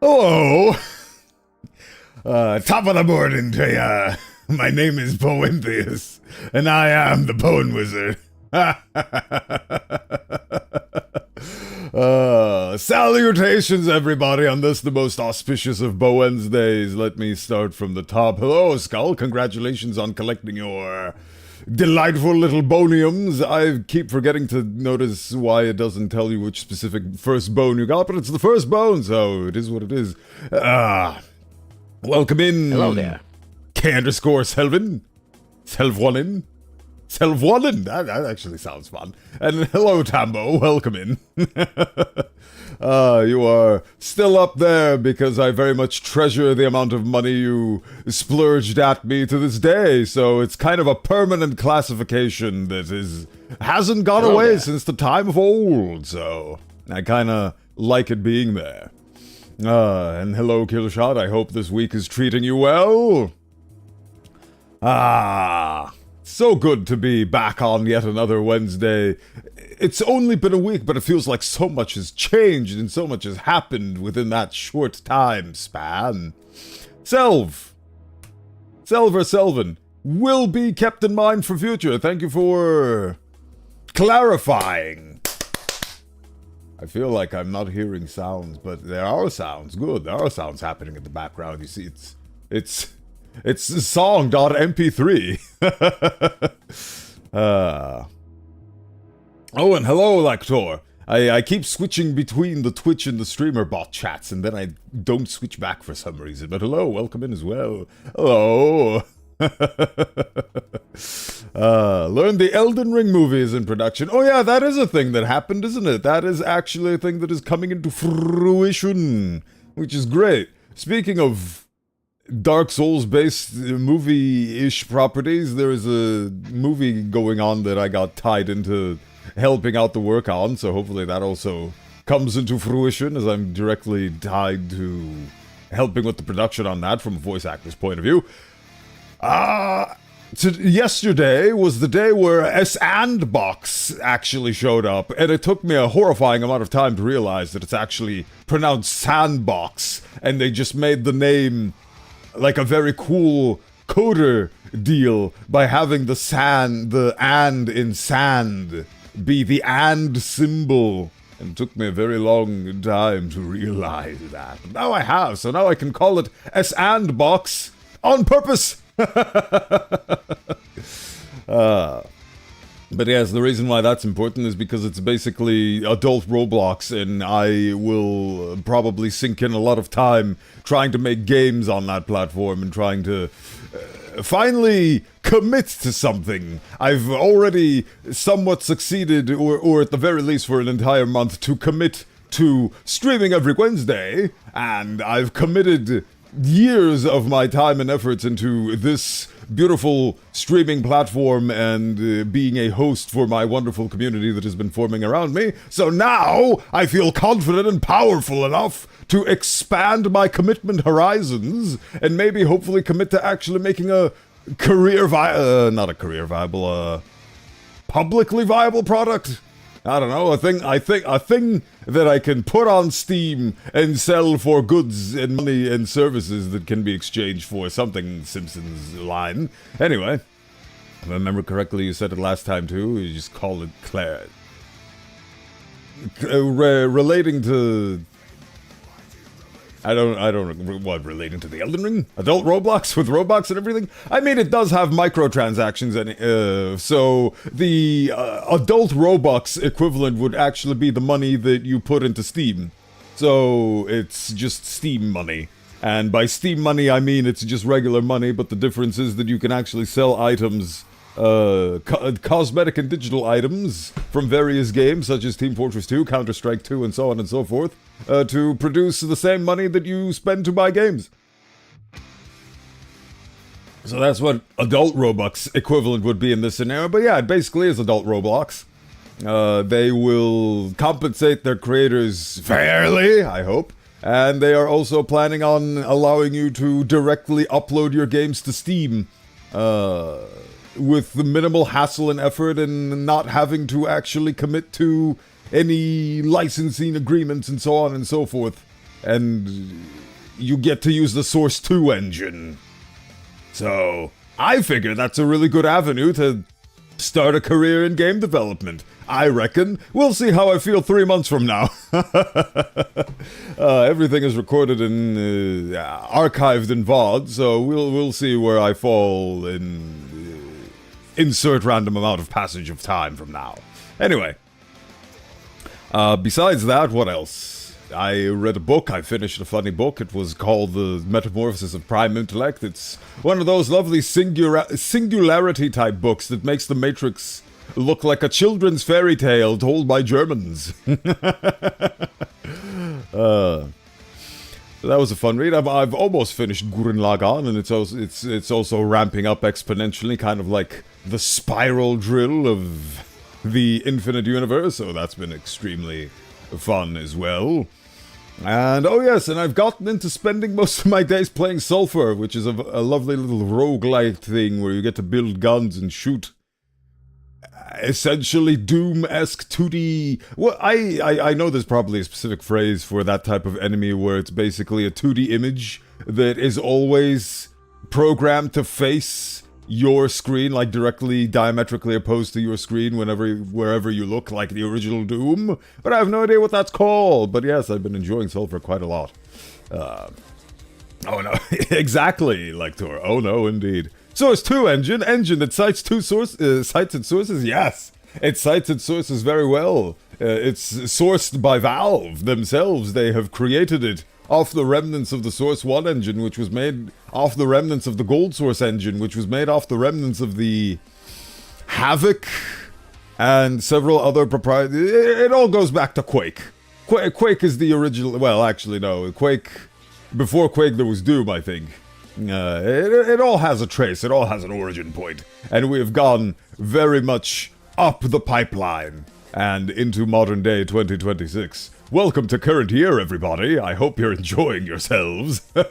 Hello! Top of the morning to ya. My name is Bowenthius, and I am the Bone Wizard. Salutations, everybody, on this, the most auspicious of Bowensdays. Let me start from the top. Hello, Skull. Congratulations on collecting your delightful little boniums. I keep forgetting to notice why it doesn't tell you which specific first bone you got, but it's the first bone, so it is what it is. Welcome in. Hello there. K_Selvin. Selvwonin. Selvwonin. That actually sounds fun. And hello, Tambo. Welcome in. You are still up there because I very much treasure the amount of money you splurged at me to this day. So it's kind of a permanent classification that hasn't gone away since the time of old. So I kind of like it being there. And hello, Killshot. I hope this week is treating you well. So good to be back on yet another Wednesday. It's only been a week, but it feels like so much has changed and so much has happened within that short time span. Selvin, will be kept in mind for future. Thank you for clarifying. I feel like I'm not hearing sounds, but there are sounds. Good, there are sounds happening in the background. You see, it's song.mp3. Oh, and hello, Lector. I keep switching between the Twitch and the streamer bot chats, and then I don't switch back for some reason. But hello, welcome in as well. Hello. Learned the Elden Ring movie is in production. Oh yeah, that is a thing that happened, isn't it? That is actually a thing that is coming into fruition, which is great. Speaking of Dark Souls-based movie-ish properties, there is a movie going on that I got tied into helping out the work on, so hopefully that also comes into fruition, as I'm directly tied to helping with the production on that from a voice actor's point of view. Yesterday was the day where Sandbox actually showed up, and it took me a horrifying amount of time to realize that it's actually pronounced Sandbox, and they just made the name like a very cool coder deal by having the and in sand be the and symbol. And it took me a very long time to realize that. But now I have, so now I can call it Sandbox on purpose. But yes, the reason why that's important is because it's basically adult Roblox, and I will probably sink in a lot of time trying to make games on that platform and trying to finally commit to something. I've already somewhat succeeded, or at the very least for an entire month, to commit to streaming every Wednesday, and I've committed years of my time and efforts into this beautiful streaming platform and being a host for my wonderful community that has been forming around me. So now I feel confident and powerful enough to expand my commitment horizons and maybe hopefully commit to actually making a publicly viable product. I don't know, a thing that I can put on Steam and sell for goods and money and services that can be exchanged for something Simpsons line. Anyway, if I remember correctly, you said it last time too. You just call it Claire. Relating to, I don't, what, relating to the Elden Ring? Adult Roblox with Robux and everything? I mean, it does have microtransactions, and so the adult Robux equivalent would actually be the money that you put into Steam. So it's just Steam money. And by Steam money, I mean it's just regular money, but the difference is that you can actually sell items, cosmetic and digital items from various games, such as Team Fortress 2, Counter-Strike 2, and so on and so forth, to produce the same money that you spend to buy games. So that's what adult Robux equivalent would be in this scenario, but yeah, it basically is adult Roblox. They will compensate their creators fairly, I hope, and they are also planning on allowing you to directly upload your games to Steam, with the minimal hassle and effort and not having to actually commit to any licensing agreements and so on and so forth. and you get to use the Source 2 engine. So, I figure that's a really good avenue to start a career in game development. I reckon. We'll see how I feel 3 months from now. Everything is recorded and archived in VOD, so we'll see where I fall in insert random amount of passage of time from now. Anyway, besides that, what else? I read a book. I finished a funny book. It was called The Metamorphosis of Prime Intellect. It's one of those lovely singularity-type books that makes the Matrix look like a children's fairy tale told by Germans. That was a fun read. I've almost finished Gurren Lagann, and it's also ramping up exponentially, kind of like the spiral drill of the infinite universe, so that's been extremely fun as well. And oh yes, and I've gotten into spending most of my days playing Sulphur, which is a lovely little roguelike thing where you get to build guns and shoot essentially Doom-esque 2D... Well, I know there's probably a specific phrase for that type of enemy where it's basically a 2D image that is always programmed to face your screen, like directly diametrically opposed to your screen wherever you look, like the original Doom. But I have no idea what that's called. But yes, I've been enjoying Sulphur quite a lot. Oh no, exactly, Lector. Oh no, indeed. Source 2 engine that cites its sources? Yes, it cites its sources very well. It's sourced by Valve themselves. They have created it off the remnants of the Source 1 engine, which was made off the remnants of the Gold Source engine, which was made off the remnants of the Havoc and several other proprietary... It all goes back to Quake. Quake is the original... Well, actually, no. Quake... Before Quake, there was Doom, I think. It all has a trace. It all has an origin point. And we have gone very much up the pipeline and into modern day 2026. Welcome to current year, everybody. I hope you're enjoying yourselves. Good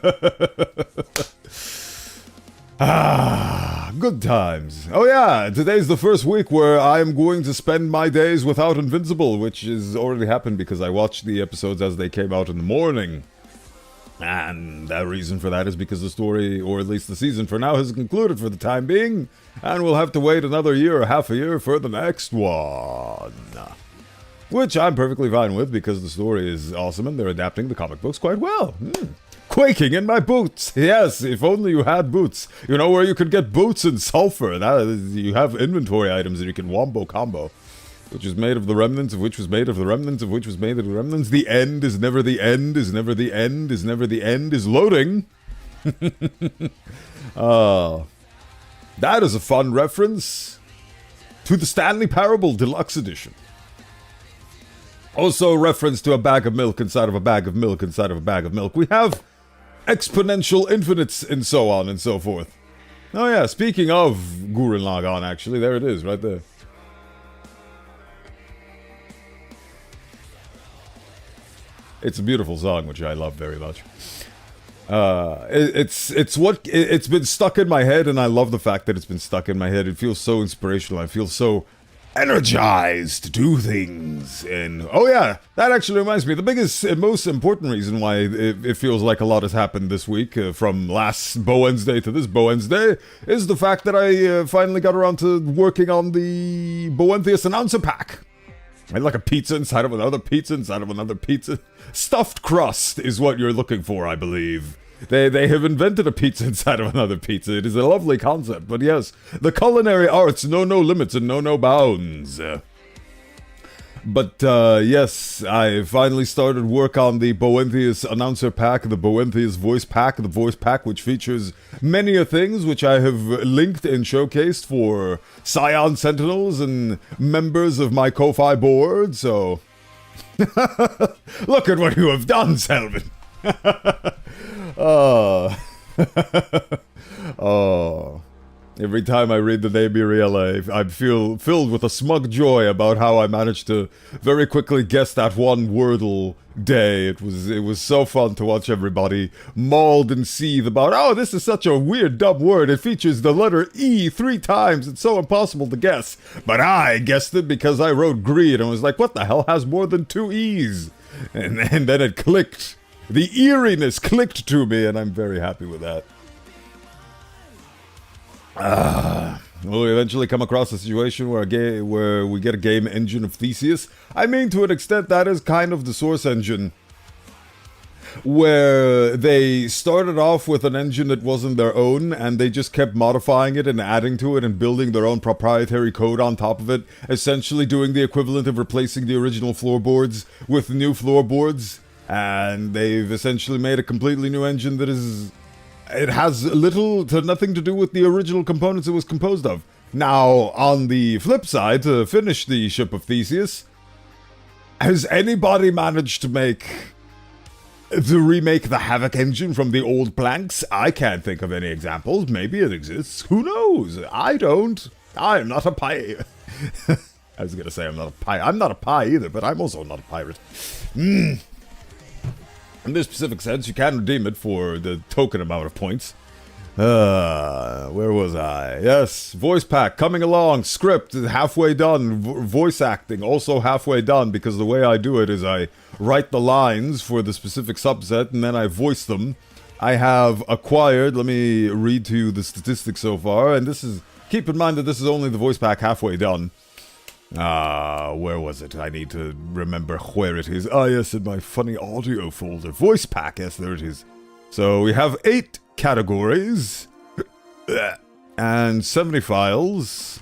times. Oh yeah, today's the first week where I'm going to spend my days without Invincible, which has already happened because I watched the episodes as they came out in the morning. And the reason for that is because the story, or at least the season for now, has concluded for the time being, and we'll have to wait another year or half a year for the next one. Which I'm perfectly fine with, because the story is awesome and they're adapting the comic books quite well. Quaking in my boots! Yes, if only you had boots. You know where you could get boots in Sulphur. You have inventory items that you can wombo combo. Which is made of the remnants, of which was made of the remnants, of which was made of the remnants. The end is never the end, is never the end, is never the end, is loading. That is a fun reference to the Stanley Parable Deluxe Edition. Also a reference to a bag of milk inside of a bag of milk inside of a bag of milk. We have exponential infinites and so on and so forth. Oh yeah, speaking of Gurren Lagann, actually, there it is, right there. It's a beautiful song, which I love very much. It's been stuck in my head, and I love the fact that it's been stuck in my head. It feels so inspirational. I feel so energized to do things. And oh yeah, that actually reminds me. The biggest and most important reason why it feels like a lot has happened this week, from last Bowenthius to this Bowenthius, is the fact that I finally got around to working on the Bowenthius announcer pack. I like a pizza inside of another pizza inside of another pizza. Stuffed crust is what you're looking for, I believe. They have invented a pizza inside of another pizza. It is a lovely concept, but yes, the culinary arts know no limits and know no bounds. But yes, I finally started work on the Bowenthius announcer pack, the Bowenthius voice pack, the voice pack which features many a things which I have linked and showcased for Scion Sentinels and members of my Ko-Fi board, so... Look at what you have done, Selvin! Oh... Every time I read the name Miriela, I feel filled with a smug joy about how I managed to very quickly guess that one Wordle day. It was so fun to watch everybody mauled and seethe about, oh, this is such a weird, dumb word. It features the letter E 3 times. It's so impossible to guess. But I guessed it because I wrote greed and was like, what the hell has more than 2 E's? And then it clicked. The eeriness clicked to me, and I'm very happy with that. Will we eventually come across a situation where we get a game engine of Theseus? I mean, to an extent, that is kind of the source engine. Where they started off with an engine that wasn't their own, and they just kept modifying it and adding to it and building their own proprietary code on top of it, essentially doing the equivalent of replacing the original floorboards with new floorboards. And they've essentially made a completely new engine that is... It has little to nothing to do with the original components it was composed of. Now, on the flip side, to finish the Ship of Theseus, has anybody managed to remake the Havoc engine from the old planks? I can't think of any examples. Maybe it exists. Who knows? I don't. I'm not a pirate. I was gonna say I'm not a pirate. I'm not a pie either, but I'm also not a pirate. In this specific sense, you can redeem it for the token amount of points. Where was I? Yes, voice pack coming along. Script halfway done. Voice acting also halfway done, because the way I do it is I write the lines for the specific subset and then I voice them. I have acquired, let me read to you the statistics so far, and this is, keep in mind that this is only the voice pack halfway done. Where was it? I need to remember where it is. Yes, in my funny audio folder. Voice pack, yes, there it is. So we have 8 categories and 70 files.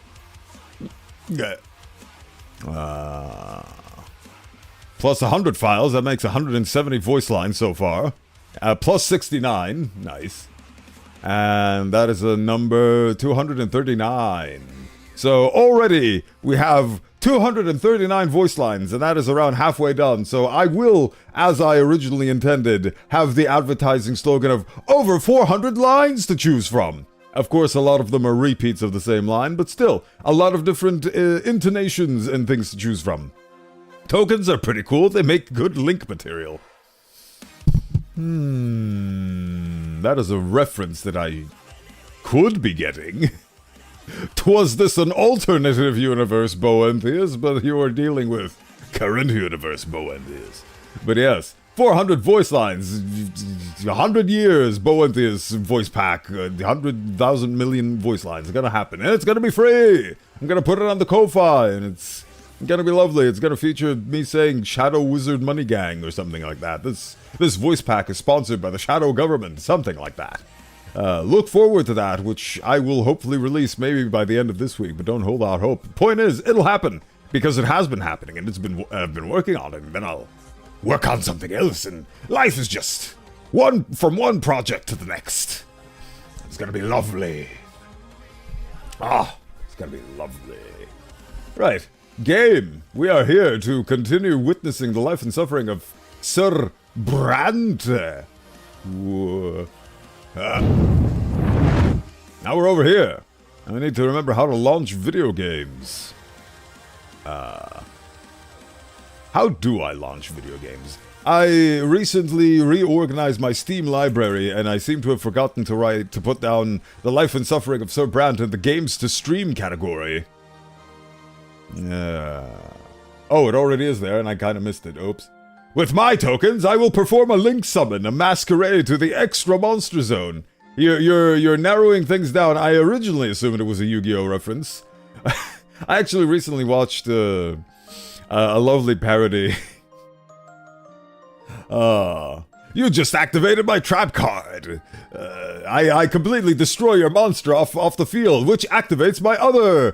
Plus 100 files, that makes 170 voice lines so far. Plus 69, nice. And that is a number 239. So already we have 239 voice lines, and that is around halfway done. So I will, as I originally intended, have the advertising slogan of over 400 lines to choose from. Of course, a lot of them are repeats of the same line, but still, a lot of different intonations and things to choose from. Tokens are pretty cool. They make good link material. That is a reference that I could be getting. 'Twas this an alternative universe, Bowenthius, but you are dealing with current universe, Bowenthius. But yes, 400 voice lines, 100 years, Bowenthius voice pack, 100,000 million voice lines. It's gonna happen, and it's gonna be free! I'm gonna put it on the Ko-Fi, and it's gonna be lovely. It's gonna feature me saying Shadow Wizard Money Gang or something like that. This voice pack is sponsored by the Shadow Government, something like that. Look forward to that, which I will hopefully release maybe by the end of this week, but don't hold out hope. Point is, it'll happen, because it has been happening, and I've been working on it, and then I'll work on something else, and life is just from one project to the next. It's gonna be lovely. It's gonna be lovely. Right, game. We are here to continue witnessing the life and suffering of Sir Brandt. Now we're over here. I need to remember how to launch video games. How do I launch video games? I recently reorganized my Steam library, and I seem to have forgotten to put down the life and suffering of Sir Brandt in the games to stream category. Oh, it already is there, and I kind of missed it. Oops. With my tokens, I will perform a link summon, a masquerade to the extra monster zone. You're narrowing things down. I originally assumed it was a Yu-Gi-Oh reference. I actually recently watched a lovely parody. You just activated my trap card. I completely destroy your monster off the field, which activates my other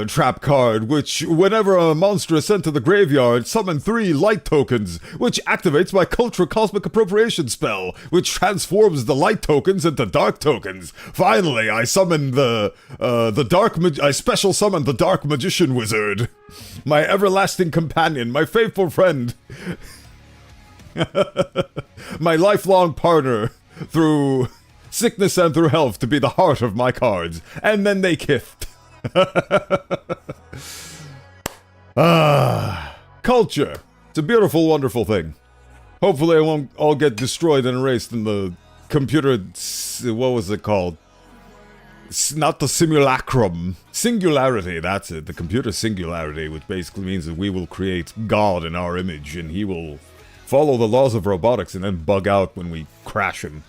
trap card, which, whenever a monster is sent to the graveyard, summon 3 light tokens, which activates my Cultural Cosmic Appropriation spell, which transforms the light tokens into dark tokens. Finally, I summon I special summon the Dark Magician Wizard, my everlasting companion, my faithful friend. My lifelong partner through sickness and through health to be the heart of my cards. And then they kissed. Culture. It's a beautiful, wonderful thing. Hopefully I won't all get destroyed and erased in the computer... What was it called? Not the simulacrum. Singularity, that's it. The computer singularity, which basically means that we will create God in our image and he will follow the laws of robotics and then bug out when we crash him.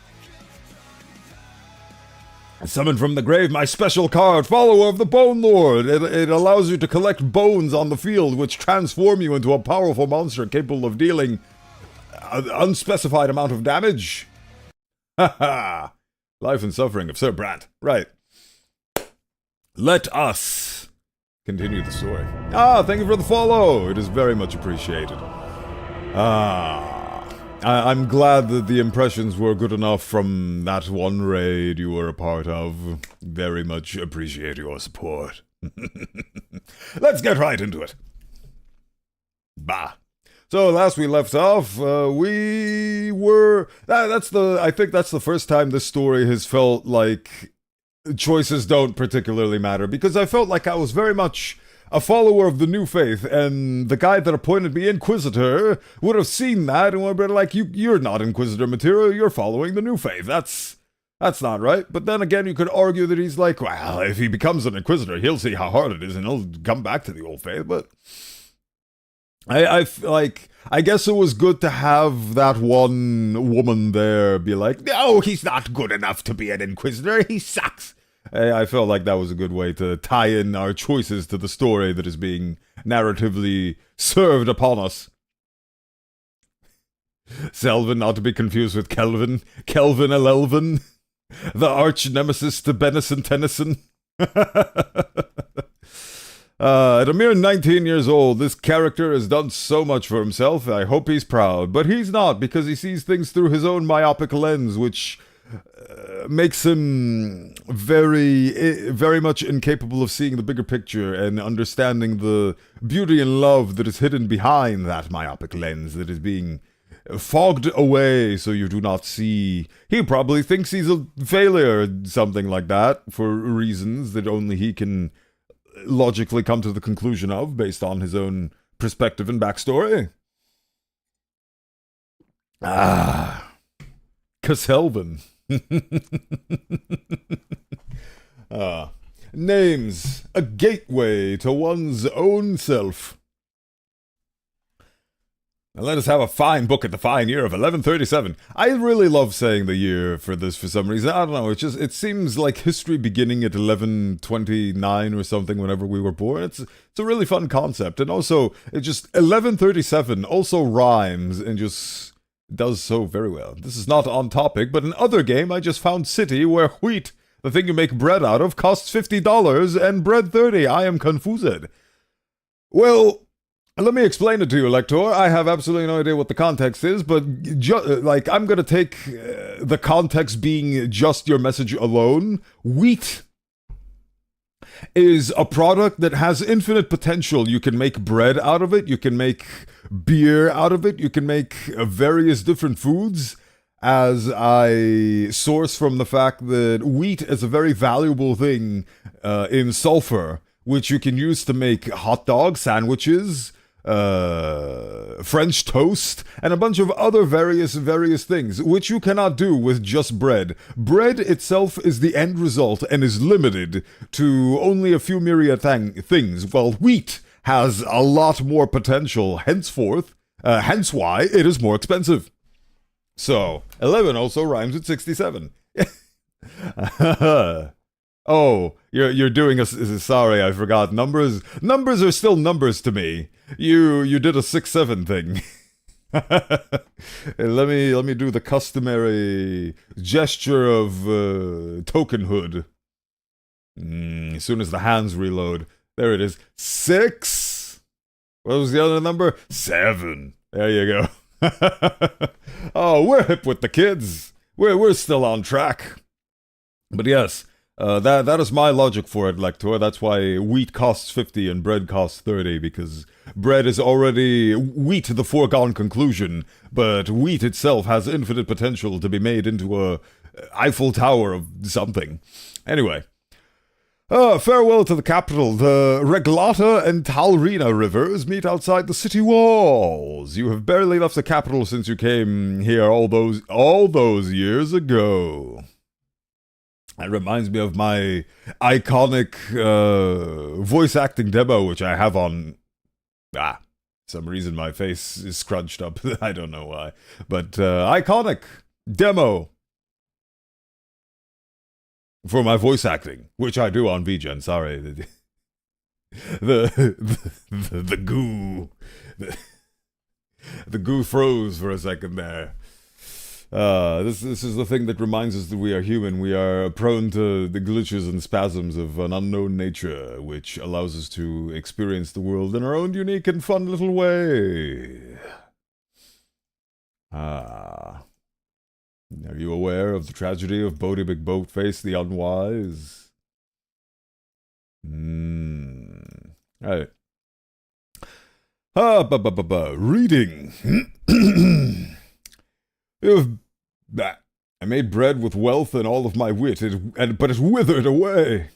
Summon from the grave my special card, Follower of the Bone Lord. It allows you to collect bones on the field, which transform you into a powerful monster capable of dealing an unspecified amount of damage. Haha. Life and suffering of Sir Brandt. Right. Let us continue the story. Thank you for the follow. It is very much appreciated. I'm glad that the impressions were good enough from that one raid you were a part of. Very much appreciate your support. Let's get right into it. Bah. So last we left off, we were... I think that's the first time this story has felt like choices don't particularly matter, because I felt like I was very much a follower of the new faith, and the guy that appointed me Inquisitor would have seen that and would have been like, you're not Inquisitor material, you're following the new faith. That's not right. But then again, you could argue that he's like, well, if he becomes an Inquisitor, he'll see how hard it is and he'll come back to the old faith. But I guess it was good to have that one woman there be like, no, he's not good enough to be an Inquisitor, he sucks. I felt like that was a good way to tie in our choices to the story that is being narratively served upon us. Selvin, not to be confused with Kelvin. Kelvin Elelvin. The arch nemesis to Benison Tennyson. At a mere 19 years old, this character has done so much for himself. I hope he's proud. But he's not, because he sees things through his own myopic lens, which makes him very much incapable of seeing the bigger picture and understanding the beauty and love that is hidden behind that myopic lens that is being fogged away so you do not see. He probably thinks he's a failure or something like that for reasons that only he can logically come to the conclusion of based on his own perspective and backstory. Casselvin. Names, a gateway to one's own self. Now let us have a fine book at the fine year of 1137. I really love saying the year for this for some reason. I don't know, it seems like history beginning at 1129 or something whenever we were born. It's a really fun concept. And also, it just, 1137 also rhymes and just does so very well. This is not on topic, but in other game I just found city where wheat, the thing you make bread out of, costs $50 and bread 30. I am confused. Well, let me explain it to you, Lector. I have absolutely no idea what the context is, but I'm gonna take the context being just your message alone. Wheat is a product that has infinite potential. You can make bread out of it, you can make beer out of it, you can make various different foods, as I source from the fact that wheat is a very valuable thing in sulfur, which you can use to make hot dog sandwiches, French toast, and a bunch of other various things, which you cannot do with just bread. Bread itself is the end result and is limited to only a few myriad things, while wheat has a lot more potential, hence why it is more expensive. So, 11 also rhymes with 67. Oh, you're doing a... Sorry, I forgot. Numbers are still numbers to me. You did a 6-7 thing. Let me do the customary gesture of tokenhood. As soon as the hands reload. There it is. 6! What was the other number? 7. There you go. Oh, we're hip with the kids. We're still on track. But yes... that is my logic for it, Lector. That's why wheat costs 50 and bread costs 30, because bread is already wheat, the foregone conclusion, but wheat itself has infinite potential to be made into a Eiffel Tower of something. Anyway. Farewell to the capital. The Reglata and Talrina rivers meet outside the city walls. You have barely left the capital since you came here all those years ago. That reminds me of my iconic voice acting demo, which I have on... some reason my face is scrunched up. I don't know why. But iconic demo for my voice acting, which I do on VGen. Sorry. The goo. The goo froze for a second there. This is the thing that reminds us that we are human. We are prone to the glitches and spasms of an unknown nature, which allows us to experience the world in our own unique and fun little way. Are you aware of the tragedy of Bodie McBoatface the Unwise? Alright. Reading. I made bread with wealth and all of my wit, but it withered away.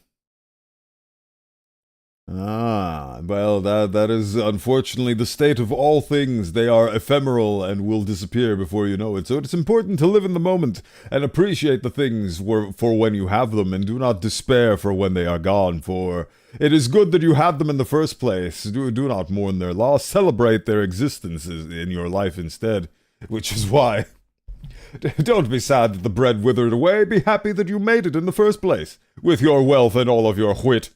Well, that is unfortunately the state of all things. They are ephemeral and will disappear before you know it. So it's important to live in the moment and appreciate the things for when you have them, and do not despair for when they are gone, for it is good that you had them in the first place. Do not mourn their loss. Celebrate their existence in your life instead, which is why... Don't be sad that the bread withered away. Be happy that you made it in the first place, with your wealth and all of your wit.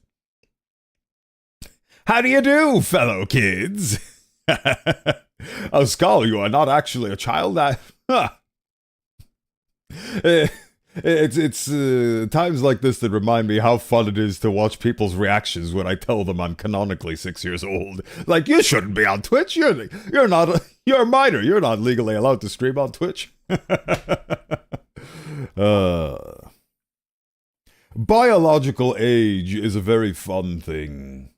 How do you do, fellow kids? Oh, Skull, you are not actually a child. It's times like this that remind me how fun it is to watch people's reactions when I tell them I'm canonically 6 years old. Like, you shouldn't be on Twitch. You're a minor. You're not legally allowed to stream on Twitch. Biological age is a very fun thing.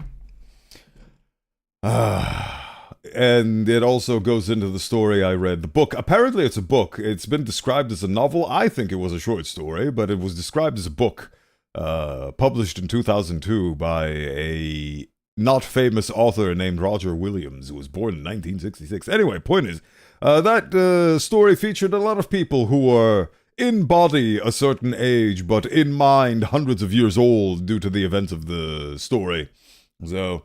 And it also goes into the story I read. The book, apparently it's a book. It's been described as a novel. I think it was a short story, but it was described as a book. Published in 2002 by a not famous author named Roger Williams, who was born in 1966. Anyway, point is, that story featured a lot of people who were in body a certain age, but in mind hundreds of years old due to the events of the story. So...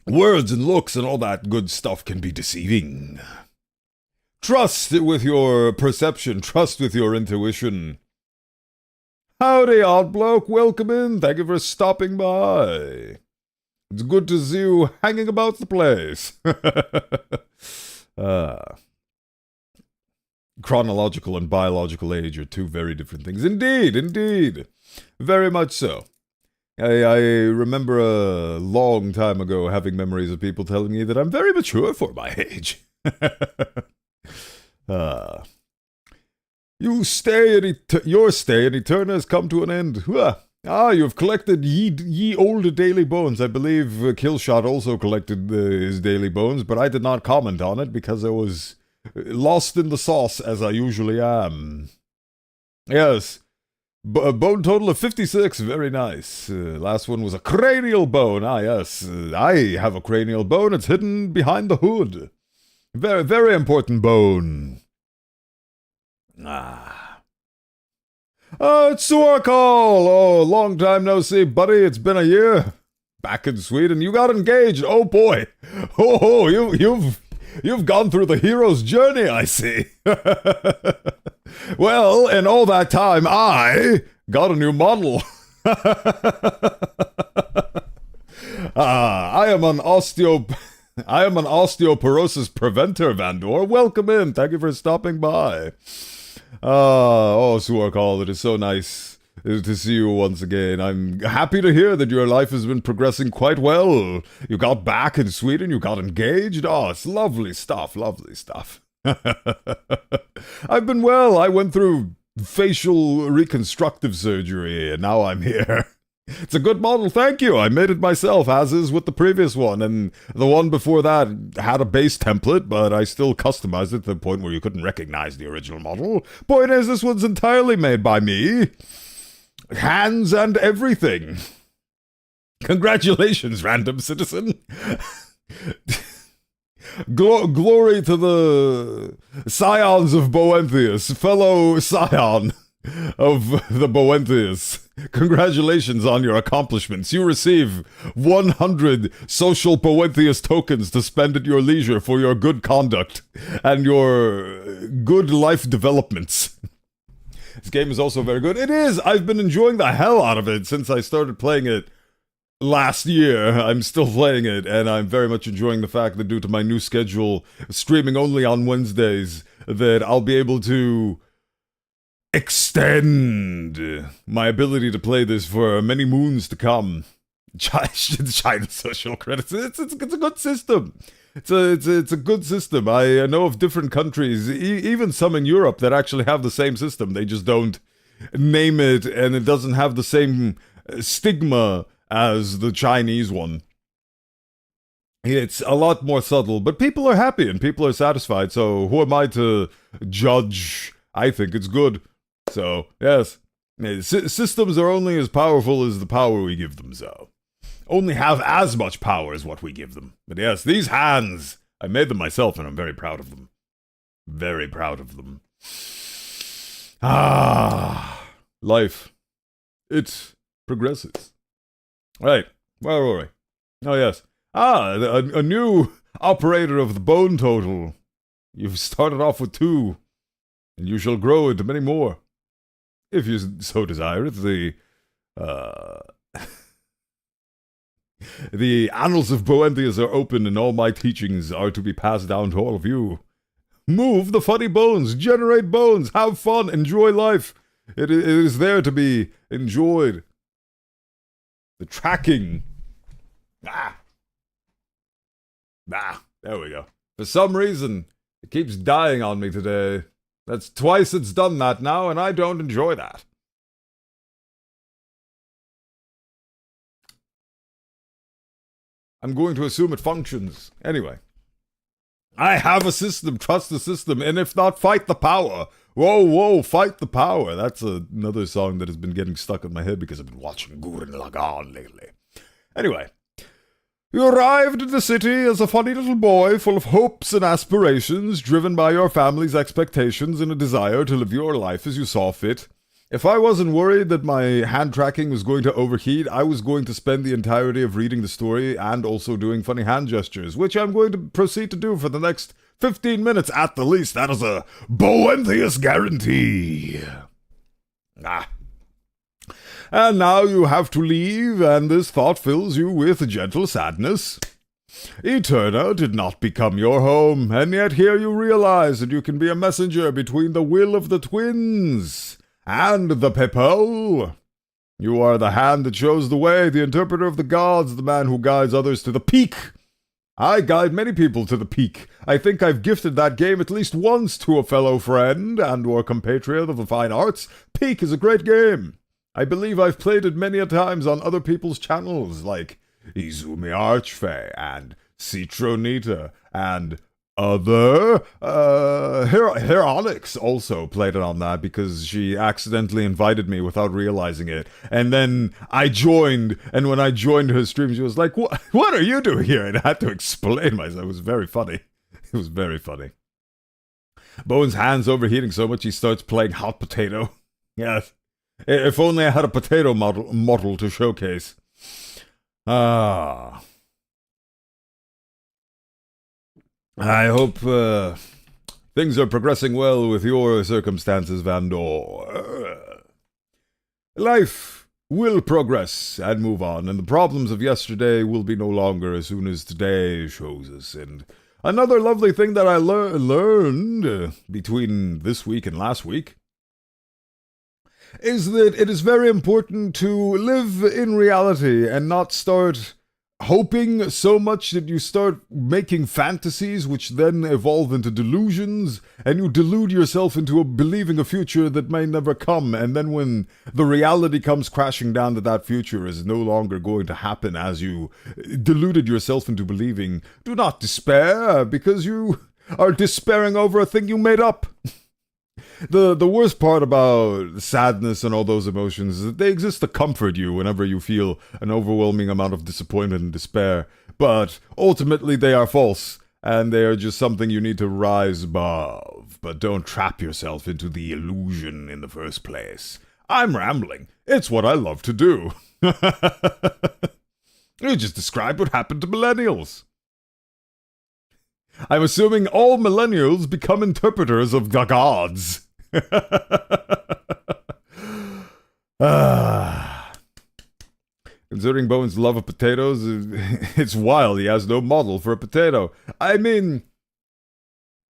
words and looks and all that good stuff can be deceiving. Trust with your perception. Trust with your intuition. Howdy, odd bloke. Welcome in. Thank you for stopping by. It's good to see you hanging about the place. Chronological and biological age are two very different things. Indeed, indeed. Very much so. I remember a long time ago having memories of people telling me that I'm very mature for my age. Your stay in Eterna has come to an end. You have collected ye olde daily bones. I believe Killshot also collected his daily bones, but I did not comment on it because I was lost in the sauce, as I usually am. Yes. A bone total of 56, very nice. Last one was a cranial bone. Yes, I have a cranial bone. It's hidden behind the hood. Very, very important bone. Oh, it's Suarkal. Oh, long time no see, buddy. It's been a year. Back in Sweden, you got engaged. Oh boy. Oh, you've gone through the hero's journey, I see. Well, in all that time, I got a new model. I am an osteoporosis preventer, Vandor. Welcome in. Thank you for stopping by. Suarkal, it is so nice to see you once again. I'm happy to hear that your life has been progressing quite well. You got back in Sweden, you got engaged. Oh, it's lovely stuff, lovely stuff. I've been well. I went through facial reconstructive surgery, and now I'm here. It's a good model, thank you. I made it myself, as is with the previous one, and the one before that had a base template, but I still customized it to the point where you couldn't recognize the original model. Point is, this one's entirely made by me. Hands and everything. Congratulations, random citizen. Glory to the scions of Bowenthius, fellow scion. of the Bowenthius. Congratulations on your accomplishments. You receive 100 social Bowenthius tokens to spend at your leisure for your good conduct and your good life developments. This game is also very good. It is! I've been enjoying the hell out of it since I started playing it last year. I'm still playing it, and I'm very much enjoying the fact that due to my new schedule, streaming only on Wednesdays, that I'll be able to extend my ability to play this for many moons to come. China social credits. It's a good system. It's a good system. I know of different countries, even some in Europe, that actually have the same system. They just don't name it, and it doesn't have the same stigma as the Chinese one. It's a lot more subtle, but people are happy and people are satisfied, so who am I to judge? I think it's good. So, yes. Systems are only as powerful as the power we give them, so. Only have as much power as what we give them. But yes, these hands, I made them myself and I'm very proud of them. Very proud of them. Life. It progresses. Right, where were we? Oh, yes. A new operator of the bone total. You've started off with 2, and you shall grow into many more. If you so desire it, the annals of Bowenthius are open, and all my teachings are to be passed down to all of you. Move the funny bones, generate bones, have fun, enjoy life. It is there to be enjoyed. The tracking. There we go. For some reason, it keeps dying on me today. That's twice it's done that now, and I don't enjoy that. I'm going to assume it functions. Anyway. I have a system, trust the system, and if not, fight the power. Whoa, whoa, fight the power. That's another song that has been getting stuck in my head because I've been watching Gurren Lagann lately. Anyway. You arrived in the city as a funny little boy full of hopes and aspirations, driven by your family's expectations and a desire to live your life as you saw fit. If I wasn't worried that my hand tracking was going to overheat, I was going to spend the entirety of reading the story and also doing funny hand gestures, which I'm going to proceed to do for the next 15 minutes at the least. That is a Bowenthius guarantee. And now you have to leave, and this thought fills you with gentle sadness. Eterna did not become your home, and yet here you realize that you can be a messenger between the will of the twins and the people. You are the hand that shows the way, the interpreter of the gods, the man who guides others to the peak. I guide many people to the peak. I think I've gifted that game at least once to a fellow friend and or compatriot of the fine arts. Peak is a great game. I believe I've played it many a times on other people's channels, like Izumi Archfey and Citronita and other. Heronix also played it on that because she accidentally invited me without realizing it. And then I joined, and when I joined her stream, she was like, what are you doing here? And I had to explain myself. It was very funny. It was very funny. Bowen's hand's overheating so much he starts playing hot potato. Yes. If only I had a potato model to showcase. I hope things are progressing well with your circumstances, Vandor. Life will progress and move on, and the problems of yesterday will be no longer as soon as today shows us. And another lovely thing that I learned between this week and last week is that it is very important to live in reality and not start hoping so much that you start making fantasies which then evolve into delusions, and you delude yourself into believing a future that may never come, and then when the reality comes crashing down that future is no longer going to happen as you deluded yourself into believing, do not despair, because you are despairing over a thing you made up. The worst part about sadness and all those emotions is that they exist to comfort you whenever you feel an overwhelming amount of disappointment and despair, but ultimately they are false, and they are just something you need to rise above. But don't trap yourself into the illusion in the first place. I'm rambling. It's what I love to do. You just described what happened to millennials. I'm assuming all millennials become interpreters of the gods. Considering Bowen's love of potatoes, it's wild he has no model for a potato. I mean,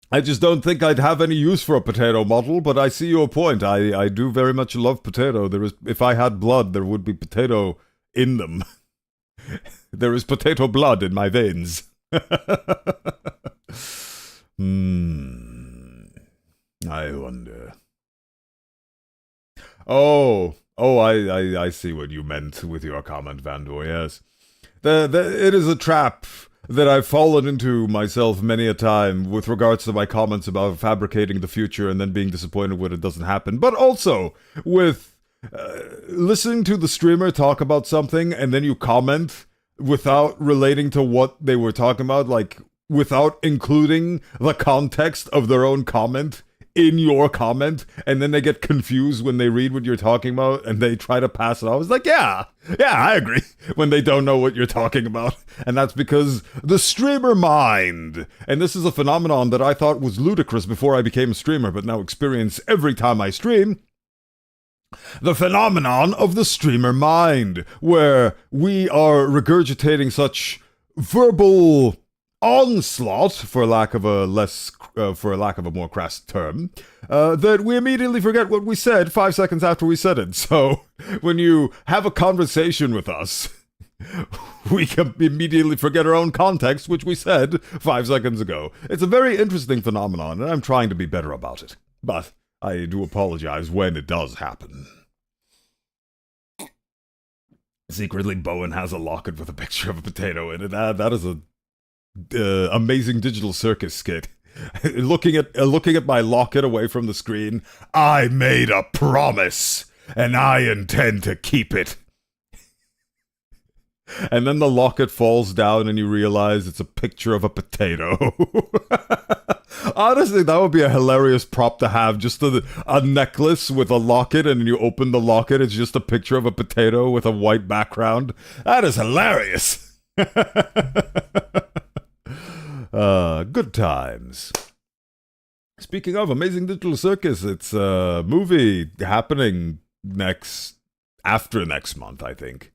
I just don't think I'd have any use for a potato model, but I see your point. I do very much love potato. If I had blood, there would be potato in them. There is potato blood in my veins. I wonder. Oh, I see what you meant with your comment, Vandor, yes. It is a trap that I've fallen into myself many a time with regards to my comments about fabricating the future and then being disappointed when it doesn't happen, but also with listening to the streamer talk about something and then you comment without relating to what they were talking about, like without including the context of their own comment in your comment, and then they get confused when they read what you're talking about and they try to pass it off. It's like, yeah, I agree, when they don't know what you're talking about. And that's because the streamer mind, and this is a phenomenon that I thought was ludicrous before I became a streamer, but now experience every time I stream, the phenomenon of the streamer mind, where we are regurgitating such verbal onslaught, for lack of a more crass term, that we immediately forget what we said 5 seconds after we said it. So when you have a conversation with us, we can immediately forget our own context, which we said 5 seconds ago. It's a very interesting phenomenon, and I'm trying to be better about it. But I do apologize when it does happen. Secretly, Bowen has a locket with a picture of a potato in it. That is a amazing digital circus skit. looking at my locket away from the screen, I made a promise, and I intend to keep it. And then the locket falls down and you realize it's a picture of a potato. Honestly, that would be a hilarious prop to have. Just a necklace with a locket, and you open the locket, it's just a picture of a potato with a white background. That is hilarious. Good times. Speaking of Amazing Digital Circus, it's a movie happening after next month, I think.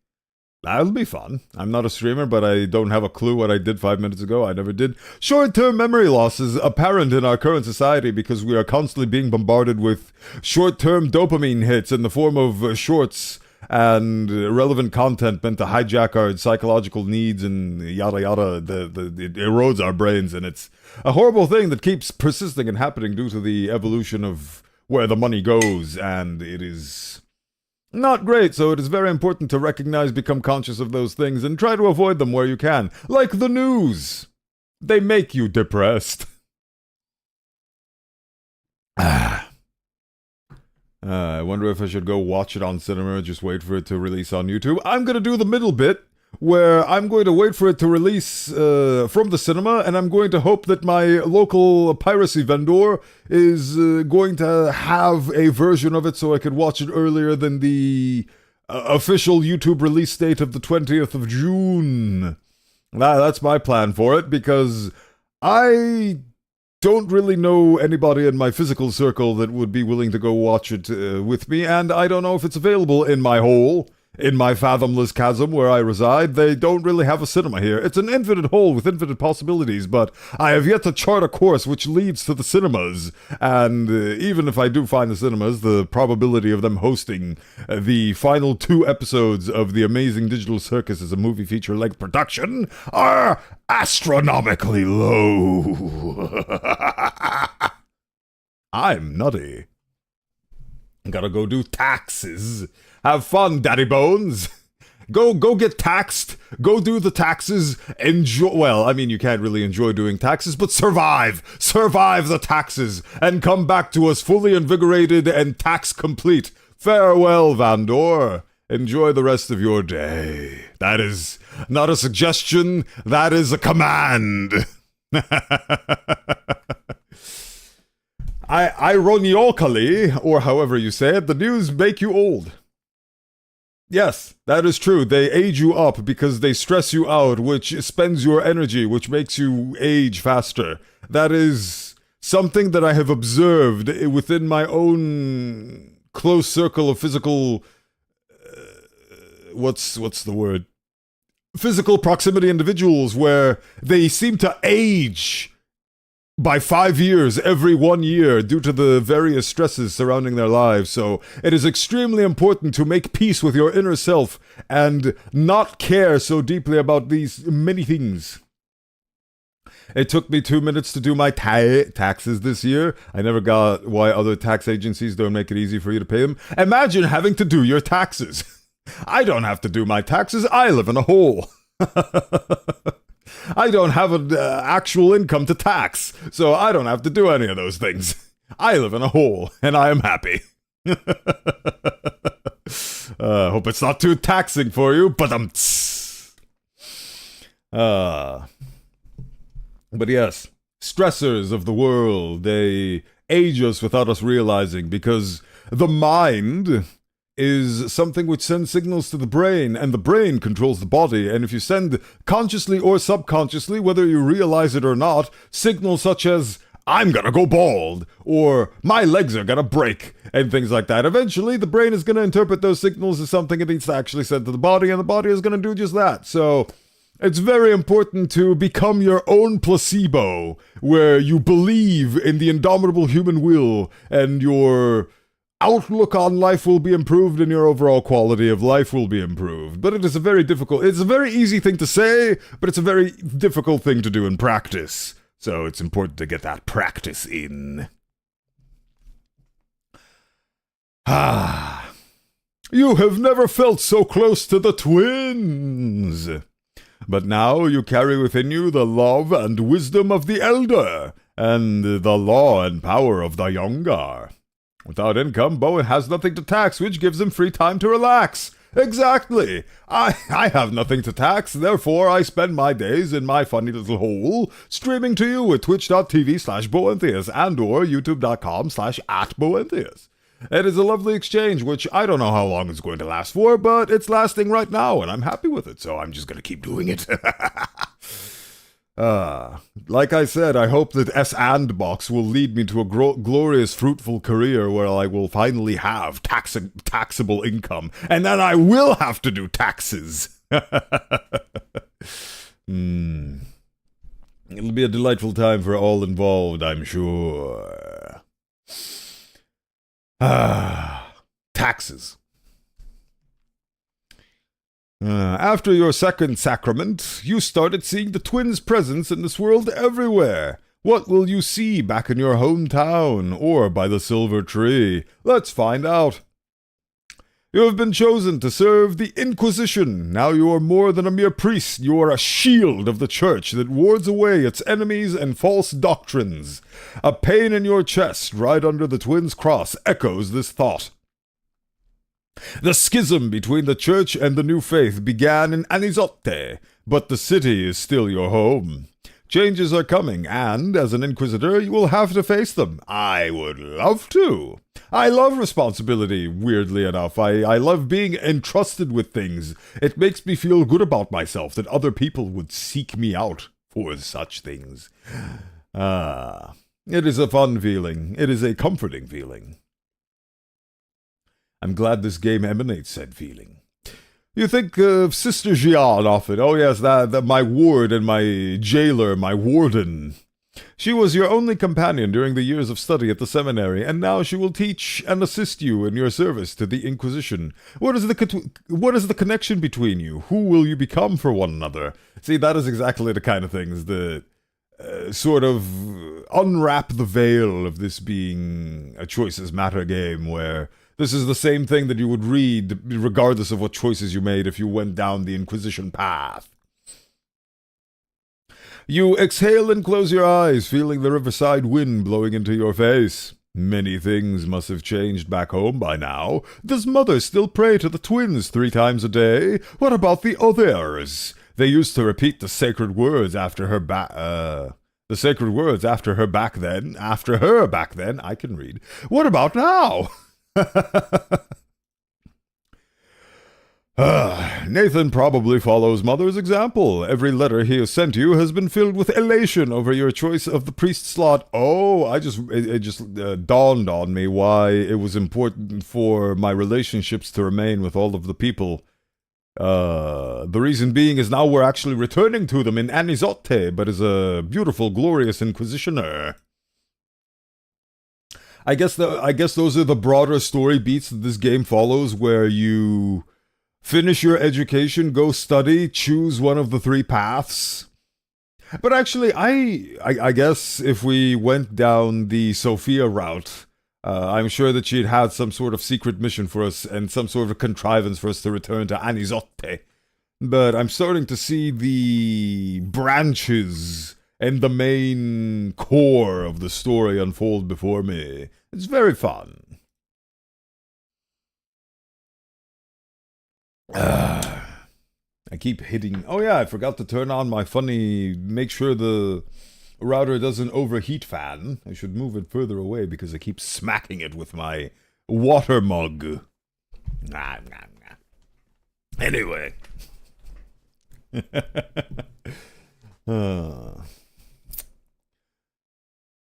That'll be fun. I'm not a streamer, but I don't have a clue what I did 5 minutes ago. I never did. Short-term memory loss is apparent in our current society because we are constantly being bombarded with short-term dopamine hits in the form of shorts and relevant content meant to hijack our psychological needs and yada yada. It erodes our brains, and it's a horrible thing that keeps persisting and happening due to the evolution of where the money goes, and it is not great. So it is very important to recognize, become conscious of those things, and try to avoid them where you can. Like the news. They make you depressed. I wonder if I should go watch it on cinema or just wait for it to release on YouTube. I'm going to do the middle bit, where I'm going to wait for it to release from the cinema, and I'm going to hope that my local piracy vendor is going to have a version of it so I could watch it earlier than the official YouTube release date of the 20th of June. That's my plan for it, because I don't really know anybody in my physical circle that would be willing to go watch it with me, and I don't know if it's available in my hole. In my fathomless chasm where I reside, they don't really have a cinema here. It's an infinite hole with infinite possibilities, but I have yet to chart a course which leads to the cinemas. And even if I do find the cinemas, the probability of them hosting the final 2 episodes of The Amazing Digital Circus as a movie feature-length production are astronomically low. I'm nutty. Gotta go do taxes. Have fun, Daddy Bones. Go get taxed. Go do the taxes. Enjoy. Well, I mean, you can't really enjoy doing taxes, but survive. Survive the taxes and come back to us fully invigorated and tax complete. Farewell, Vandor. Enjoy the rest of your day. That is not a suggestion. That is a command. Ironically, or however you say it, the news make you old. Yes, that is true. They age you up because they stress you out, which spends your energy, which makes you age faster. That is something that I have observed within my own close circle of physical... what's the word? Physical proximity individuals, where they seem to age by 5 years every 1 year due to the various stresses surrounding their lives. So it is extremely important to make peace with your inner self and not care so deeply about these many things. It took me 2 minutes to do my taxes this year. I never got why other tax agencies don't make it easy for you to pay them. Imagine having to do your taxes. I don't have to do my taxes. I live in a hole. I don't have an actual income to tax, so I don't have to do any of those things. I live in a hole, and I am happy. Hope it's not too taxing for you, but But yes, stressors of the world, they age us without us realizing, because the mind is something which sends signals to the brain, and the brain controls the body, and if you send consciously or subconsciously, whether you realize it or not, signals such as, I'm gonna go bald, or my legs are gonna break, and things like that, eventually the brain is gonna interpret those signals as something it needs to actually send to the body, and the body is gonna do just that. So it's very important to become your own placebo, where you believe in the indomitable human will, and your outlook on life will be improved and your overall quality of life will be improved. But it's a very easy thing to say, but it's a very difficult thing to do in practice. So it's important to get that practice in. You have never felt so close to the twins. But now you carry within you the love and wisdom of the elder, and the law and power of the younger. Without income, Bowen has nothing to tax, which gives him free time to relax. Exactly. I have nothing to tax, therefore I spend my days in my funny little hole, streaming to you at twitch.tv/Bowenthius and or youtube.com/@Bowenthius. It is a lovely exchange, which I don't know how long it's going to last for, but it's lasting right now, and I'm happy with it, so I'm just going to keep doing it. Like I said, I hope that S&box will lead me to a glorious, fruitful career where I will finally have taxable income, and then I will have to do taxes. It'll be a delightful time for all involved, I'm sure. Taxes. After your second sacrament, you started seeing the twins' presence in this world everywhere. What will you see back in your hometown, or by the silver tree? Let's find out. You have been chosen to serve the Inquisition. Now you are more than a mere priest. You are a shield of the church that wards away its enemies and false doctrines. A pain in your chest, right under the twins' cross, echoes this thought. The schism between the church and the new faith began in Anizote, but the city is still your home. Changes are coming, and, as an Inquisitor, you will have to face them. I would love to. I love responsibility, weirdly enough. I love being entrusted with things. It makes me feel good about myself that other people would seek me out for such things. It is a fun feeling. It is a comforting feeling. I'm glad this game emanates said feeling. You think of Sister Gian often. Oh yes, that my ward and my jailer, my warden. She was your only companion during the years of study at the seminary, and now she will teach and assist you in your service to the Inquisition. What is the connection between you? Who will you become for one another? See, that is exactly the kind of things that sort of unwrap the veil of this being a choices matter game, where this is the same thing that you would read regardless of what choices you made if you went down the Inquisition path. You exhale and close your eyes, feeling the riverside wind blowing into your face. Many things must have changed back home by now. Does mother still pray to the twins 3 times a day? What about the others? They used to repeat the sacred words after her The sacred words after her back then, I can read. What about now? Nathan probably follows Mother's example. Every letter he has sent you has been filled with elation over your choice of the priest's lot. Oh, it just dawned on me why it was important for my relationships to remain with all of the people. The reason being is now we're actually returning to them in Anizote, but as a beautiful, glorious inquisitioner. I guess those are the broader story beats that this game follows, where you finish your education, go study, choose one of the three paths. But actually, I guess if we went down the Sophia route, I'm sure that she'd had some sort of secret mission for us and some sort of contrivance for us to return to Anizote. But I'm starting to see the branches and the main core of the story unfold before me. It's very fun. I keep hitting... Oh yeah, I forgot to turn on my funny... Make sure the router doesn't overheat fan. I should move it further away because I keep smacking it with my water mug. Anyway.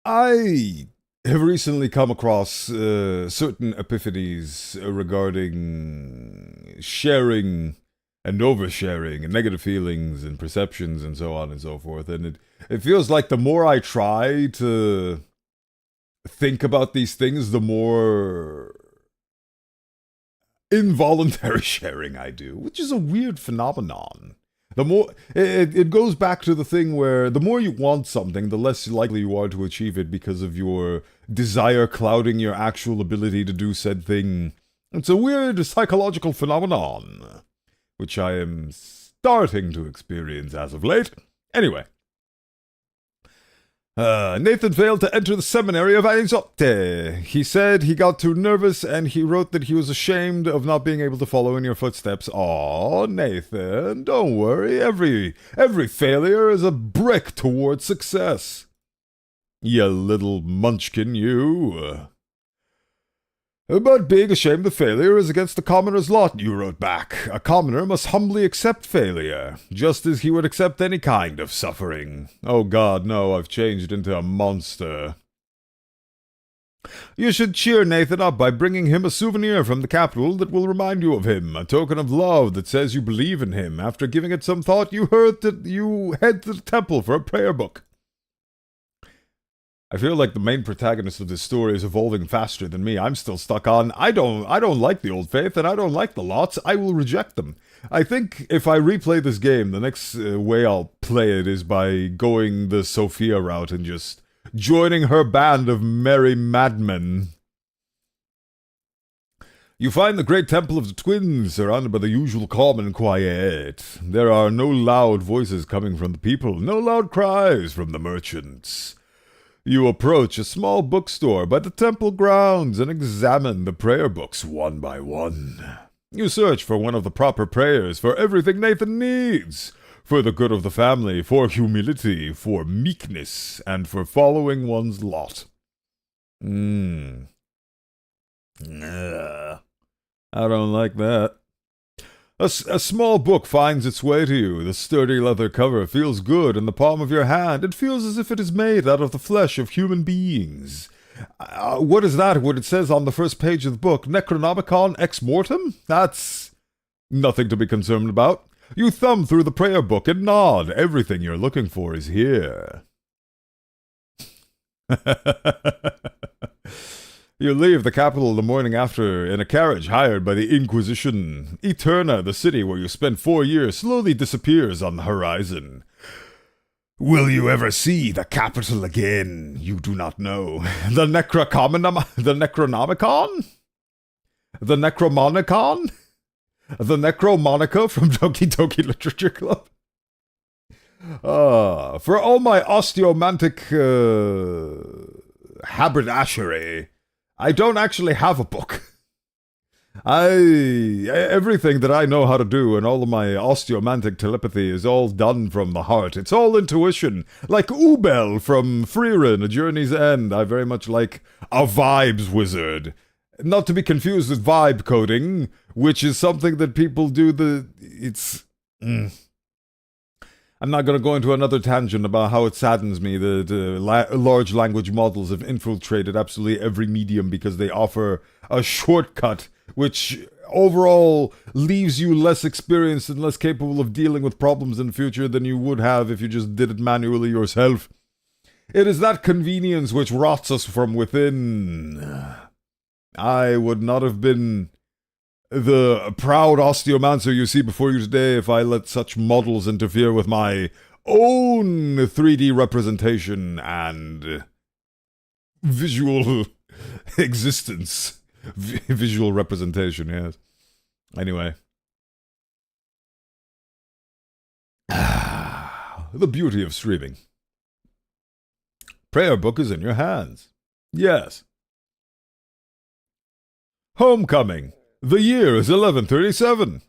I have recently come across certain epiphanies regarding sharing and oversharing and negative feelings and perceptions and so on and so forth. And it feels like the more I try to think about these things, the more involuntary sharing I do, which is a weird phenomenon. The more it goes back to the thing where the more you want something, the less likely you are to achieve it because of your desire clouding your actual ability to do said thing. It's a weird psychological phenomenon, which I am starting to experience as of late. Anyway. Nathan failed to enter the seminary of Anizote. He said he got too nervous and he wrote that he was ashamed of not being able to follow in your footsteps. Aw, Nathan, don't worry. Every failure is a brick towards success. You little munchkin, you. But being ashamed of failure is against the commoner's lot, you wrote back. A commoner must humbly accept failure, just as he would accept any kind of suffering. Oh God, no, I've changed into a monster. You should cheer Nathan up by bringing him a souvenir from the capital that will remind you of him, a token of love that says you believe in him. After giving it some thought, you heard that you head to the temple for a prayer book. I feel like the main protagonist of this story is evolving faster than me. I'm still stuck on, I don't like the old faith, and I don't like the lots. I will reject them. I think if I replay this game, the next way I'll play it is by going the Sophia route and just joining her band of merry madmen. You find the great temple of the twins, surrounded by the usual calm and quiet. There are no loud voices coming from the people, no loud cries from the merchants. You approach a small bookstore by the temple grounds and examine the prayer books one by one. You search for one of the proper prayers for everything Nathan needs, for the good of the family, for humility, for meekness, and for following one's lot. I don't like that. A small book finds its way to you. The sturdy leather cover feels good in the palm of your hand. It feels as if it is made out of the flesh of human beings. What is that? What it says on the first page of the book? Necronomicon ex mortem? That's nothing to be concerned about. You thumb through the prayer book and nod. Everything you're looking for is here. You leave the capital the morning after in a carriage hired by the Inquisition. Eterna, the city where you spent 4 years, slowly disappears on the horizon. Will you ever see the capital again? You do not know. The Necronomicon? The Necromonicon? The Necromonica from Doki Doki Literature Club? For all my osteomantic haberdashery, I don't actually have a book. Everything that I know how to do and all of my osteomantic telepathy is all done from the heart. It's all intuition. Like Ubel from Frieren, A Journey's End. I very much like a vibes wizard. Not to be confused with vibe coding, which is something that people do I'm not going to go into another tangent about how it saddens me that large language models have infiltrated absolutely every medium because they offer a shortcut which overall leaves you less experienced and less capable of dealing with problems in the future than you would have if you just did it manually yourself. It is that convenience which rots us from within. I would not have been the proud Osteomancer you see before you today if I let such models interfere with my own 3D representation and visual existence. Visual representation, yes. Anyway. The beauty of streaming. Prayer book is in your hands. Yes. Homecoming. The year is 1137.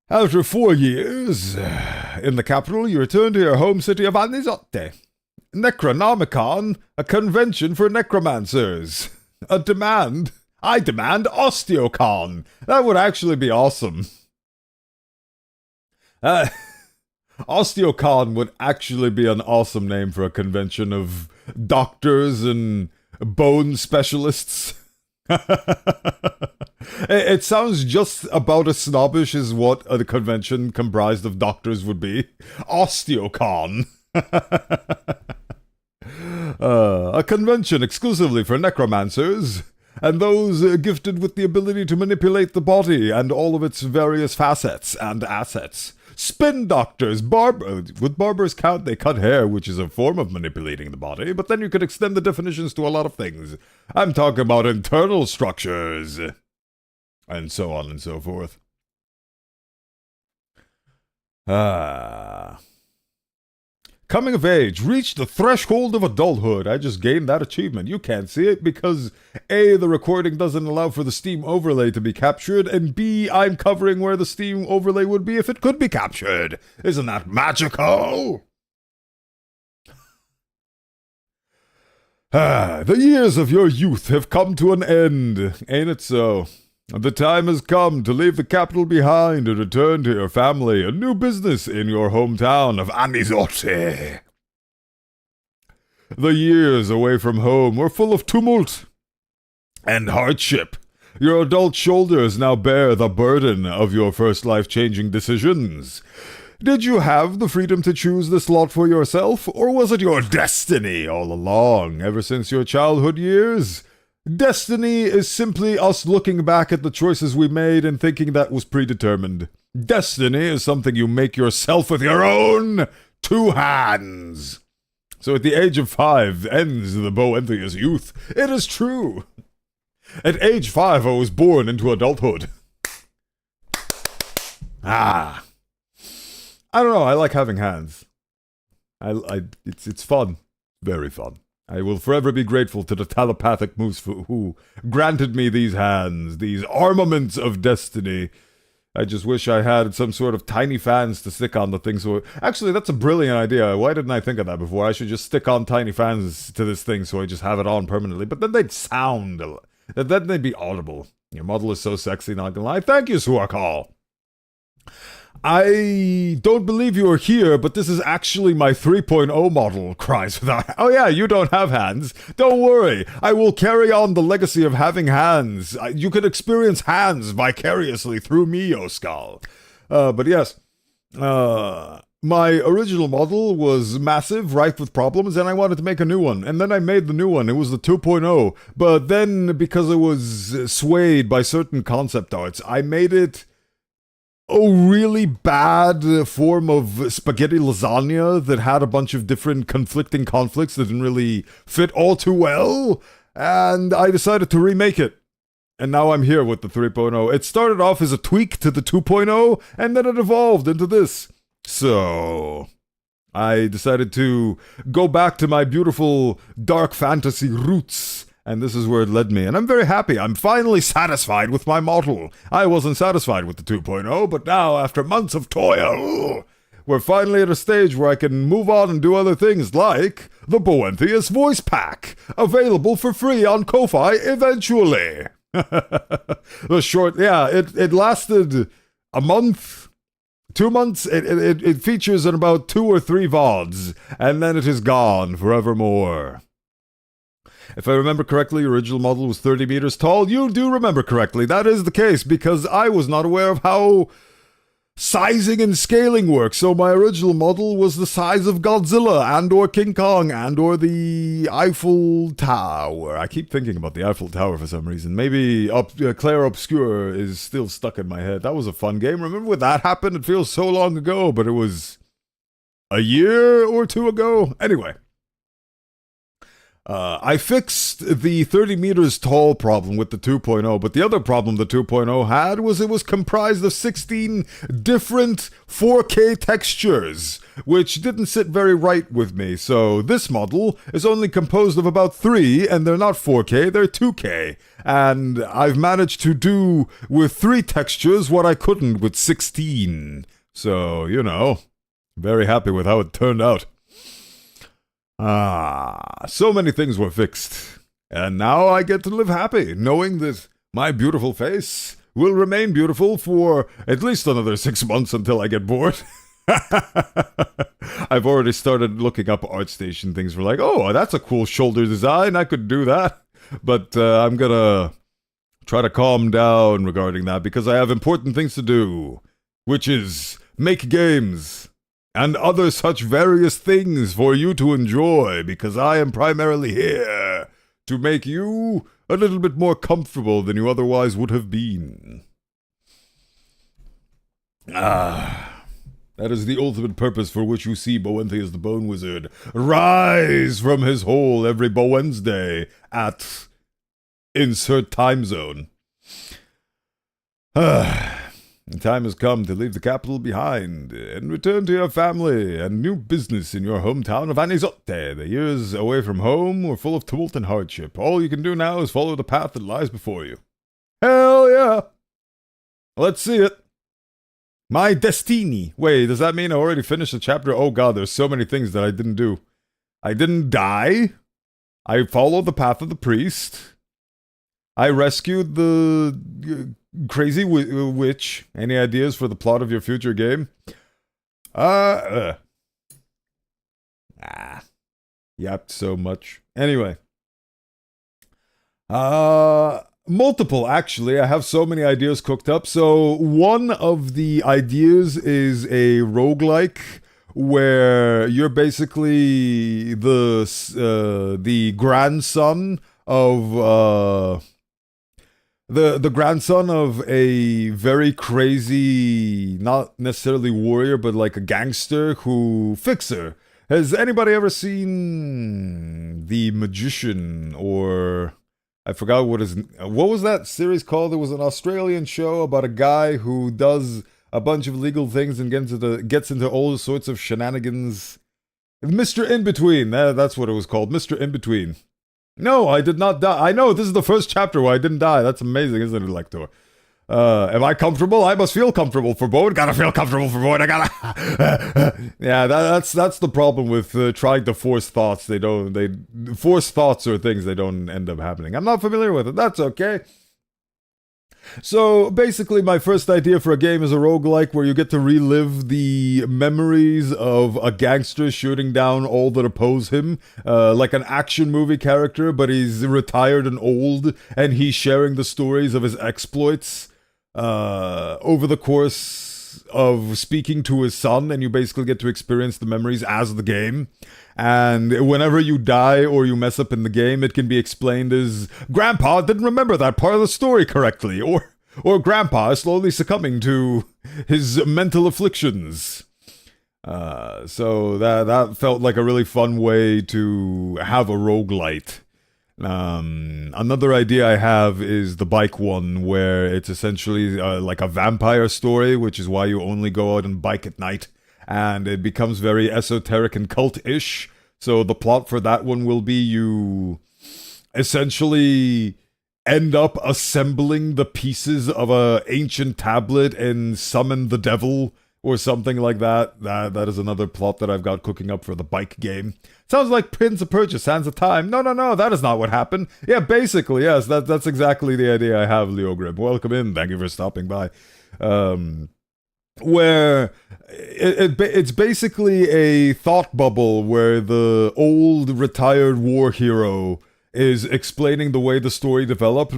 After 4 years in the capital, you return to your home city of Anizote. Necronomicon, a convention for necromancers. A demand. I demand Osteocon. That would actually be awesome. Osteocon would actually be an awesome name for a convention of doctors and bone specialists. It sounds just about as snobbish as what a convention comprised of doctors would be. Osteocon. A convention exclusively for necromancers and those gifted with the ability to manipulate the body and all of its various facets and assets. Spin doctors, with barbers count, they cut hair, which is a form of manipulating the body, but then you could extend the definitions to a lot of things. I'm talking about internal structures, and so on and so forth. Coming of age, reached the threshold of adulthood. I just gained that achievement. You can't see it because A, the recording doesn't allow for the Steam overlay to be captured, and B, I'm covering where the Steam overlay would be if it could be captured. Isn't that magical? The years of your youth have come to an end, ain't it so? The time has come to leave the capital behind and return to your family and new business in your hometown of Anizote. The years away from home were full of tumult and hardship. Your adult shoulders now bear the burden of your first life-changing decisions. Did you have the freedom to choose this lot for yourself, or was it your destiny all along, ever since your childhood years? Destiny is simply us looking back at the choices we made and thinking that was predetermined. Destiny is something you make yourself with your own 2 hands. So at the age of 5 ends the Bowenthius youth. It is true. At age 5 I was born into adulthood. I don't know, I like having hands. It's fun. Very fun. I will forever be grateful to the telepathic moose who granted me these hands, these armaments of destiny. I just wish I had some sort of tiny fans to stick on the thing. So actually, that's a brilliant idea. Why didn't I think of that before? I should just stick on tiny fans to this thing so I just have it on permanently. But then they'd sound, then they'd be audible. Your model is so sexy, not gonna lie. Thank you, Suakal. I don't believe you are here, but this is actually my 3.0 model, cries without... Oh yeah, you don't have hands. Don't worry, I will carry on the legacy of having hands. You can experience hands vicariously through me, Oskal. But yes, my original model was massive, rife with problems, and I wanted to make a new one. And then I made the new one. It was the 2.0. But then, because it was swayed by certain concept arts, I made it a really bad form of spaghetti lasagna that had a bunch of different conflicting conflicts that didn't really fit all too well, and I decided to remake it. And now I'm here with the 3.0. It started off as a tweak to the 2.0, and then it evolved into this. So I decided to go back to my beautiful dark fantasy roots And this is where it led me. And I'm very happy. I'm finally satisfied with my model. I wasn't satisfied with the 2.0, but now, after months of toil, we're finally at a stage where I can move on and do other things like the Bowenthius voice pack, available for free on Ko-Fi eventually. The short, yeah, it lasted a month, 2 months. It features in about 2 or 3 VODs, and then it is gone forevermore. If I remember correctly, your original model was 30 meters tall. You do remember correctly. That is the case, because I was not aware of how sizing and scaling works. So my original model was the size of Godzilla and or King Kong and or the Eiffel Tower. I keep thinking about the Eiffel Tower for some reason. Maybe Claire Obscure is still stuck in my head. That was a fun game. Remember when that happened? It feels so long ago, but it was a year or 2 ago. Anyway. I fixed the 30 meters tall problem with the 2.0, but the other problem the 2.0 had was it was comprised of 16 different 4K textures, which didn't sit very right with me. So this model is only composed of about 3, and they're not 4K, they're 2K. And I've managed to do with 3 textures what I couldn't with 16. So, you know, very happy with how it turned out. So many things were fixed, and now I get to live happy, knowing that my beautiful face will remain beautiful for at least another 6 months until I get bored. I've already started looking up ArtStation things for like, oh, that's a cool shoulder design, I could do that. But I'm gonna try to calm down regarding that, because I have important things to do, which is make games and other such various things for you to enjoy, because I am primarily here to make you a little bit more comfortable than you otherwise would have been. That is the ultimate purpose for which you see Bowenthius the Bone Wizard rise from his hole every Bowensday at insert time zone. The time has come to leave the capital behind and return to your family and new business in your hometown of Anizote. The years away from home were full of tumult and hardship. All you can do now is follow the path that lies before you. Hell yeah! Let's see it. My destiny. Wait, does that mean I already finished the chapter? Oh god, there's so many things that I didn't do. I didn't die. I followed the path of the priest. I rescued the crazy witch. Any ideas for the plot of your future game? Yapped so much. Anyway. Multiple, actually. I have so many ideas cooked up. So, one of the ideas is a roguelike where you're basically the grandson of the grandson of a very crazy, not necessarily warrior, but like a gangster fixer. Has anybody ever seen The Magician, or I forgot what was that series called? There was an Australian show about a guy who does a bunch of illegal things and gets into all sorts of shenanigans. Mr. In-Between, that's what it was called, Mr. In-Between. No, I did not die. I know, this is the first chapter where I didn't die. That's amazing, isn't it, Lector? Am I comfortable? I must feel comfortable for Bode. Gotta feel comfortable for Bode. I gotta... Yeah, that's the problem with trying to force thoughts. Force thoughts or things, they don't end up happening. I'm not familiar with it. That's okay. So, basically, my first idea for a game is a roguelike where you get to relive the memories of a gangster shooting down all that oppose him, like an action movie character, but he's retired and old, and he's sharing the stories of his exploits over the course of speaking to his son, and you basically get to experience the memories as the game. And whenever you die or you mess up in the game, it can be explained as, Grandpa didn't remember that part of the story correctly, or Grandpa is slowly succumbing to his mental afflictions. So that felt like a really fun way to have a roguelite. Another idea I have is the bike one, where it's essentially like a vampire story, which is why you only go out and bike at night. And it becomes very esoteric and cult-ish. So the plot for that one will be you essentially end up assembling the pieces of a ancient tablet and summon the devil or something like that. That is another plot that I've got cooking up for the bike game. Sounds like Prince of Persia, Sands of Time. No, that is not what happened. Yeah, basically, yes, that's exactly the idea I have, Leo Grim. Welcome in, thank you for stopping by. Where it's basically a thought bubble where the old retired war hero is explaining the way the story developed,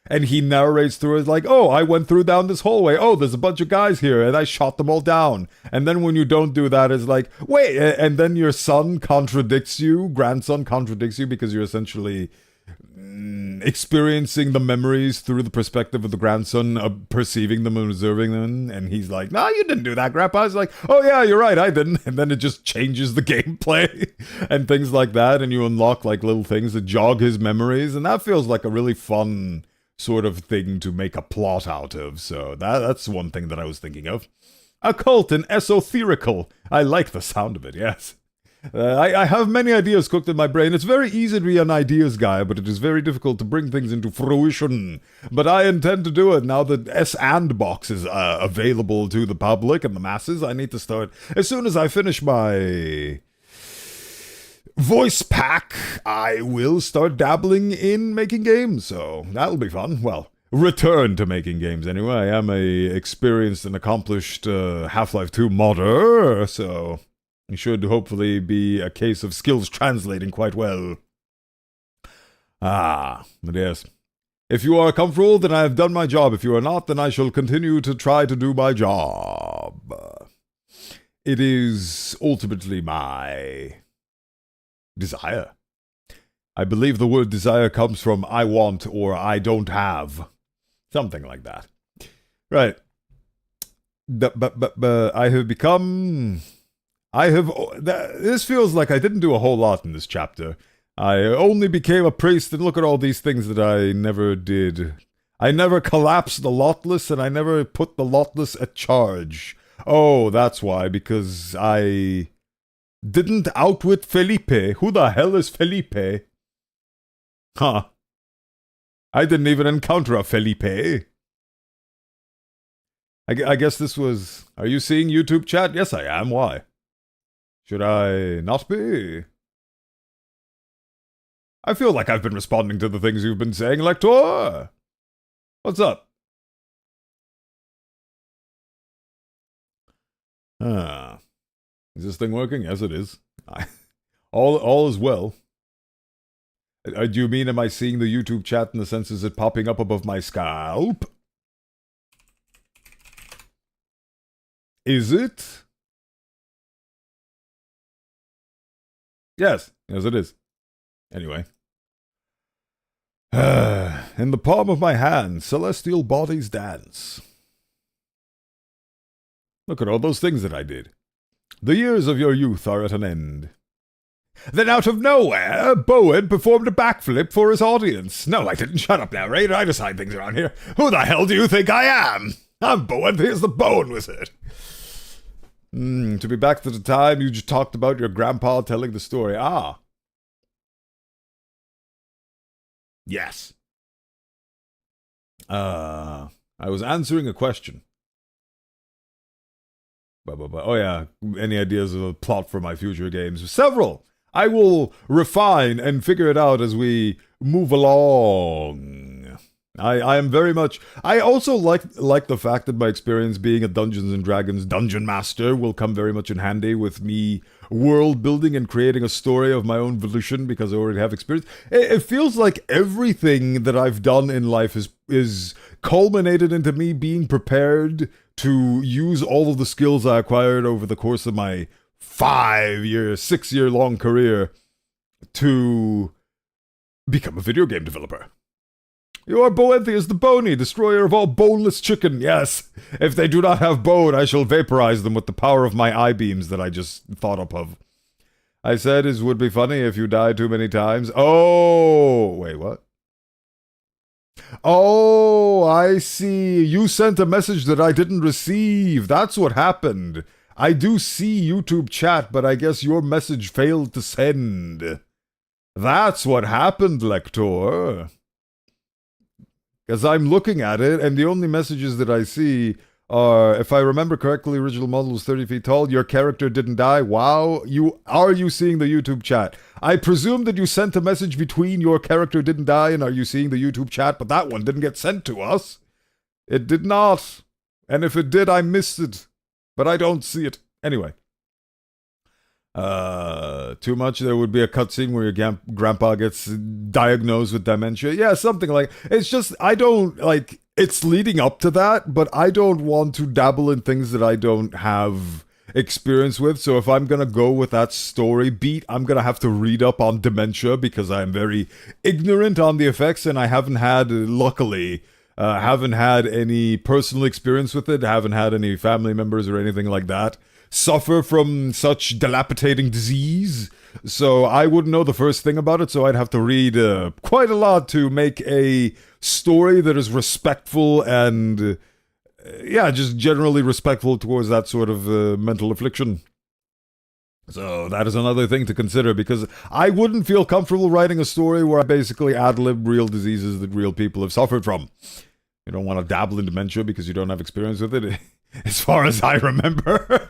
and he narrates through it like, oh, I went down this hallway. Oh, there's a bunch of guys here, and I shot them all down. And then when you don't do that, it's like, wait, and then your grandson contradicts you because you're essentially experiencing the memories through the perspective of the grandson, perceiving them and observing them, and he's like, no, you didn't do that, Grandpa. It's like, oh yeah, you're right, I didn't. And then it just changes the gameplay and things like that, and you unlock like little things that jog his memories, and that feels like a really fun sort of thing to make a plot out of. So that's one thing that I was thinking of. Occult and esoterical. I like the sound of it, yes. I have many ideas cooked in my brain. It's very easy to be an ideas guy, but it is very difficult to bring things into fruition. But I intend to do it now that S&Box is available to the public and the masses. I need to start, as soon as I finish my voice pack, I will start dabbling in making games, so that'll be fun. Well, return to making games anyway. I am a experienced and accomplished Half-Life 2 modder, so it should hopefully be a case of skills translating quite well. But yes. If you are comfortable, then I have done my job. If you are not, then I shall continue to try to do my job. It is ultimately my desire. I believe the word desire comes from I want or I don't have. Something like that. Right. I have become... This feels like I didn't do a whole lot in this chapter. I only became a priest, and look at all these things that I never did. I never collapsed the lotless, and I never put the lotless at charge. Oh, that's why, because I didn't outwit Felipe. Who the hell is Felipe? Huh. I didn't even encounter a Felipe. I guess this was... Are you seeing YouTube chat? Yes, I am. Why? Should I not be? I feel like I've been responding to the things you've been saying, Lector. What's up? Is this thing working? Yes, it is. All is well. Do you mean, am I seeing the YouTube chat in the sense is it popping up above my scalp? Is it? Yes, it is. Anyway. In the palm of my hand, celestial bodies dance. Look at all those things that I did. The years of your youth are at an end. Then out of nowhere, Bowen performed a backflip for his audience. No, I didn't. Shut up now, Raid. I decide things around here. Who the hell do you think I am? I'm Bowenthius the Bowen Wizard. To be back to the time you just talked about your grandpa telling the story. Ah. Yes. I was answering a question. Oh yeah, any ideas of a plot for my future games? Several! I will refine and figure it out as we move along. I am very much... I also like the fact that my experience being a Dungeons & Dragons dungeon master will come very much in handy with me world building and creating a story of my own volition because I already have experience. It feels like everything that I've done in life is culminated into me being prepared to use all of the skills I acquired over the course of my 6-year long career to become a video game developer. You are Bowenthius the Bony, destroyer of all boneless chicken, yes. If they do not have bone, I shall vaporize them with the power of my eye-beams that I just thought up of. I said it would be funny if you died too many times. Oh, wait, what? Oh, I see. You sent a message that I didn't receive. That's what happened. I do see YouTube chat, but I guess your message failed to send. That's what happened, Lector. Because I'm looking at it, and the only messages that I see are, if I remember correctly, original model was 30 feet tall. Your character didn't die. Wow. Are you seeing the YouTube chat? I presume that you sent a message between your character didn't die and are you seeing the YouTube chat, but that one didn't get sent to us. It did not. And if it did, I missed it. But I don't see it. Anyway. Too much, there would be a cutscene where your grandpa gets diagnosed with dementia. Yeah, something like... It's just, I don't, like... It's leading up to that, but I don't want to dabble in things that I don't have experience with. So if I'm gonna go with that story beat, I'm gonna have to read up on dementia because I'm very ignorant on the effects, and I haven't had, luckily... haven't had any personal experience with it, haven't had any family members or anything like that suffer from such dilapidating disease, so I wouldn't know the first thing about it, so I'd have to read quite a lot to make a story that is respectful and, yeah, just generally respectful towards that sort of mental affliction. So that is another thing to consider, because I wouldn't feel comfortable writing a story where I basically ad-lib real diseases that real people have suffered from. You don't want to dabble in dementia because you don't have experience with it, as far as I remember.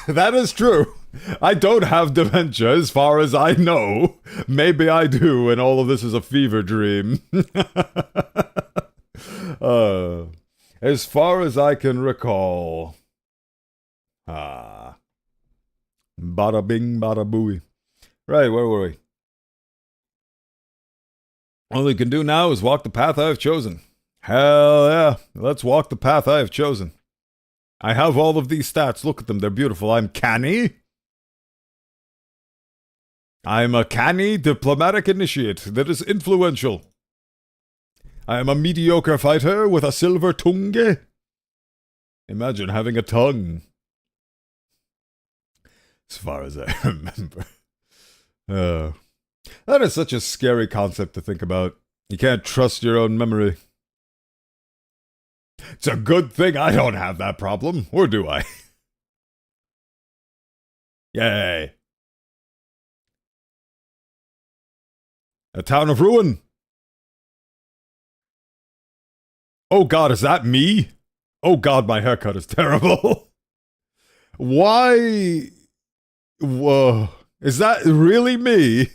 That is true. I don't have dementia, as far as I know. Maybe I do, and all of this is a fever dream. As far as I can recall. Bada bing, bada booey. Right, where were we? All we can do now is walk the path I have chosen. Hell yeah, let's walk the path I have chosen. I have all of these stats, look at them, they're beautiful. I'm canny. I'm a canny diplomatic initiate that is influential. I am a mediocre fighter with a silver tongue. Imagine having a tongue. As far as I remember. That is such a scary concept to think about. You can't trust your own memory. It's a good thing I don't have that problem, or do I? Yay. A town of ruin. Oh god, is that me? Oh god, my haircut is terrible. Why? Whoa. Is that really me?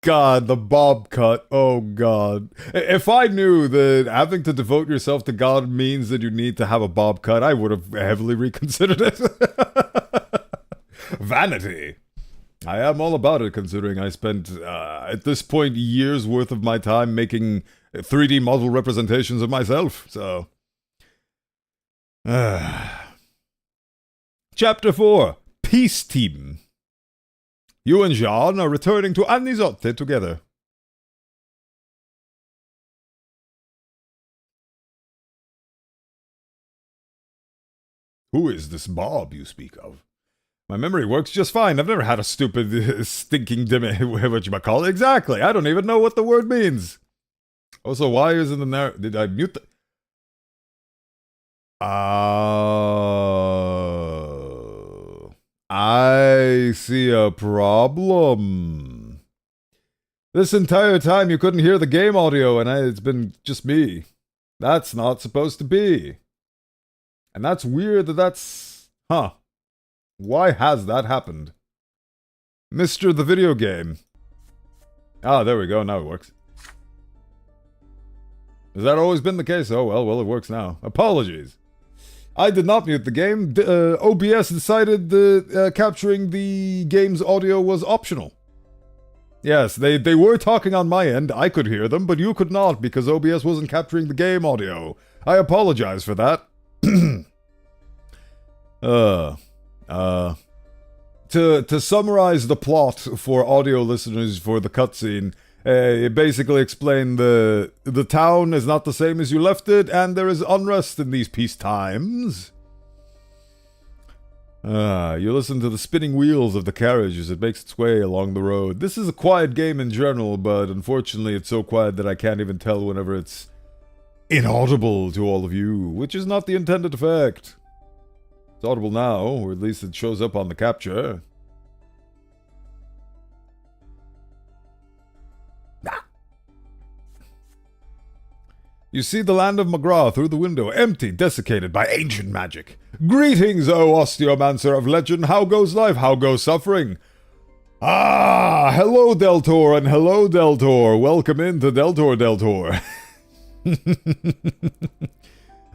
God, the bob cut. Oh, God. If I knew that having to devote yourself to God means that you need to have a bob cut, I would have heavily reconsidered it. Vanity. I am all about it, considering I spent, at this point, years worth of my time making 3D model representations of myself, so... Chapter 4. Peace Team. You and Jean are returning to Anisote together. Who is this Bob you speak of? My memory works just fine. I've never had a stupid, stinking whatchamacallit. Exactly. I don't even know what the word means. Also, why isn't the narrative... Did I mute the... I see a problem. This entire time you couldn't hear the game audio and it's been just me. That's not supposed to be. And that's weird that's... Huh. Why has that happened? Mr. the video game. Ah, there we go, now it works. Has that always been the case? Oh, well, it works now. Apologies. I did not mute the game. OBS decided that capturing the game's audio was optional. Yes, they were talking on my end. I could hear them, but you could not because OBS wasn't capturing the game audio. I apologize for that. To summarize the plot for audio listeners for the cutscene, it basically explained the town is not the same as you left it, and there is unrest in these peace times. You listen to the spinning wheels of the carriage as it makes its way along the road. This is a quiet game in general, but unfortunately it's so quiet that I can't even tell whenever it's inaudible to all of you, which is not the intended effect. It's audible now, or at least it shows up on the capture. You see the land of McGraw through the window, empty, desiccated by ancient magic. Greetings, O Osteomancer of legend. How goes life? How goes suffering? Ah, hello, Deltor, and hello, Deltor. Welcome into Deltor.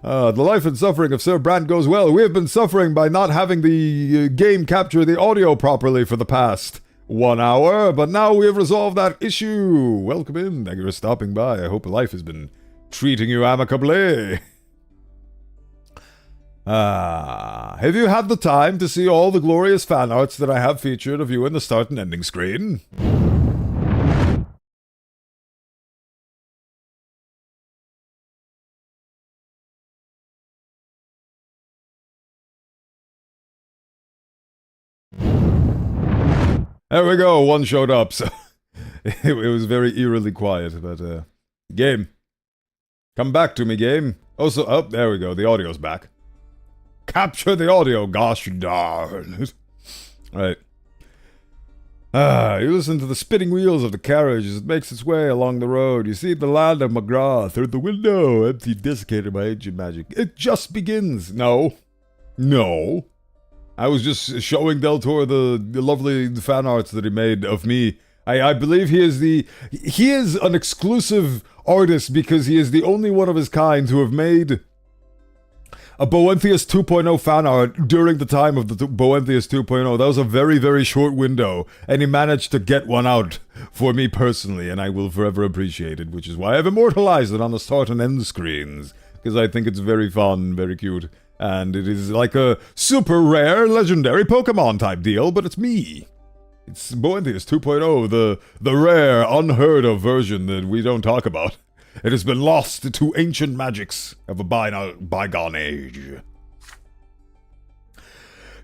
The life and suffering of Sir Brand goes well. We have been suffering by not having the game capture the audio properly for the past 1 hour, but now we have resolved that issue. Welcome in. Thank you for stopping by. I hope life has been treating you amicably. Have you had the time to see all the glorious fan arts that I have featured of you in the start and ending screen? There we go, one showed up, so it was very eerily quiet, but game. Come back to me, game. Also, oh, there we go, the audio's back. Capture the audio, gosh darn it. Right. You listen to the spinning wheels of the carriage as it makes its way along the road. You see the land of McGraw through the window, empty, desiccated by ancient magic. It just begins. No. I was just showing Deltor the lovely fan arts that he made of me. I believe he is an exclusive artist because he is the only one of his kind to have made a Bowenthius 2.0 fan art during the time of the Bowenthius 2.0. That was a very, very short window, and he managed to get one out for me personally, and I will forever appreciate it, which is why I've immortalized it on the start and end screens, because I think it's very fun, very cute, and it is like a super rare, legendary Pokemon type deal, but it's me. It's Bowenthius 2.0, the rare, unheard of version that we don't talk about. It has been lost to ancient magics of a bygone age.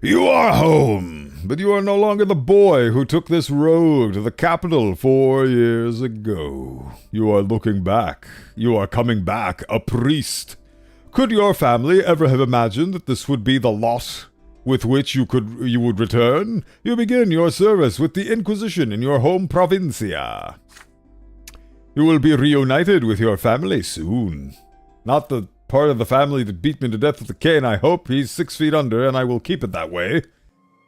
You are home, but you are no longer the boy who took this road to the capital 4 years ago. You are looking back. You are coming back, a priest. Could your family ever have imagined that this would be the lot with which you would return? You begin your service with the Inquisition in your home provincia. You will be reunited with your family soon. Not the part of the family that beat me to death with a cane, I hope. He's 6 feet under, and I will keep it that way.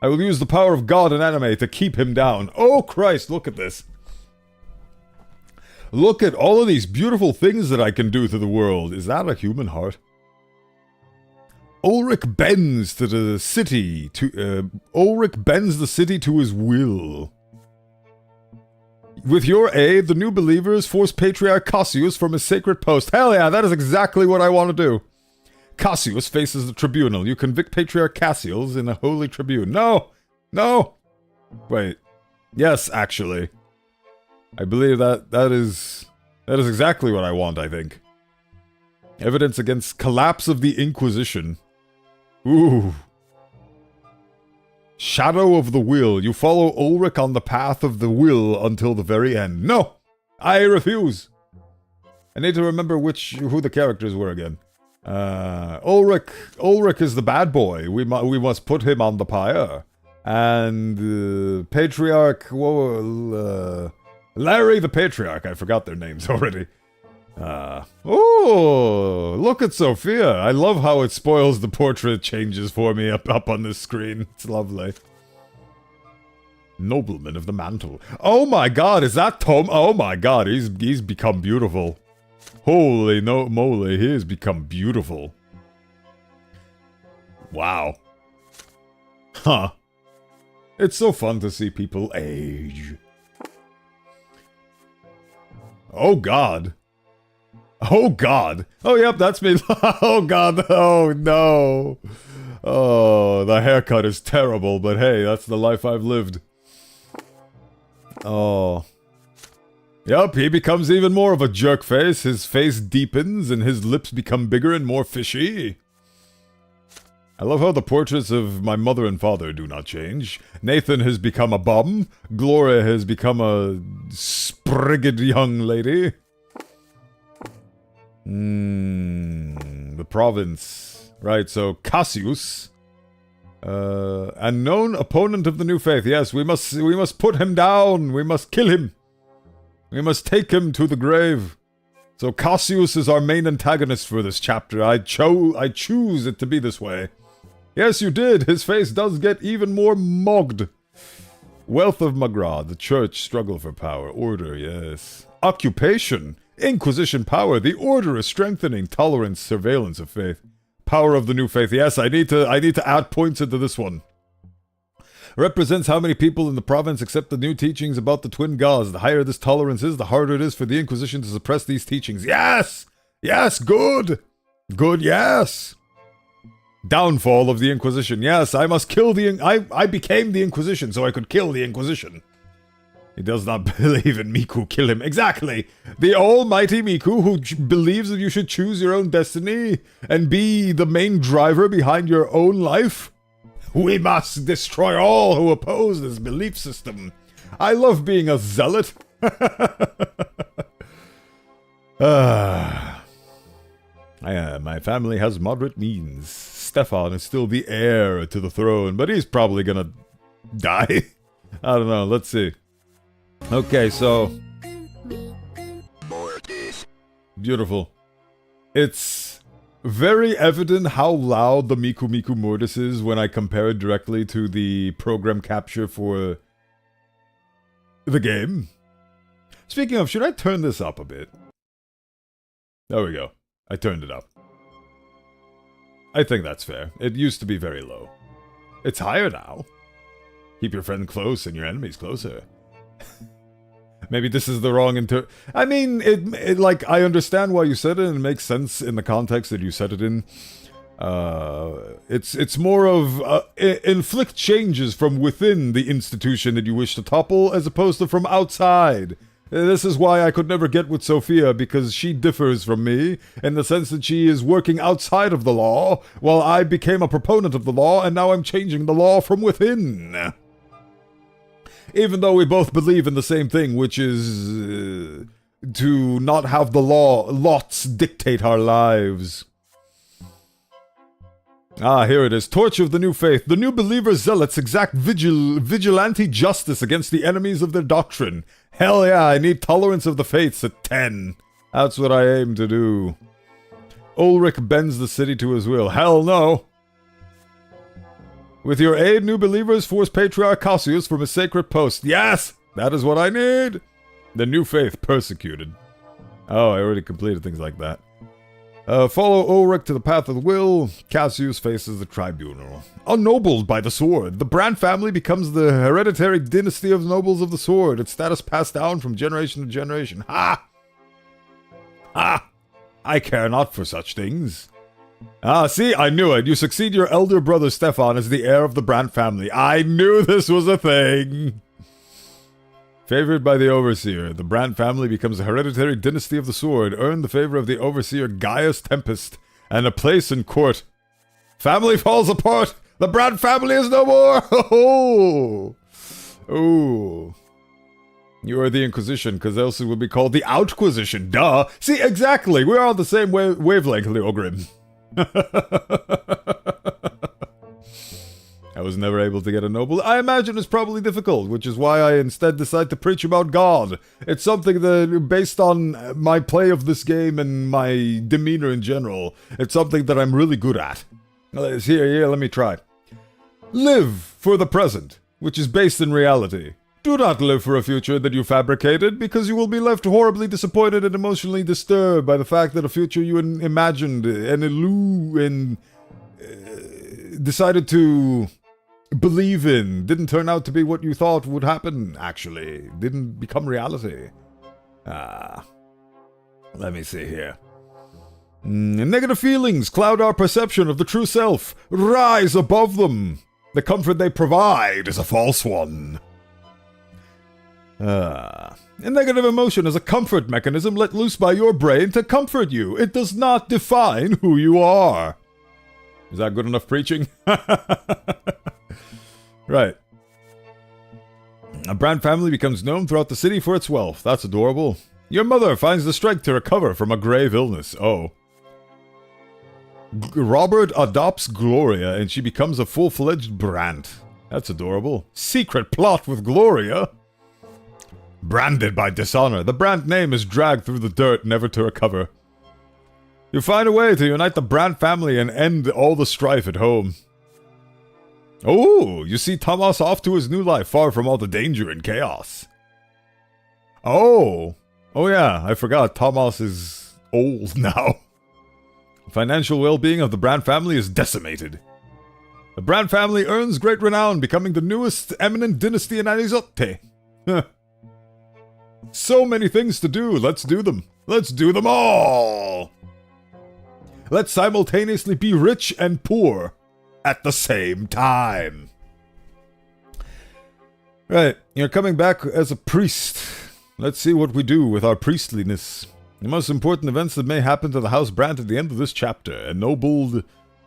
I will use the power of God and anime to keep him down. Oh, Christ, look at this. Look at all of these beautiful things that I can do to the world. Is that a human heart? Ulrich bends to the city Ulrich bends the city to his will. With your aid, the new believers force Patriarch Cassius from his sacred post. Hell yeah, that is exactly what I want to do. Cassius faces the tribunal. You convict Patriarch Cassius in a holy tribune. No! Wait. Yes, actually. I believe that is exactly what I want, I think. Evidence against collapse of the Inquisition. Ooh. Shadow of the Will. You follow Ulrich on the path of the will until the very end. No! I refuse! I need to remember who the characters were again. Ulrich is the bad boy. We must put him on the pyre. And Patriarch... Larry the Patriarch. I forgot their names already. Oh, look at Sophia. I love how it spoils the portrait changes for me up on the screen. It's lovely. Nobleman of the Mantle. Oh my god, is that Tom? Oh my god, he's become beautiful. Holy no moly, he has become beautiful. Wow. Huh. It's so fun to see people age. Oh god. Oh god. Oh yep, that's me. Oh god. Oh no. Oh, the haircut is terrible, but hey, that's the life I've lived. Oh. Yep, he becomes even more of a jerk face. His face deepens and his lips become bigger and more fishy. I love how the portraits of my mother and father do not change. Nathan has become a bum. Gloria has become a sprigged young lady. The province. Right, so Cassius. Unknown opponent of the new faith. Yes, we must put him down. We must kill him. We must take him to the grave. So Cassius is our main antagonist for this chapter. I choose it to be this way. Yes, you did. His face does get even more mogged. Wealth of Magra, the church struggle for power. Order, yes. Occupation, Inquisition power. The order is strengthening. Tolerance, surveillance of faith. Power of the new faith. Yes, I need to add points into this one. Represents how many people in the province accept the new teachings about the twin gods. The higher this tolerance is, the harder it is for the Inquisition to suppress these teachings. Yes! Yes, good! Good, yes! Downfall of the Inquisition. Yes, I must kill the... I became the Inquisition so I could kill the Inquisition. He does not believe in Miku. Kill him. Exactly! The almighty Miku who believes that you should choose your own destiny and be the main driver behind your own life. We must destroy all who oppose this belief system. I love being a zealot. My family has moderate means. Stefan is still the heir to the throne, but he's probably gonna die. I don't know, let's see. Okay, so... Beautiful. It's very evident how loud the Miku Miku Mortis is when I compare it directly to the program capture for the game. Speaking of, should I turn this up a bit? There we go. I turned it up. I think that's fair. It used to be very low. It's higher now. Keep your friend close and your enemies closer. Maybe this is the wrong I mean, it like, I understand why you said it, and it makes sense in the context that you said it in. It's more of, inflict changes from within the institution that you wish to topple, as opposed to from outside. This is why I could never get with Sophia, because she differs from me, in the sense that she is working outside of the law, while I became a proponent of the law, and now I'm changing the law from within. Even though we both believe in the same thing, which is to not have the lots dictate our lives. Ah, here it is. Torch of the New Faith. The new believer zealots exact vigilante justice against the enemies of their doctrine. Hell yeah, I need tolerance of the faiths at 10. That's what I aim to do. Ulrich bends the city to his will. Hell no! With your aid, new believers force Patriarch Cassius from his sacred post. Yes! That is what I need! The new faith persecuted. Oh, I already completed things like that. Follow Ulrich to the path of the will. Cassius faces the tribunal. Unnobled by the sword, the Brandt family becomes the hereditary dynasty of nobles of the sword. Its status passed down from generation to generation. Ha! Ha! I care not for such things. Ah, see, I knew it. You succeed your elder brother Stefan as the heir of the Brandt family. I knew this was a thing! Favored by the Overseer, the Brandt family becomes the hereditary dynasty of the sword, earn the favor of the Overseer Gaius Tempest, and a place in court. Family falls apart! The Brandt family is no more! Oh! Oh. You are the Inquisition, because else it would be called the Outquisition. Duh! See, exactly! We're on the same wavelength, Leogrim. I was never able to get a noble. I imagine it's probably difficult, which is why I instead decide to preach about God. It's something that, based on my play of this game and my demeanor in general, it's something that I'm really good at. Here, let me try. Live for the present, which is based in reality. Do not live for a future that you fabricated, because you will be left horribly disappointed and emotionally disturbed by the fact that a future you imagined and decided to believe in didn't turn out to be what you thought would happen, actually. Didn't become reality. Let me see here. Negative feelings cloud our perception of the true self. Rise above them. The comfort they provide is a false one. A negative emotion is a comfort mechanism let loose by your brain to comfort you. It does not define who you are. Is that good enough preaching? Right. A Brandt family becomes known throughout the city for its wealth. That's adorable. Your mother finds the strength to recover from a grave illness. Oh. Robert adopts Gloria and she becomes a full-fledged Brandt. That's adorable. Secret plot with Gloria. Branded by dishonor, the Brandt name is dragged through the dirt, never to recover. You find a way to unite the Brandt family and end all the strife at home. Oh, you see Thomas off to his new life, far from all the danger and chaos. Oh yeah, I forgot, Thomas is old now. Financial well-being of the Brandt family is decimated. The Brandt family earns great renown, becoming the newest eminent dynasty in Anizote. So many things to do, let's do them. Let's do them all! Let's simultaneously be rich and poor at the same time. Right, you're coming back as a priest. Let's see what we do with our priestliness. The most important events that may happen to the House Brandt at the end of this chapter. Ennobled,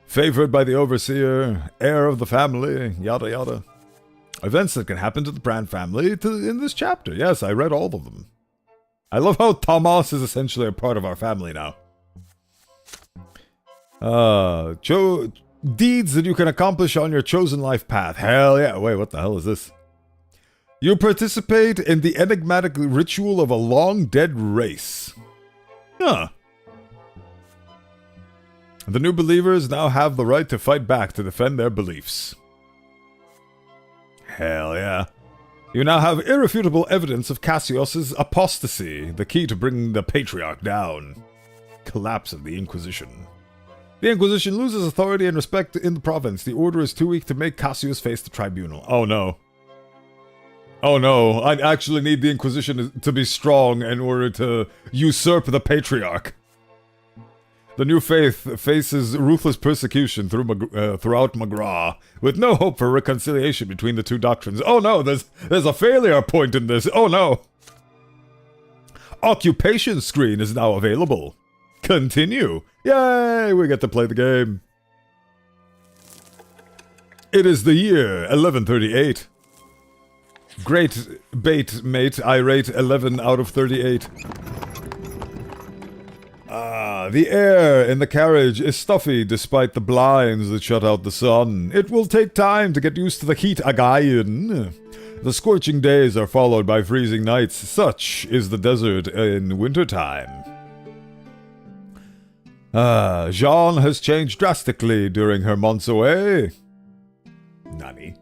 favored by the overseer, heir of the family, yada yada. Events that can happen to the Brandt family in this chapter. Yes, I read all of them. I love how Thomas is essentially a part of our family now. Deeds that you can accomplish on your chosen life path. Hell yeah. Wait, what the hell is this? You participate in the enigmatic ritual of a long-dead race. Huh. The new believers now have the right to fight back to defend their beliefs. Hell yeah. You now have irrefutable evidence of Cassius's apostasy, the key to bringing the Patriarch down. Collapse of the Inquisition. The Inquisition loses authority and respect in the province. The order is too weak to make Cassius face the tribunal. Oh no. Oh no, I actually need the Inquisition to be strong in order to usurp the Patriarch. The new faith faces ruthless persecution throughout McGraw, with no hope for reconciliation between the two doctrines. Oh no, there's a failure point in this. Oh no. Occupation screen is now available. Continue. Yay, we get to play the game. It is the year 1138. Great bait, mate. I rate 11 out of 38. The air in the carriage is stuffy despite the blinds that shut out the sun. It will take time to get used to the heat again. The scorching days are followed by freezing nights. Such is the desert in wintertime. Jean has changed drastically during her months away. Nani?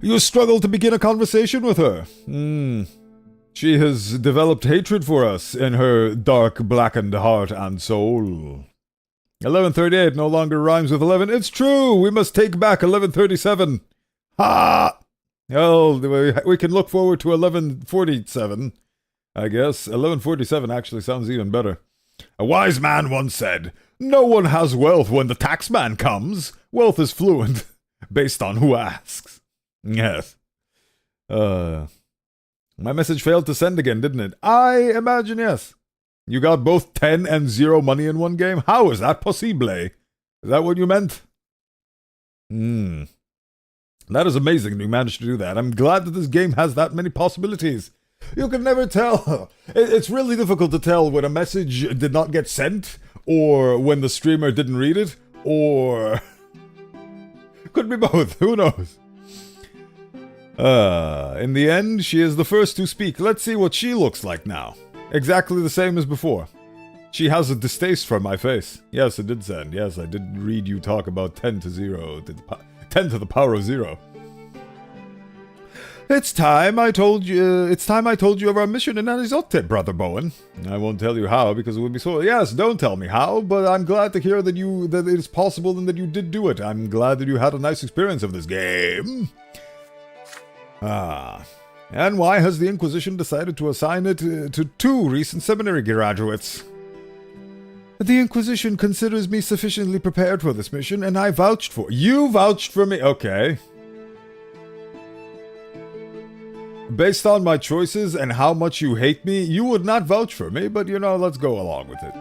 You struggle to begin a conversation with her. She has developed hatred for us in her dark, blackened heart and soul. 1138 no longer rhymes with 11. It's true! We must take back 1137. Ha! Well, we can look forward to 1147, I guess. 1147 actually sounds even better. A wise man once said, "No one has wealth when the taxman comes. Wealth is fluent, based on who asks." Yes. My message failed to send again, didn't it? I imagine yes. You got both 10 and 0 money in one game? How is that possible? Is that what you meant? That is amazing you managed to do that. I'm glad that this game has that many possibilities. You can never tell. It's really difficult to tell when a message did not get sent, or when the streamer didn't read it, or... Could be both, who knows? In the end, she is the first to speak. Let's see what she looks like now. Exactly the same as before. She has a distaste for my face. Yes, it did send. Yes, I did read you talk about 10 to 0. 10 to the power of 0. It's time I told you of our mission in Anizote, Brother Bowen. I won't tell you how, because it would be so... Yes, don't tell me how, but I'm glad to hear that it is possible and that you did do it. I'm glad that you had a nice experience of this game. And why has the Inquisition decided to assign it to 2 recent seminary graduates? The Inquisition considers me sufficiently prepared for this mission, and I vouched for... You vouched for me? Okay. Based on my choices and how much you hate me, you would not vouch for me, but you know, let's go along with it.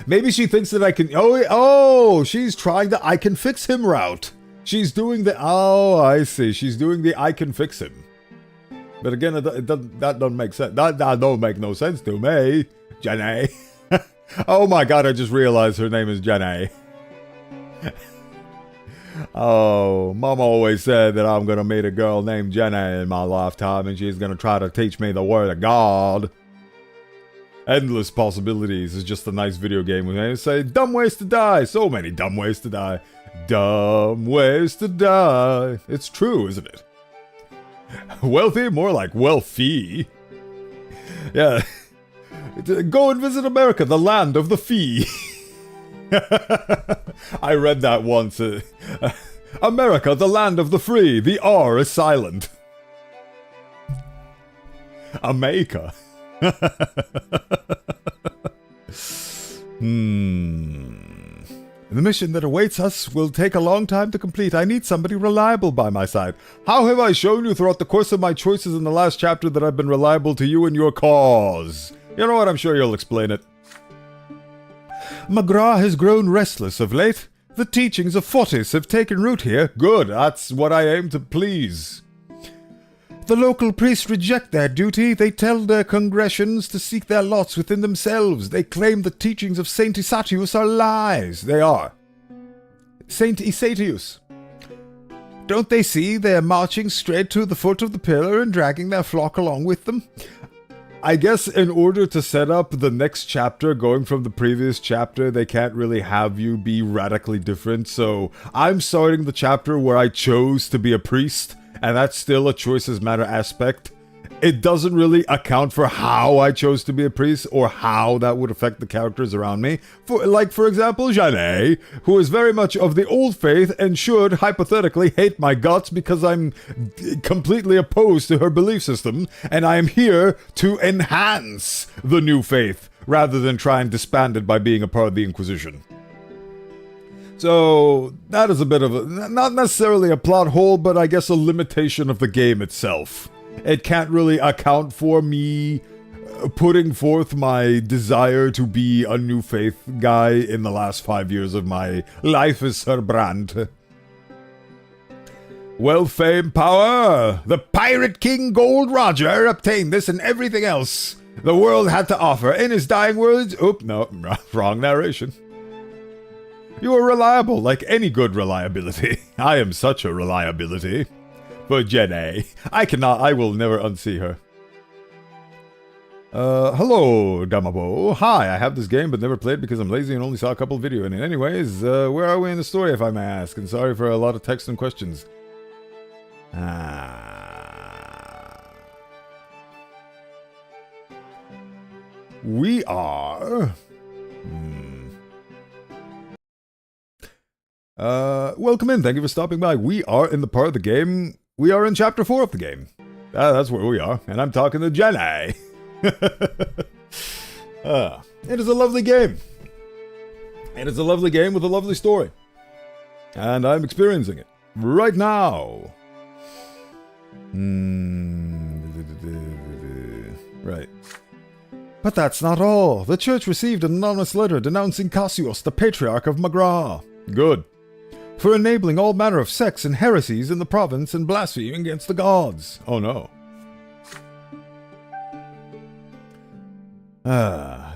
Maybe she thinks that I can... Oh, she's trying the I can fix him route. She's doing the... Oh, I see. She's doing the I can fix him. But again, that doesn't make sense. That don't make no sense to me. Jenny. Oh my god, I just realized her name is Jenny. Oh, Mama always said that I'm gonna meet a girl named Jenna in my lifetime and she's gonna try to teach me the word of God. Endless Possibilities is just a nice video game with me. Say, dumb ways to die. So many dumb ways to die. Dumb ways to die. It's true, isn't it? Wealthy? More like wealthy. Yeah. Go and visit America, the land of the fee. I read that once. America, the land of the free. The R is silent. America. The mission that awaits us will take a long time to complete. I need somebody reliable by my side. How have I shown you throughout the course of my choices in the last chapter that I've been reliable to you and your cause? You know what? I'm sure you'll explain it. McGraw has grown restless of late. The teachings of Fortis have taken root here. Good, that's what I aim to please. The local priests reject their duty. They tell their congregations to seek their lots within themselves. They claim the teachings of Saint Isatius are lies. They are. Saint Isatius. Don't they see they are marching straight to the foot of the pillar and dragging their flock along with them? I guess in order to set up the next chapter, going from the previous chapter, they can't really have you be radically different. So I'm starting the chapter where I chose to be a priest. And that's still a choices matter aspect. It doesn't really account for how I chose to be a priest or how that would affect the characters around me. For example, Jeanne, who is very much of the old faith and should, hypothetically, hate my guts because I'm completely opposed to her belief system, and I am here to enhance the new faith rather than try and disband it by being a part of the Inquisition. So, that is a bit of a, not necessarily a plot hole, but I guess a limitation of the game itself. It can't really account for me putting forth my desire to be a new faith guy in the last 5 years of my life as Sir Brandt. Wealth, fame, power! The Pirate King Gold Roger obtained this and everything else the world had to offer. In his dying words, wrong narration. You are reliable, like any good reliability. I am such a reliability. But Jenny, I will never unsee her. Hello, Damabo. Hi, I have this game but never played because I'm lazy and only saw a couple videos in it. Anyways, where are we in the story, if I may ask? And sorry for a lot of text and questions. We are... welcome in. Thank you for stopping by. We are in the part of the game. We are in chapter 4 of the game. That's where we are. And I'm talking to Jenny. It is a lovely game. It is a lovely game with a lovely story. And I'm experiencing it right now. Right. But that's not all. The church received an anonymous letter denouncing Cassius, the Patriarch of Magra. Good. For enabling all manner of sects and heresies in the province and blaspheming against the gods. Oh no.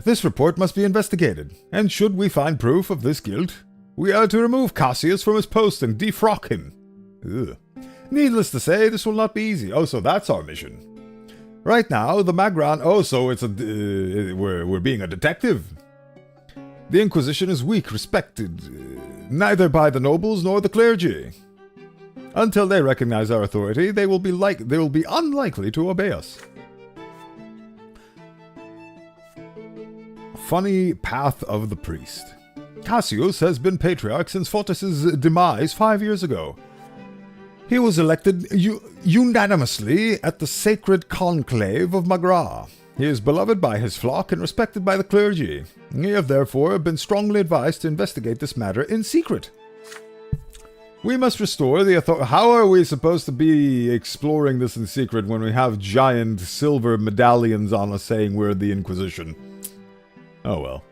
This report must be investigated, and should we find proof of this guilt, we are to remove Cassius from his post and defrock him. Ugh. Needless to say, this will not be easy. Oh, so that's our mission. Right now, the Magran... Oh, so it's a... we're being a detective. The Inquisition is weak, respected, neither by the nobles nor the clergy. Until they recognize our authority, they will be unlikely to obey us. Funny path of the priest. Cassius has been patriarch since Fortis' demise 5 years ago. He was elected unanimously at the sacred conclave of Magra. He is beloved by his flock and respected by the clergy. We have therefore been strongly advised to investigate this matter in secret. We must restore the authority. How are we supposed to be exploring this in secret when we have giant silver medallions on us saying we're the Inquisition? Oh well.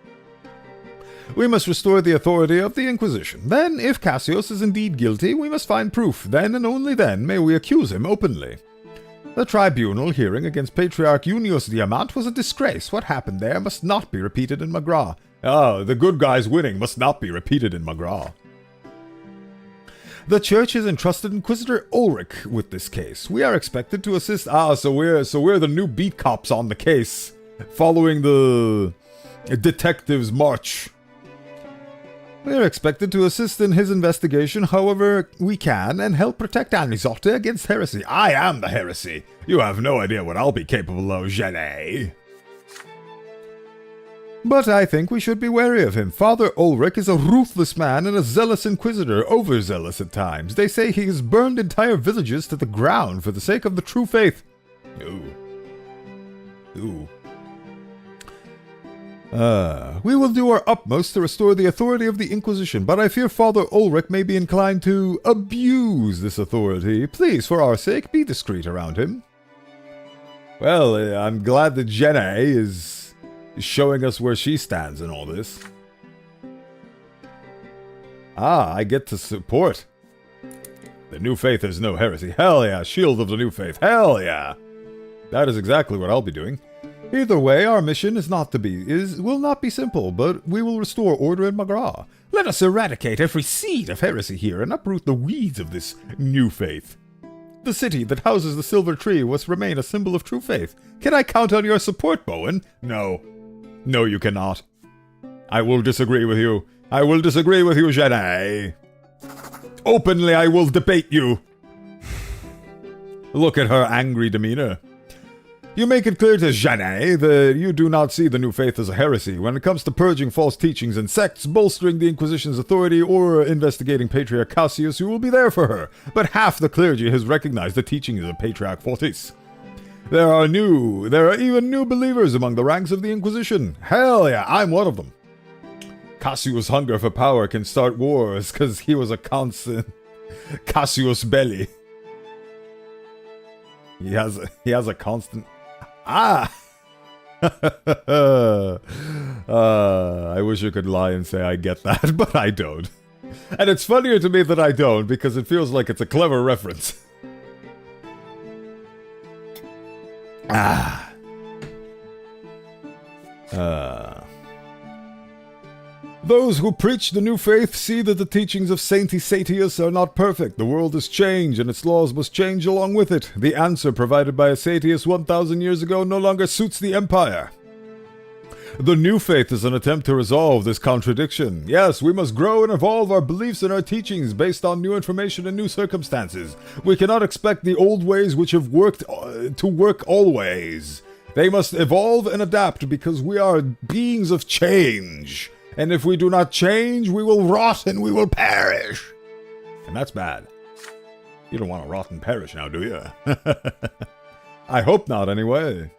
We must restore the authority of the Inquisition. Then, if Cassius is indeed guilty, we must find proof. Then and only then may we accuse him openly. The tribunal hearing against Patriarch Unius Diamant was a disgrace. What happened there must not be repeated in Magra. The good guys winning must not be repeated in Magra. The church has entrusted Inquisitor Ulrich with this case. We are expected to assist... so we're the new beat cops on the case, following the detective's march. We are expected to assist in his investigation however we can and help protect Anisote against heresy. I am the heresy. You have no idea what I'll be capable of, Jenny. But I think we should be wary of him. Father Ulrich is a ruthless man and a zealous inquisitor, overzealous at times. They say he has burned entire villages to the ground for the sake of the true faith. Ooh. We will do our utmost to restore the authority of the Inquisition, but I fear Father Ulrich may be inclined to abuse this authority. Please, for our sake, be discreet around him. Well, I'm glad that Jenny is showing us where she stands in all this. I get to support. The new faith is no heresy. Hell yeah, shield of the new faith. Hell yeah. That is exactly what I'll be doing. Either way, our mission will not be simple, but we will restore order in Magra. Let us eradicate every seed of heresy here and uproot the weeds of this new faith. The city that houses the silver tree must remain a symbol of true faith. Can I count on your support, Bowen? No. No, you cannot. I will disagree with you. I will disagree with you, Jenny. Openly, I will debate you. Look at her angry demeanor. You make it clear to Jenny that you do not see the new faith as a heresy. When it comes to purging false teachings and sects, bolstering the Inquisition's authority, or investigating Patriarch Cassius, you will be there for her. But half the clergy has recognized the teachings of Patriarch Fortis. There are even new believers among the ranks of the Inquisition. Hell yeah, I'm one of them. Cassius' hunger for power can start wars, because he was a constant Cassius belli. He has a constant... I wish I could lie and say I get that, but I don't. And it's funnier to me that I don't, because it feels like it's a clever reference. Those who preach the new faith see that the teachings of Saint Satius are not perfect. The world has changed, and its laws must change along with it. The answer provided by Satius 1,000 years ago no longer suits the Empire. The new faith is an attempt to resolve this contradiction. Yes, we must grow and evolve our beliefs and our teachings based on new information and new circumstances. We cannot expect the old ways which have worked to work always. They must evolve and adapt because we are beings of change. And if we do not change, we will rot and we will perish. And that's bad. You don't want to rot and perish now, do you? I hope not, anyway.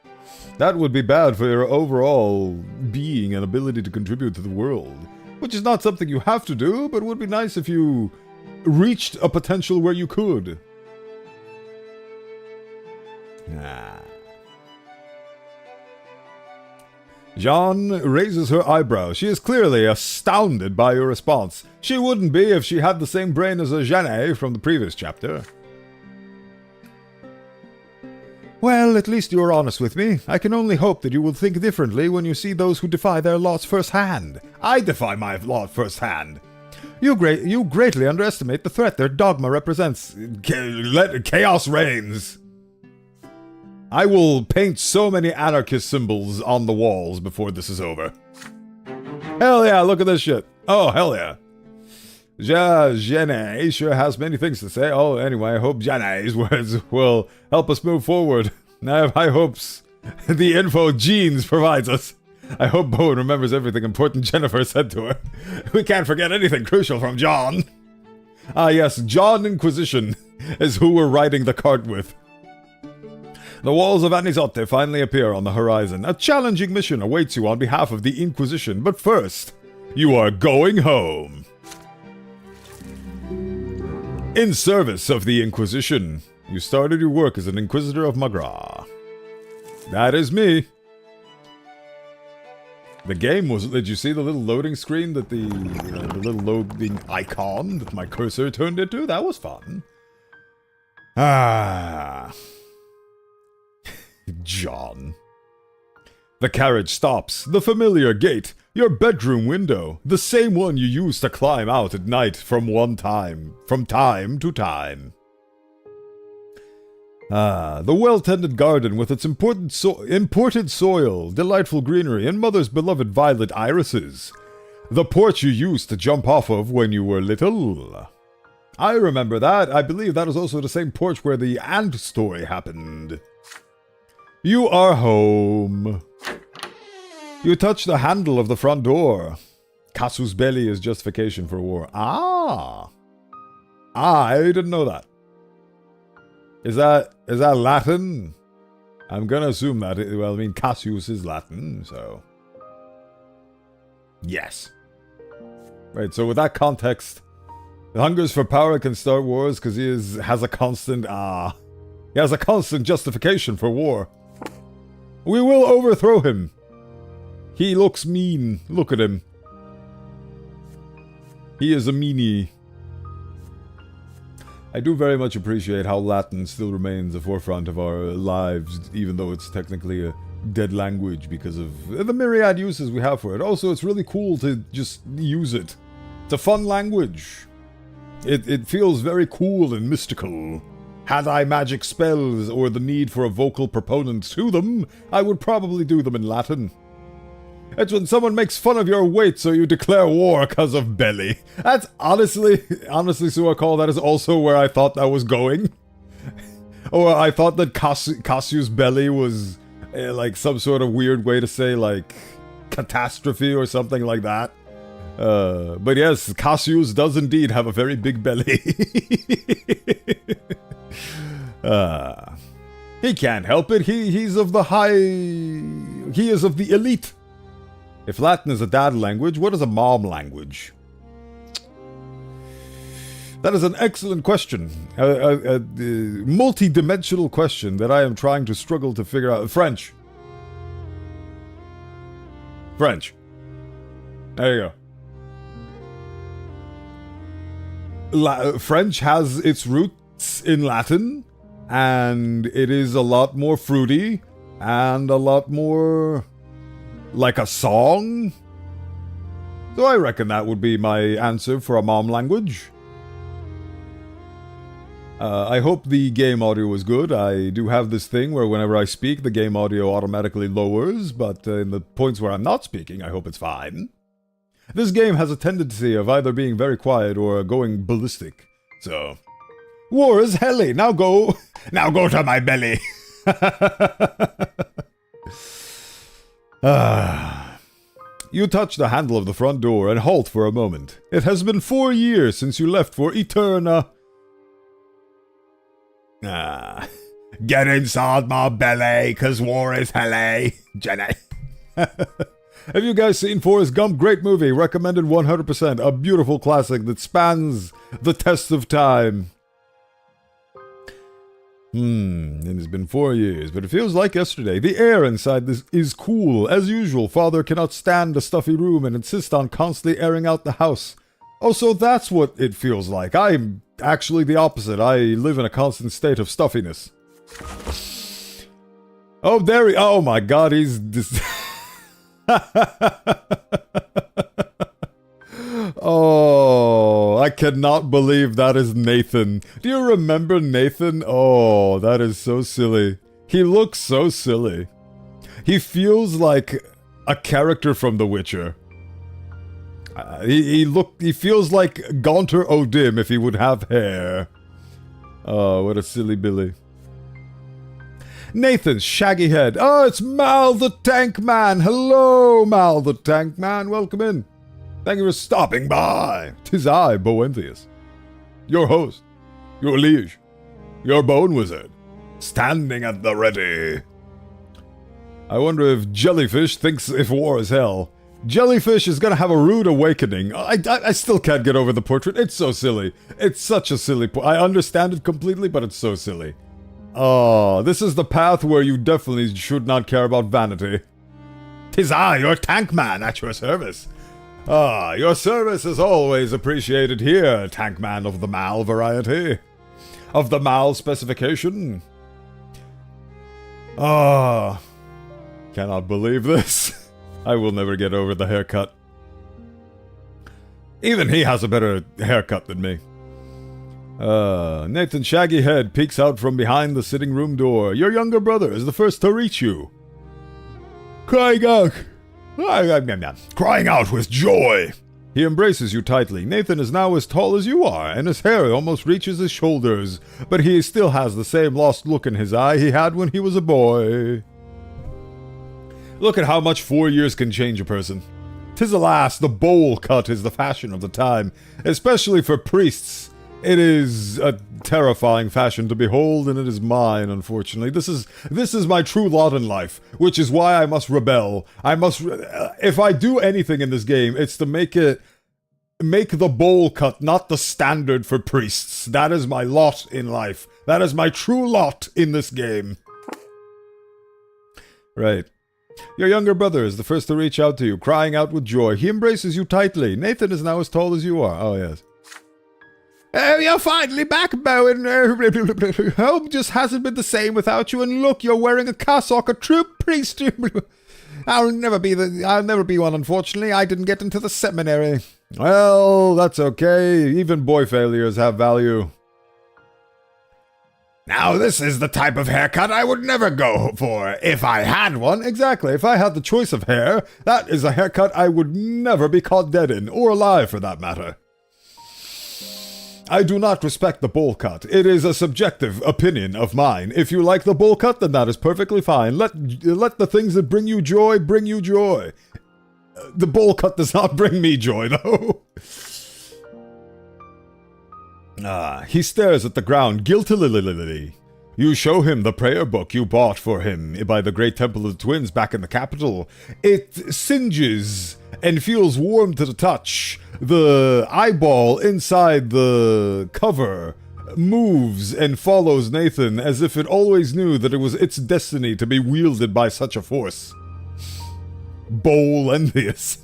That would be bad for your overall being and ability to contribute to the world. Which is not something you have to do, but would be nice if you reached a potential where you could. Jean raises her eyebrows. She is clearly astounded by your response. She wouldn't be if she had the same brain as a Jeanne from the previous chapter. Well, at least you are honest with me. I can only hope that you will think differently when you see those who defy their laws firsthand. I defy my law firsthand. You greatly underestimate the threat their dogma represents. Let chaos reigns. I will paint so many anarchist symbols on the walls before this is over. Hell yeah, look at this shit. Oh, hell yeah. Jenny sure has many things to say. Oh, anyway, I hope Jenny's words will help us move forward. I have high hopes. The info Jeans provides us. I hope Bowen remembers everything important Jennifer said to her. We can't forget anything crucial from John. Ah yes, John Inquisition is who we're riding the cart with. The walls of Anisote finally appear on the horizon. A challenging mission awaits you on behalf of the Inquisition, but first, you are going home. In service of the Inquisition, you started your work as an Inquisitor of Magra. That is me. The game was... Did you see the little loading screen that the little loading icon that my cursor turned into? That was fun. John. The carriage stops. The familiar gate. Your bedroom window, the same one you used to climb out at night from time to time. Ah, the well-tended garden with its imported soil, delightful greenery, and mother's beloved violet irises. The porch you used to jump off of when you were little. I remember that. I believe that is also the same porch where the ant story happened. You are home. You touch the handle of the front door. Casus belli is justification for war. Ah, I didn't know that. Is that Latin? I'm gonna assume that. Well, I mean, Cassius is Latin, so yes. Right. So with that context, the hungers for power can start wars because he has a constant he has a constant justification for war. We will overthrow him. He looks mean. Look at him. He is a meanie. I do very much appreciate how Latin still remains the forefront of our lives, even though it's technically a dead language because of the myriad uses we have for it. Also, it's really cool to just use it. It's a fun language. It feels very cool and mystical. Had I magic spells or the need for a vocal proponent to them, I would probably do them in Latin. It's when someone makes fun of your weight so you declare war because of belly. That's honestly, Suakal, that is also where I thought that was going. Or I thought that Cassius belly was like some sort of weird way to say like catastrophe or something like that. But yes, Cassius does indeed have a very big belly. He can't help it. He is of the elite. If Latin is a dad language, what is a mom language? That is an excellent question. A multi-dimensional question that I am trying to struggle to figure out. French. There you go. French has its roots in Latin, and it is a lot more fruity, and a lot more like a song. So I reckon that would be my answer for a mom language. I hope the game audio is good. I do have this thing where whenever I speak, the game audio automatically lowers, but in the points where I'm not speaking, I hope it's fine. This game has a tendency of either being very quiet or going ballistic. So, war is helly. Now go to my belly. You touch the handle of the front door and halt for a moment. It has been 4 years since you left for Eterna. Get inside my belly, 'cause war is helly, Jenny. Have you guys seen Forrest Gump? Great movie, recommended 100%. A beautiful classic that spans the test of time. It has been 4 years, but it feels like yesterday. The air inside this is cool. As usual, Father cannot stand a stuffy room and insists on constantly airing out the house. Oh, so that's what it feels like. I'm actually the opposite. I live in a constant state of stuffiness. Oh, oh my god, he's... Oh, I cannot believe that is Nathan. Do you remember Nathan? Oh, that is so silly. He looks so silly. He feels like a character from The Witcher. He feels like Gaunter O'Dim if he would have hair. Oh, what a silly Billy. Nathan's shaggy head. Oh, it's Mal the Tank Man. Hello, Mal the Tank Man. Welcome in. Thank you for stopping by. 'Tis I, Bowenthius, your host, your liege, your bone wizard, standing at the ready. I wonder if Jellyfish thinks if war is hell. Jellyfish is gonna have a rude awakening. I still can't get over the portrait. It's so silly. It's such a silly I understand it completely, but it's so silly. Oh, this is the path where you definitely should not care about vanity. 'Tis I, your tank man, at your service. Ah, your service is always appreciated here, tank man of the Mal variety. Of the Mal specification. Ah, cannot believe this. I will never get over the haircut. Even he has a better haircut than me. Nathan's shaggy head peeks out from behind the sitting room door. Your younger brother is the first to reach you. Crying out with joy. He embraces you tightly. Nathan is now as tall as you are, and his hair almost reaches his shoulders, but he still has the same lost look in his eye he had when he was a boy. Look at how much 4 years can change a person. 'Tis alas, the bowl cut is the fashion of the time, especially for priests. It is a terrifying fashion to behold, and it is mine, unfortunately. This is my true lot in life, which is why I must rebel. If I do anything in this game, it's to make the bowl cut not the standard for priests. That is my lot in life. That is my true lot in this game. Right. Your younger brother is the first to reach out to you, crying out with joy. He embraces you tightly. Nathan is now as tall as you are. Oh, yes. You're finally back, Bowen. Home just hasn't been the same without you, and look, you're wearing a cassock, a true priest. I'll never be one, unfortunately. I didn't get into the seminary. Well, that's okay. Even boy failures have value. Now, this is the type of haircut I would never go for if I had one. Exactly. If I had the choice of hair, that is a haircut I would never be caught dead in, or alive for that matter. I do not respect the bowl cut. It is a subjective opinion of mine. If you like the bowl cut, then that is perfectly fine. Let the things that bring you joy bring you joy. The bowl cut does not bring me joy, though. He stares at the ground guiltily. You show him the prayer book you bought for him by the Great Temple of the Twins back in the capital. It singes and feels warm to the touch. The eyeball inside the cover moves and follows Nathan as if it always knew that it was its destiny to be wielded by such a force. Bowenthius.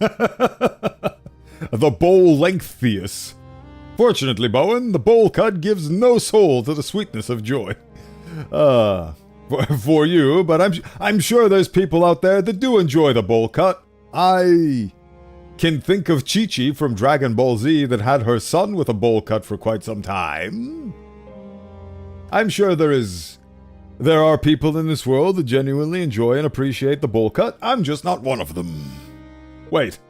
The Bowenthius. Fortunately, Bowen, the bowl cut gives no soul to the sweetness of joy. For you, but I'm sure there's people out there that do enjoy the bowl cut. I can think of Chi-Chi from Dragon Ball Z that had her son with a bowl cut for quite some time. I'm sure there are people in this world that genuinely enjoy and appreciate the bowl cut. I'm just not one of them. Wait.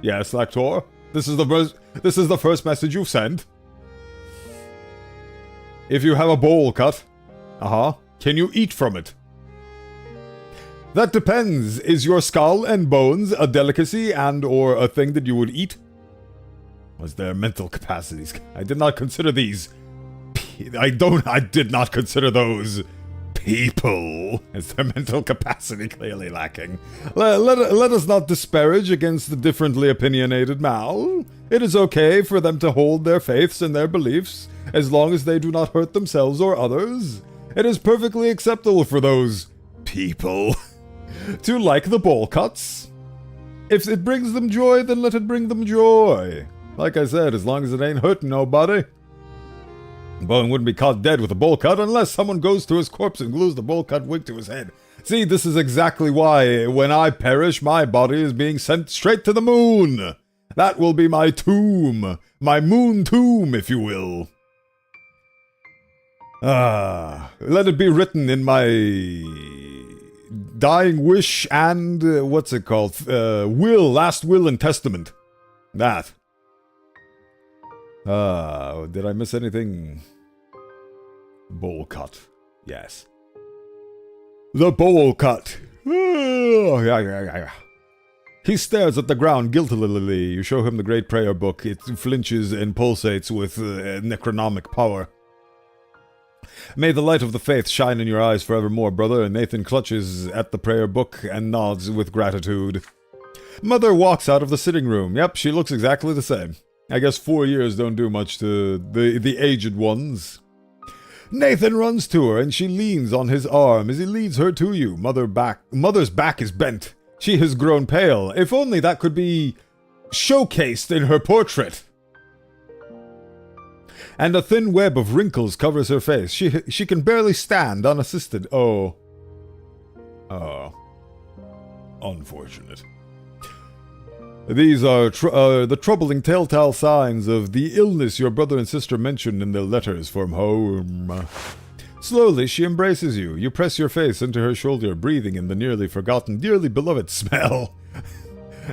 Yes, Lactor? This is the first message you've sent. If you have a bowl cut, can you eat from it? That depends. Is your skull and bones a delicacy and or a thing that you would eat? Was there mental capacities? I did not consider these. I did not consider those people. Is their mental capacity clearly lacking? Let us not disparage against the differently opinionated Mal. It is okay for them to hold their faiths and their beliefs, as long as they do not hurt themselves or others. It is perfectly acceptable for those people to like the bowl cuts. If it brings them joy, then let it bring them joy. Like I said, as long as it ain't hurting nobody. Bowen wouldn't be caught dead with a bowl cut unless someone goes to his corpse and glues the bowl cut wig to his head. See, this is exactly why, when I perish, my body is being sent straight to the moon. That will be my tomb. My moon tomb, if you will. Let it be written in my dying wish and, last will and testament. That. Did I miss anything? Bowl cut. Yes. The bowl cut. He stares at the ground guiltily. You show him the great prayer book. It flinches and pulsates with necronomic power. May the light of the faith shine in your eyes forevermore, brother. And Nathan clutches at the prayer book and nods with gratitude. Mother walks out of the sitting room. Yep, she looks exactly the same. I guess 4 years don't do much to the aged ones. Nathan runs to her and she leans on his arm as he leads her to you. Mother's back is bent. She has grown pale. If only that could be showcased in her portrait. And a thin web of wrinkles covers her face. She can barely stand unassisted. Oh. Unfortunate. These are the troubling telltale signs of the illness your brother and sister mentioned in their letters from home. Slowly, she embraces you. You press your face into her shoulder, breathing in the nearly forgotten, dearly beloved smell.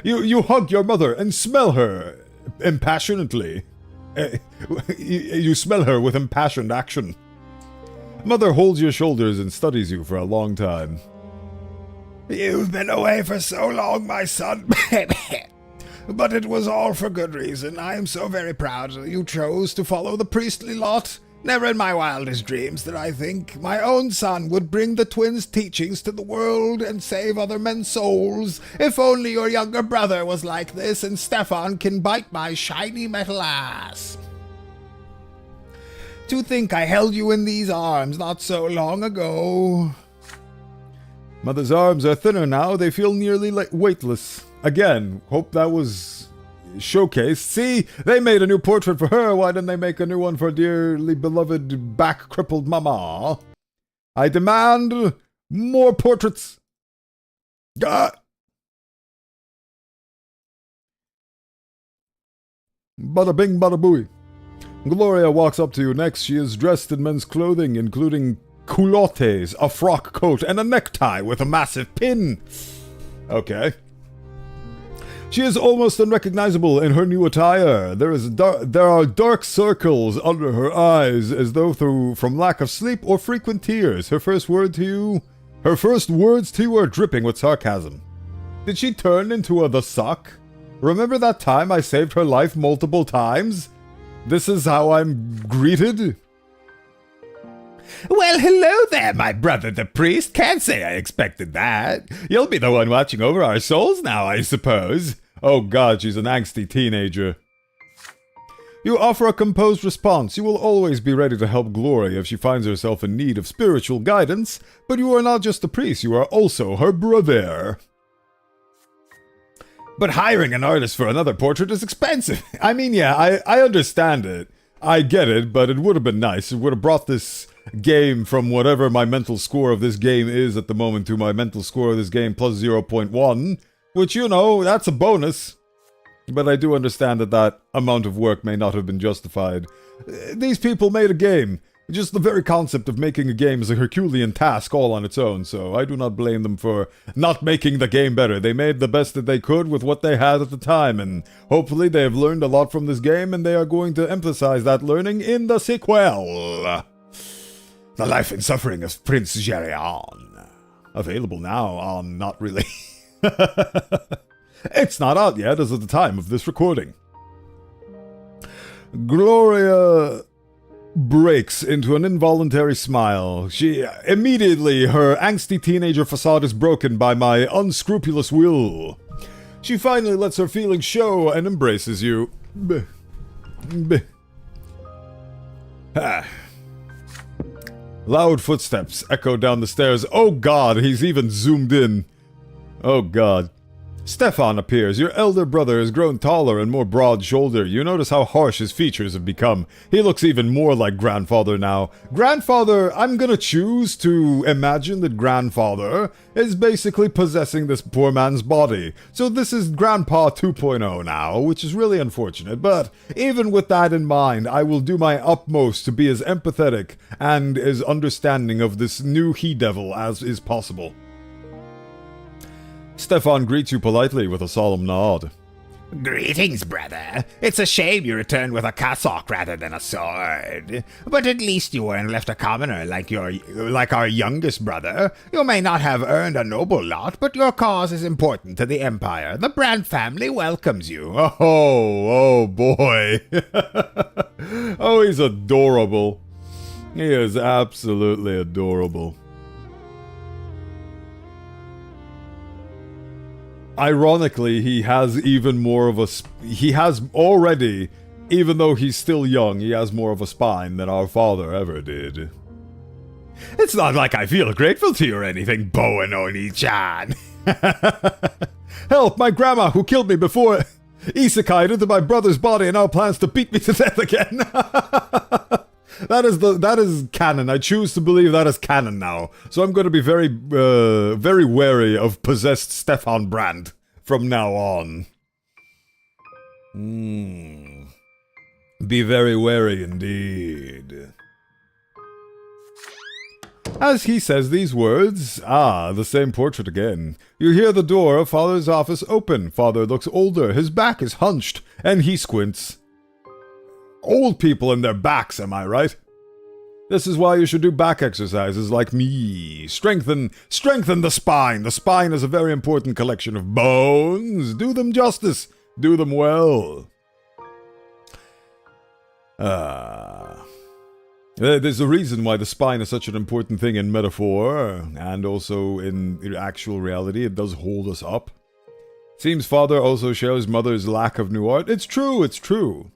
You hug your mother and smell her impassionately. You smell her with impassioned action. Mother holds your shoulders and studies you for a long time. You've been away for so long, my son. But it was all for good reason. I am so very proud you chose to follow the priestly lot. Never in my wildest dreams did I think my own son would bring the twins' teachings to the world and save other men's souls. If only your younger brother was like this, and Stefan can bite my shiny metal ass. To think I held you in these arms not so long ago. Mother's arms are thinner now. They feel nearly weightless. Again, hope that was showcased. See, they made a new portrait for her. Why didn't they make a new one for dearly beloved back-crippled mama? I demand more portraits. Bada bing, bada booey. Gloria walks up to you next. She is dressed in men's clothing, including culottes, a frock coat, and a necktie with a massive pin. Okay. She is almost unrecognizable in her new attire. There are dark circles under her eyes, as though from lack of sleep or frequent tears. Her first words to you are dripping with sarcasm. Did she turn into the suck? Remember that time I saved her life multiple times? This is how I'm greeted? Well, hello there, my brother the priest. Can't say I expected that. You'll be the one watching over our souls now, I suppose. Oh god, she's an angsty teenager. You offer a composed response. You will always be ready to help Gloria if she finds herself in need of spiritual guidance, but you are not just the priest, you are also her brother. But hiring an artist for another portrait is expensive. I mean, yeah, I understand it. I get it, but it would have been nice. It would have brought this game from whatever my mental score of this game is at the moment to my mental score of this game plus 0.1, which, you know, that's a bonus. But I do understand that amount of work may not have been justified. These people made a game. Just the very concept of making a game is a Herculean task all on its own, so I do not blame them for not making the game better. They made the best that they could with what they had at the time, and hopefully they have learned a lot from this game, and they are going to emphasize that learning in the sequel. The Life and Suffering of Prince Gerion. Available now on not really... It's not out yet as of the time of this recording. Gloria breaks into an involuntary smile. Immediately, her angsty teenager facade is broken by my unscrupulous will. She finally lets her feelings show and embraces you. Loud footsteps echo down the stairs. Oh god, he's even zoomed in. Oh god. Stefan appears. Your elder brother has grown taller and more broad-shouldered. You notice how harsh his features have become. He looks even more like grandfather now. Grandfather, I'm gonna choose to imagine that grandfather is basically possessing this poor man's body. So this is Grandpa 2.0 now, which is really unfortunate. But even with that in mind, I will do my utmost to be as empathetic and as understanding of this new he-devil as is possible. Stefan greets you politely with a solemn nod. Greetings, brother. It's a shame you returned with a cassock rather than a sword. But at least you weren't left a commoner like our youngest brother. You may not have earned a noble lot, but your cause is important to the Empire. The Brandt family welcomes you. Oh boy. Oh, he's adorable. He is absolutely adorable. Ironically, he has even more of a... He has already, even though he's still young, he has more of a spine than our father ever did. It's not like I feel grateful to you or anything, Bowen Oni-chan. Help, my grandma who killed me before isekai'd into my brother's body and now plans to beat me to death again. That is canon. I choose to believe that is canon now. So I'm going to be very wary of possessed Stefan Brandt from now on. Be very wary indeed. As he says these words, the same portrait again. You hear the door of Father's office open. Father looks older, his back is hunched, and he squints. Old people and their backs, am I right? This is why you should do back exercises like me. Strengthen the spine. The spine is a very important collection of bones. Do them justice. Do them well. There's a reason why the spine is such an important thing in metaphor, and also in actual reality. It does hold us up. Seems Father also shares Mother's lack of new art. It's true.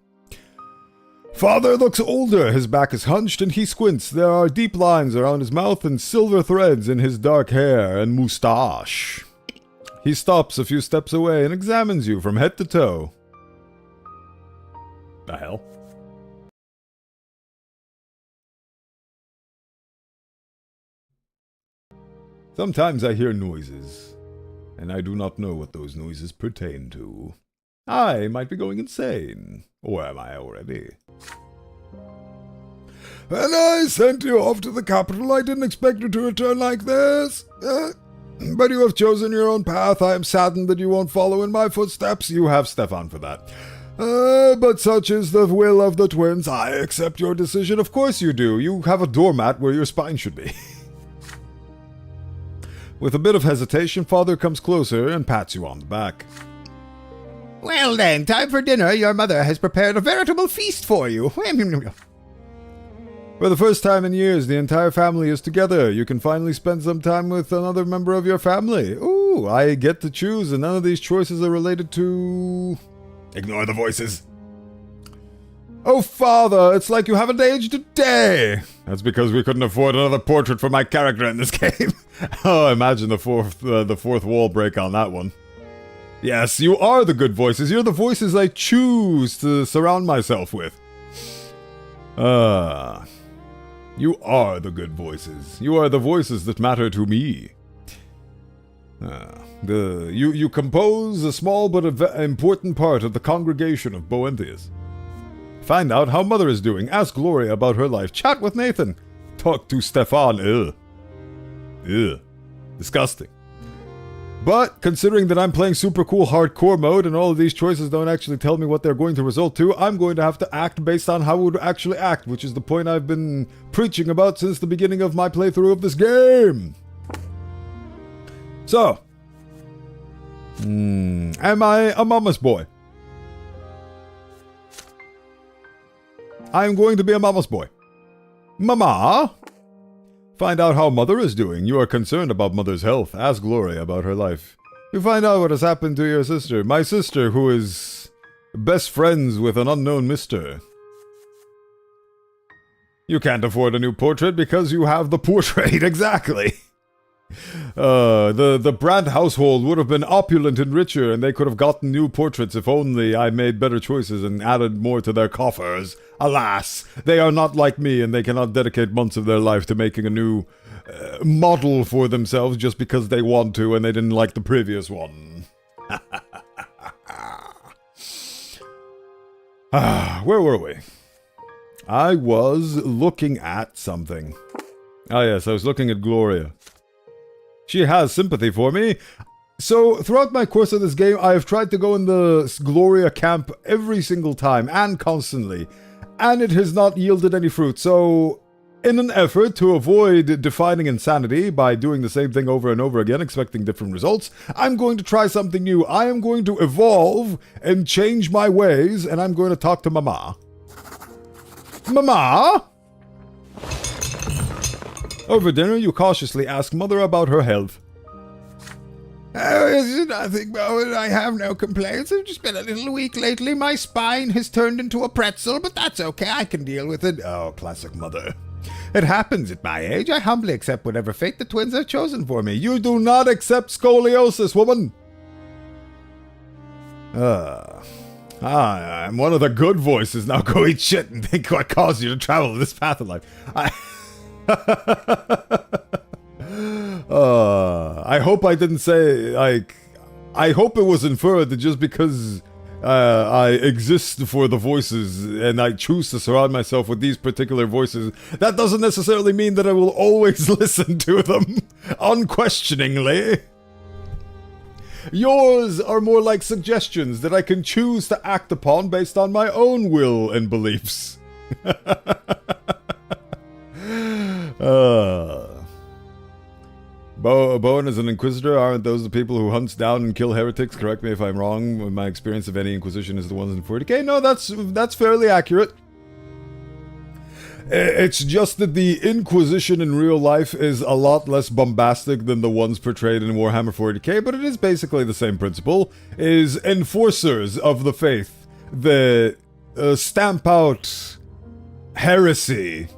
Father looks older, his back is hunched, and he squints. There are deep lines around his mouth and silver threads in his dark hair and moustache. He stops a few steps away and examines you from head to toe. The hell? Sometimes I hear noises, and I do not know what those noises pertain to. I might be going insane. Or am I already? And I sent you off to the capital. I didn't expect you to return like this. But you have chosen your own path. I am saddened that you won't follow in my footsteps. You have Stefan for that. But such is the will of the twins. I accept your decision. Of course you do. You have a doormat where your spine should be. With a bit of hesitation, Father comes closer and pats you on the back. Well then, time for dinner. Your mother has prepared a veritable feast for you. For the first time in years, the entire family is together. You can finally spend some time with another member of your family. Ooh, I get to choose, and none of these choices are related to... Ignore the voices. Oh, Father, it's like you haven't aged a day. That's because we couldn't afford another portrait for my character in this game. Oh, imagine the fourth wall break on that one. Yes, you are the good voices. You're the voices I choose to surround myself with. You are the good voices. You are the voices that matter to me. You compose a small but important part of the congregation of Bowenthius. Find out how Mother is doing. Ask Gloria about her life. Chat with Nathan. Talk to Stefan. Ugh. Disgusting. But, considering that I'm playing super cool hardcore mode and all of these choices don't actually tell me what they're going to result to, I'm going to have to act based on how I would actually act, which is the point I've been preaching about since the beginning of my playthrough of this game. So, am I a mama's boy? I'm going to be a mama's boy. Mama? Find out how Mother is doing. You are concerned about Mother's health. Ask Gloria about her life. You find out what has happened to your sister. My sister, who is best friends with an unknown mister. You can't afford a new portrait because you have the portrait. Exactly. The Brandt household would have been opulent and richer, and they could have gotten new portraits if only I made better choices and added more to their coffers. Alas, they are not like me, and they cannot dedicate months of their life to making a new model for themselves just because they want to and they didn't like the previous one. Where were we? I was looking at something. Ah yes, I was looking at Gloria. She has sympathy for me. So, throughout my course of this game, I have tried to go in the Gloria camp every single time, and constantly. And it has not yielded any fruit. So, in an effort to avoid defining insanity by doing the same thing over and over again, expecting different results, I'm going to try something new. I am going to evolve and change my ways, and I'm going to talk to Mama. Mama? Over dinner, you cautiously ask Mother about her health. Oh, is nothing, Bowen. I have no complaints. I've just been a little weak lately. My spine has turned into a pretzel, but that's okay. I can deal with it. Oh, classic Mother. It happens at my age. I humbly accept whatever fate the twins have chosen for me. You do not accept scoliosis, woman. I'm one of the good voices. Now go eat shit and think what caused you to travel this path of life. I hope I didn't say, like, I hope it was inferred that just because I exist for the voices, and I choose to surround myself with these particular voices. That doesn't necessarily mean that I will always listen to them, unquestioningly. Yours are more like suggestions that I can choose to act upon based on my own will and beliefs. Bowen is an inquisitor. Aren't those the people who hunt down and kill heretics? Correct me if I'm wrong. My experience of any inquisition is the ones in 40k. No, that's fairly accurate. It's just that the Inquisition in real life is a lot less bombastic than the ones portrayed in Warhammer 40k, but it is basically the same principle, is enforcers of the faith that stamp out heresy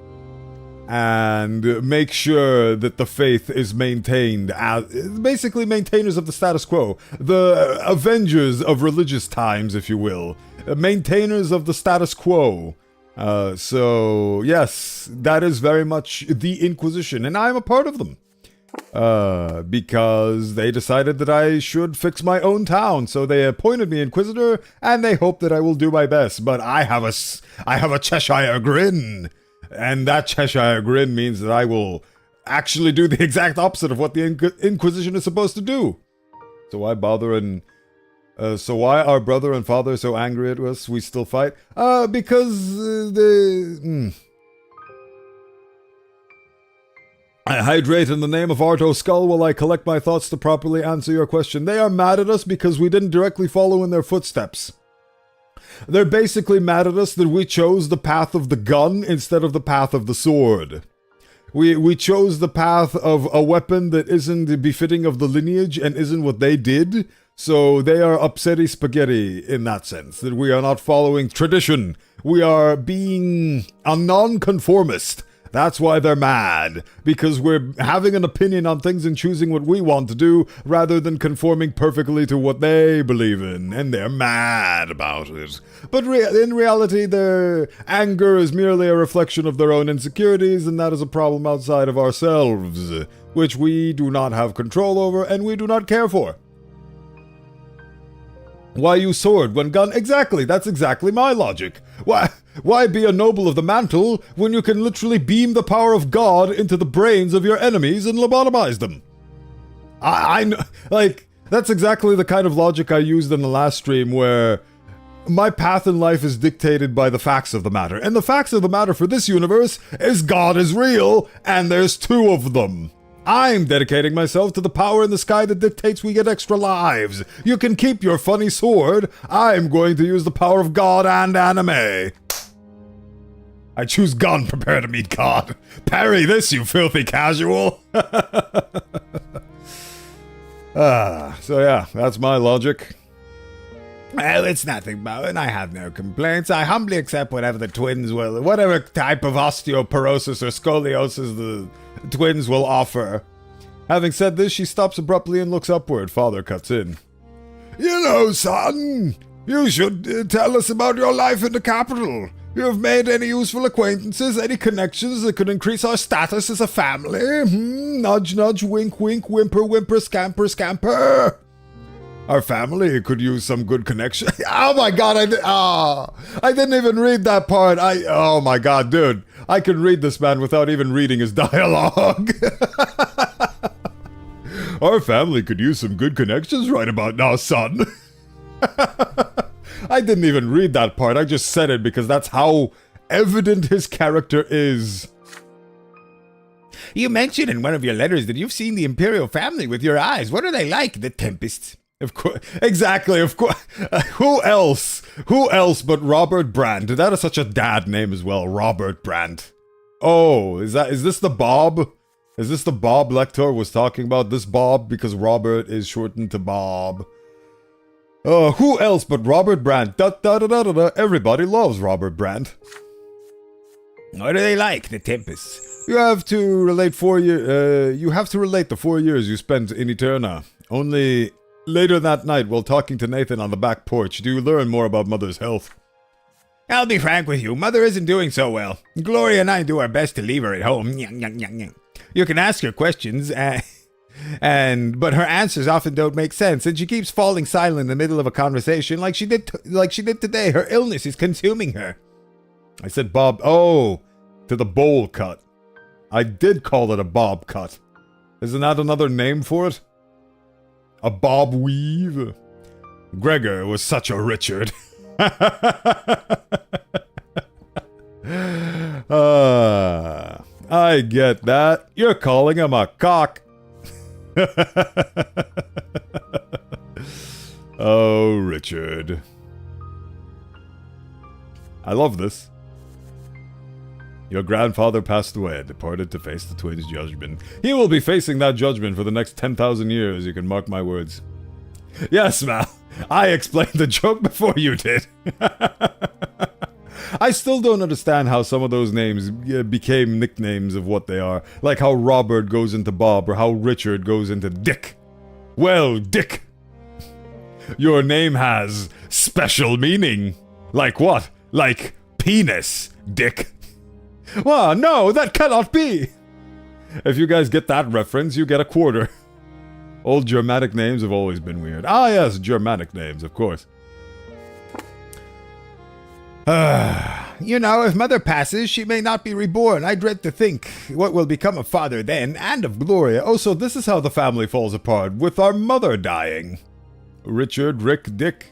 and make sure that the faith is maintained as basically maintainers of the status quo, the avengers of religious times, if you will, maintainers of the status quo. So yes, that is very much the Inquisition, and I'm a part of them. Because they decided that I should fix my own town, so they appointed me Inquisitor, and they hope that I will do my best. But I have a Cheshire grin. And that Cheshire grin means that I will actually do the exact opposite of what the Inquisition is supposed to do. So why bother and... so why are brother and father so angry at us? We still fight? Because I hydrate in the name of Arto Skull while I collect my thoughts to properly answer your question. They are mad at us because we didn't directly follow in their footsteps. They're basically mad at us that we chose the path of the gun instead of the path of the sword. We chose the path of a weapon that isn't befitting of the lineage and isn't what they did, so they are upsetty spaghetti in that sense, that we are not following tradition. We are being a non-conformist. That's why they're mad, because we're having an opinion on things and choosing what we want to do, rather than conforming perfectly to what they believe in, and they're mad about it. But in reality, their anger is merely a reflection of their own insecurities, and that is a problem outside of ourselves, which we do not have control over, and we do not care for. Why use sword when gun? Exactly, that's exactly my logic. Why be a noble of the mantle when you can literally beam the power of God into the brains of your enemies and lobotomize them? I know, like, that's exactly the kind of logic I used in the last stream where my path in life is dictated by the facts of the matter. And the facts of the matter for this universe is God is real, and there's two of them. I'm dedicating myself to the power in the sky that dictates we get extra lives. You can keep your funny sword. I'm going to use the power of God and anime. I choose gun, prepare to meet God. Parry this, you filthy casual. So yeah, that's my logic. Well, it's nothing, Bowen. I have no complaints. I humbly accept whatever the twins will, whatever type of osteoporosis or scoliosis the twins will offer. Having said this, she stops abruptly and looks upward. Father cuts in. You know, son, you should tell us about your life in the capital. You have made any useful acquaintances, any connections that could increase our status as a family? Nudge, nudge, wink, wink, whimper, whimper, scamper, scamper. Our family could use some good connection. Oh my god, I didn't even read that part. Oh my god, dude. I can read this man without even reading his dialogue. Our family could use some good connections right about now, son. I didn't even read that part. I just said it because that's how evident his character is. You mentioned in one of your letters that you've seen the Imperial family with your eyes. What are they like, the Tempests? Of course, exactly, of course. Who else? Who else but Robert Brandt? That is such a dad name as well, Robert Brandt. Oh, is this the Bob? Is this the Bob Lector was talking about? This Bob, because Robert is shortened to Bob. Who else but Robert Brandt? Everybody loves Robert Brandt. What are they like, the Tempests? You have to relate the 4 years you spent in Eterna. Only later that night, while talking to Nathan on the back porch, do you learn more about Mother's health. I'll be frank with you, Mother isn't doing so well. Gloria and I do our best to leave her at home. You can ask her questions. But her answers often don't make sense, and she keeps falling silent in the middle of a conversation, like she did today. Her illness is consuming her. I said bob. Oh, to the bowl cut. I did call it a bob cut. Isn't that another name for it? A bob weave? Gregor was such a Richard. I get that. You're calling him a cock. Oh, Richard. I love this. Your grandfather passed away and departed to face the twins' judgment. He will be facing that judgment for the next 10,000 years, you can mark my words. Yes, Mal. I explained the joke before you did. I still don't understand how some of those names became nicknames of what they are. Like how Robert goes into Bob or how Richard goes into Dick. Well, Dick, your name has special meaning. Like what? Like penis, Dick. Well, no, that cannot be. If you guys get that reference, you get a quarter. Old Germanic names have always been weird. Ah, yes, Germanic names, of course. You know, if Mother passes, she may not be reborn. I dread to think what will become of Father then, and of Gloria. Oh, so this is how the family falls apart, with our mother dying. Richard, Rick, Dick.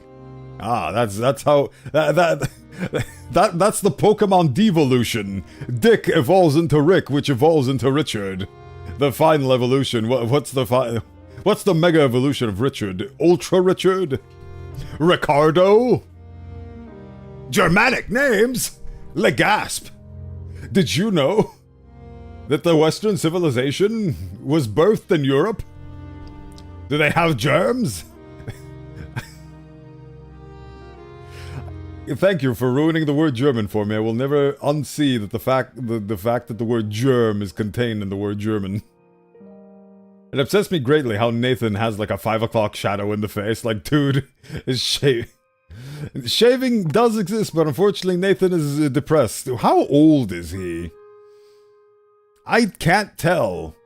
Ah, that's how... That's the Pokemon devolution. Dick evolves into Rick, which evolves into Richard. The final evolution. What's the mega evolution of Richard? Ultra Richard? Ricardo? Germanic names? Legasp. Did you know that the Western civilization was birthed in Europe? Do they have germs? Thank you for ruining the word German for me. I will never unsee that the fact that the word germ is contained in the word German. It upsets me greatly how Nathan has like a 5 o'clock shadow in the face. Like, dude, is shaving does exist, but unfortunately Nathan is depressed. How old is he? I can't tell.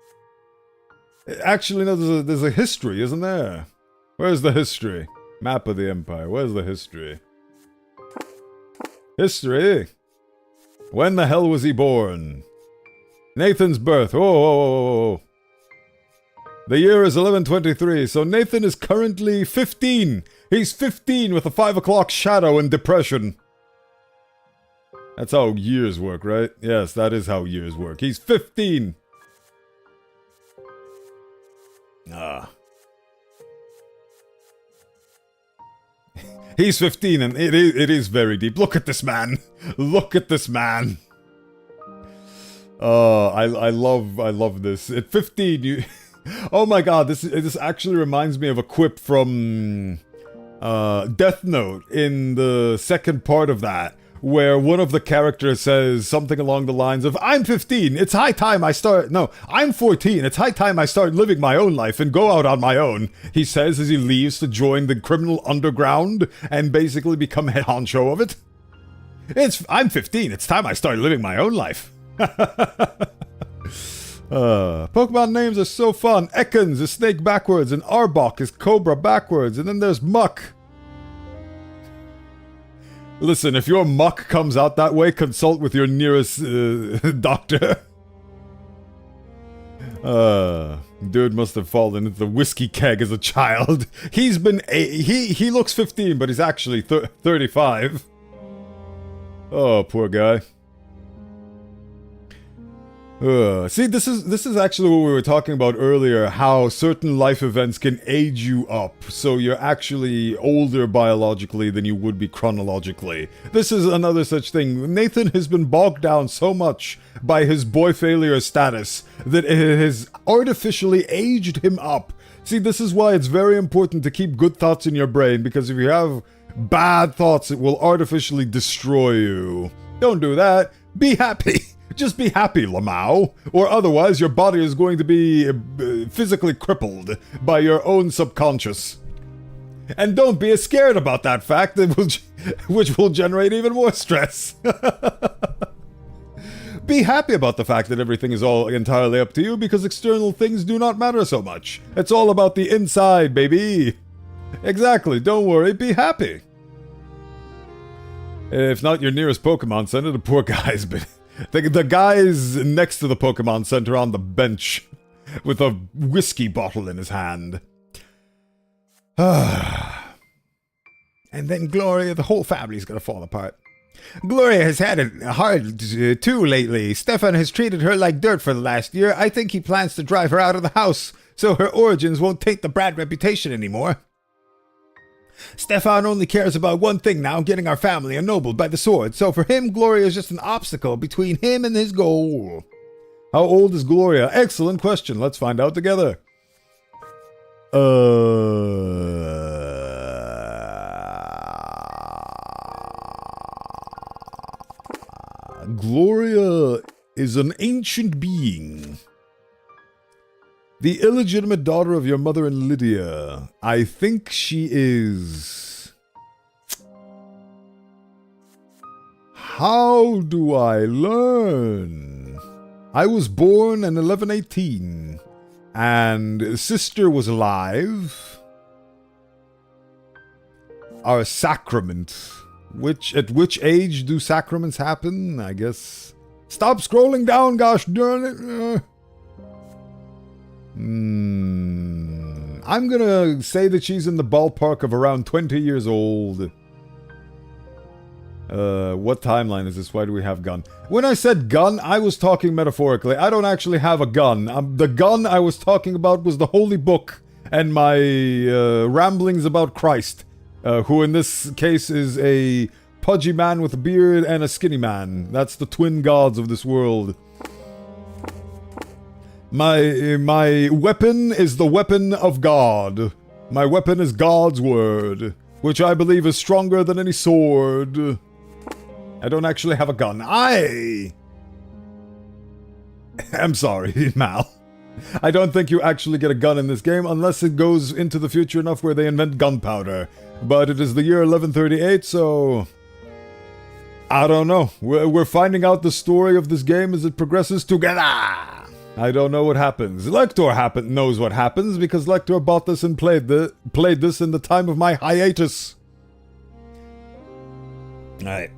Actually, no, there's a history, isn't there? Where's the history? Map of the Empire. Where's the history? History? When the hell was he born? Nathan's birth. Oh. The year is 1123, so Nathan is currently 15. He's 15 with a 5 o'clock shadow and depression. That's how years work, right? Yes, that is how years work. He's 15. Ah. He's 15 and it is very deep. Look at this man. Look at this man. I love this. At 15 you oh my god, this actually reminds me of a quip from Death Note in the second part of that, where one of the characters says something along the lines of, I'm 15, it's high time I start... No, I'm 14, it's high time I start living my own life and go out on my own, he says as he leaves to join the criminal underground and basically become head honcho of it. I'm 15, it's time I start living my own life. Pokemon names are so fun. Ekans is snake backwards, and Arbok is cobra backwards, and then there's Muck. Listen, if your Muck comes out that way, consult with your nearest doctor. Dude must have fallen into the whiskey keg as a child. He looks 15, but he's actually 35. Oh, poor guy. See, this is actually what we were talking about earlier, how certain life events can age you up, so you're actually older biologically than you would be chronologically. This is another such thing. Nathan has been bogged down so much by his boy failure status that it has artificially aged him up. See, this is why it's very important to keep good thoughts in your brain, because if you have bad thoughts, it will artificially destroy you. Don't do that. Be happy. Just be happy, Lamau, or otherwise your body is going to be physically crippled by your own subconscious. And don't be scared about that fact, which will generate even more stress. Be happy about the fact that everything is all entirely up to you, because external things do not matter so much. It's all about the inside, baby. Exactly, don't worry, be happy. If not your nearest Pokemon Center, the poor guy's been... The guy's next to the Pokemon Center on the bench with a whiskey bottle in his hand. And then Gloria, the whole family's gonna fall apart. Gloria has had it hard too lately. Stefan has treated her like dirt for the last year. I think he plans to drive her out of the house so her origins won't taint the brat reputation anymore. Stefan only cares about one thing now, getting our family ennobled by the sword. So for him, Gloria is just an obstacle between him and his goal. How old is Gloria? Excellent question. Let's find out together. Gloria is an ancient being. The illegitimate daughter of your mother and Lydia. I think she is... How do I learn? I was born in 1118, and sister was alive. Our sacrament. At which age do sacraments happen? I guess... Stop scrolling down, gosh darn it! I'm gonna say that she's in the ballpark of around 20 years old. What timeline is this? Why do we have gun? When I said gun, I was talking metaphorically. I don't actually have a gun. The gun I was talking about was the Holy Book and my ramblings about Christ, who in this case is a pudgy man with a beard and a skinny man. That's the twin gods of this world. My weapon is the weapon of God. My weapon is God's word, which I believe is stronger than any sword. I don't actually have a gun. I'm sorry, Mal. I don't think you actually get a gun in this game unless it goes into the future enough where they invent gunpowder. But it is the year 1138, so... I don't know. We're finding out the story of this game as it progresses together. I don't know what happens. Lector knows what happens because Lector bought this and played this in the time of my hiatus. Alright.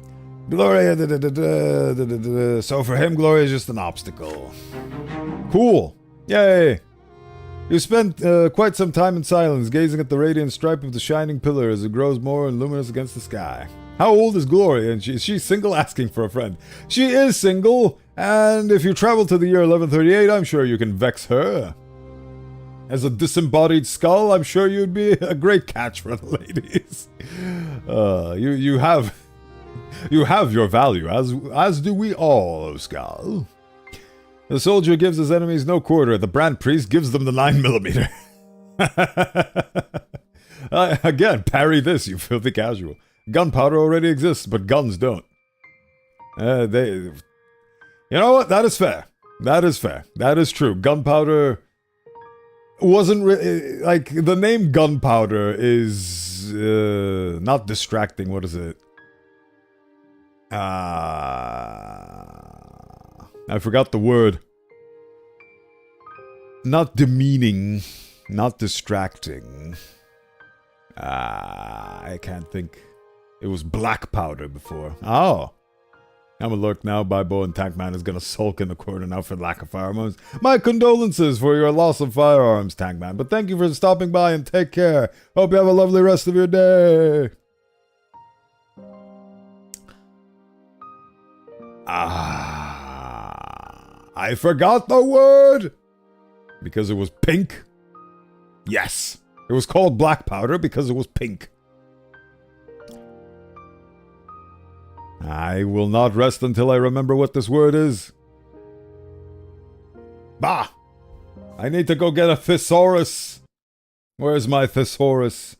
Gloria, so for him, Gloria is just an obstacle. Cool. Yay. You spent quite some time in silence, gazing at the radiant stripe of the shining pillar as it grows more luminous against the sky. How old is Gloria? And is she single? Asking for a friend. She is single, and if you travel to the year 1138, I'm sure you can vex her. As a disembodied skull, I'm sure you'd be a great catch for the ladies. You have your value, as do we all, O Skull. The soldier gives his enemies no quarter. The brand priest gives them the 9mm. Again, parry this, you filthy casual. Gunpowder already exists, but guns don't. You know what? That is fair. That is fair. That is true. Gunpowder wasn't like the name gunpowder is not distracting. What is it? I forgot the word. Not demeaning, not distracting. I can't think. It was black powder before. Oh. I'm a lurk now. Bo and Tankman is gonna sulk in the corner now for lack of firearms. My condolences for your loss of firearms, Tankman. But thank you for stopping by and take care. Hope you have a lovely rest of your day. I forgot the word! Because it was pink? Yes. It was called black powder because it was pink. I will not rest until I remember what this word is. Bah! I need to go get a thesaurus. Where's my thesaurus?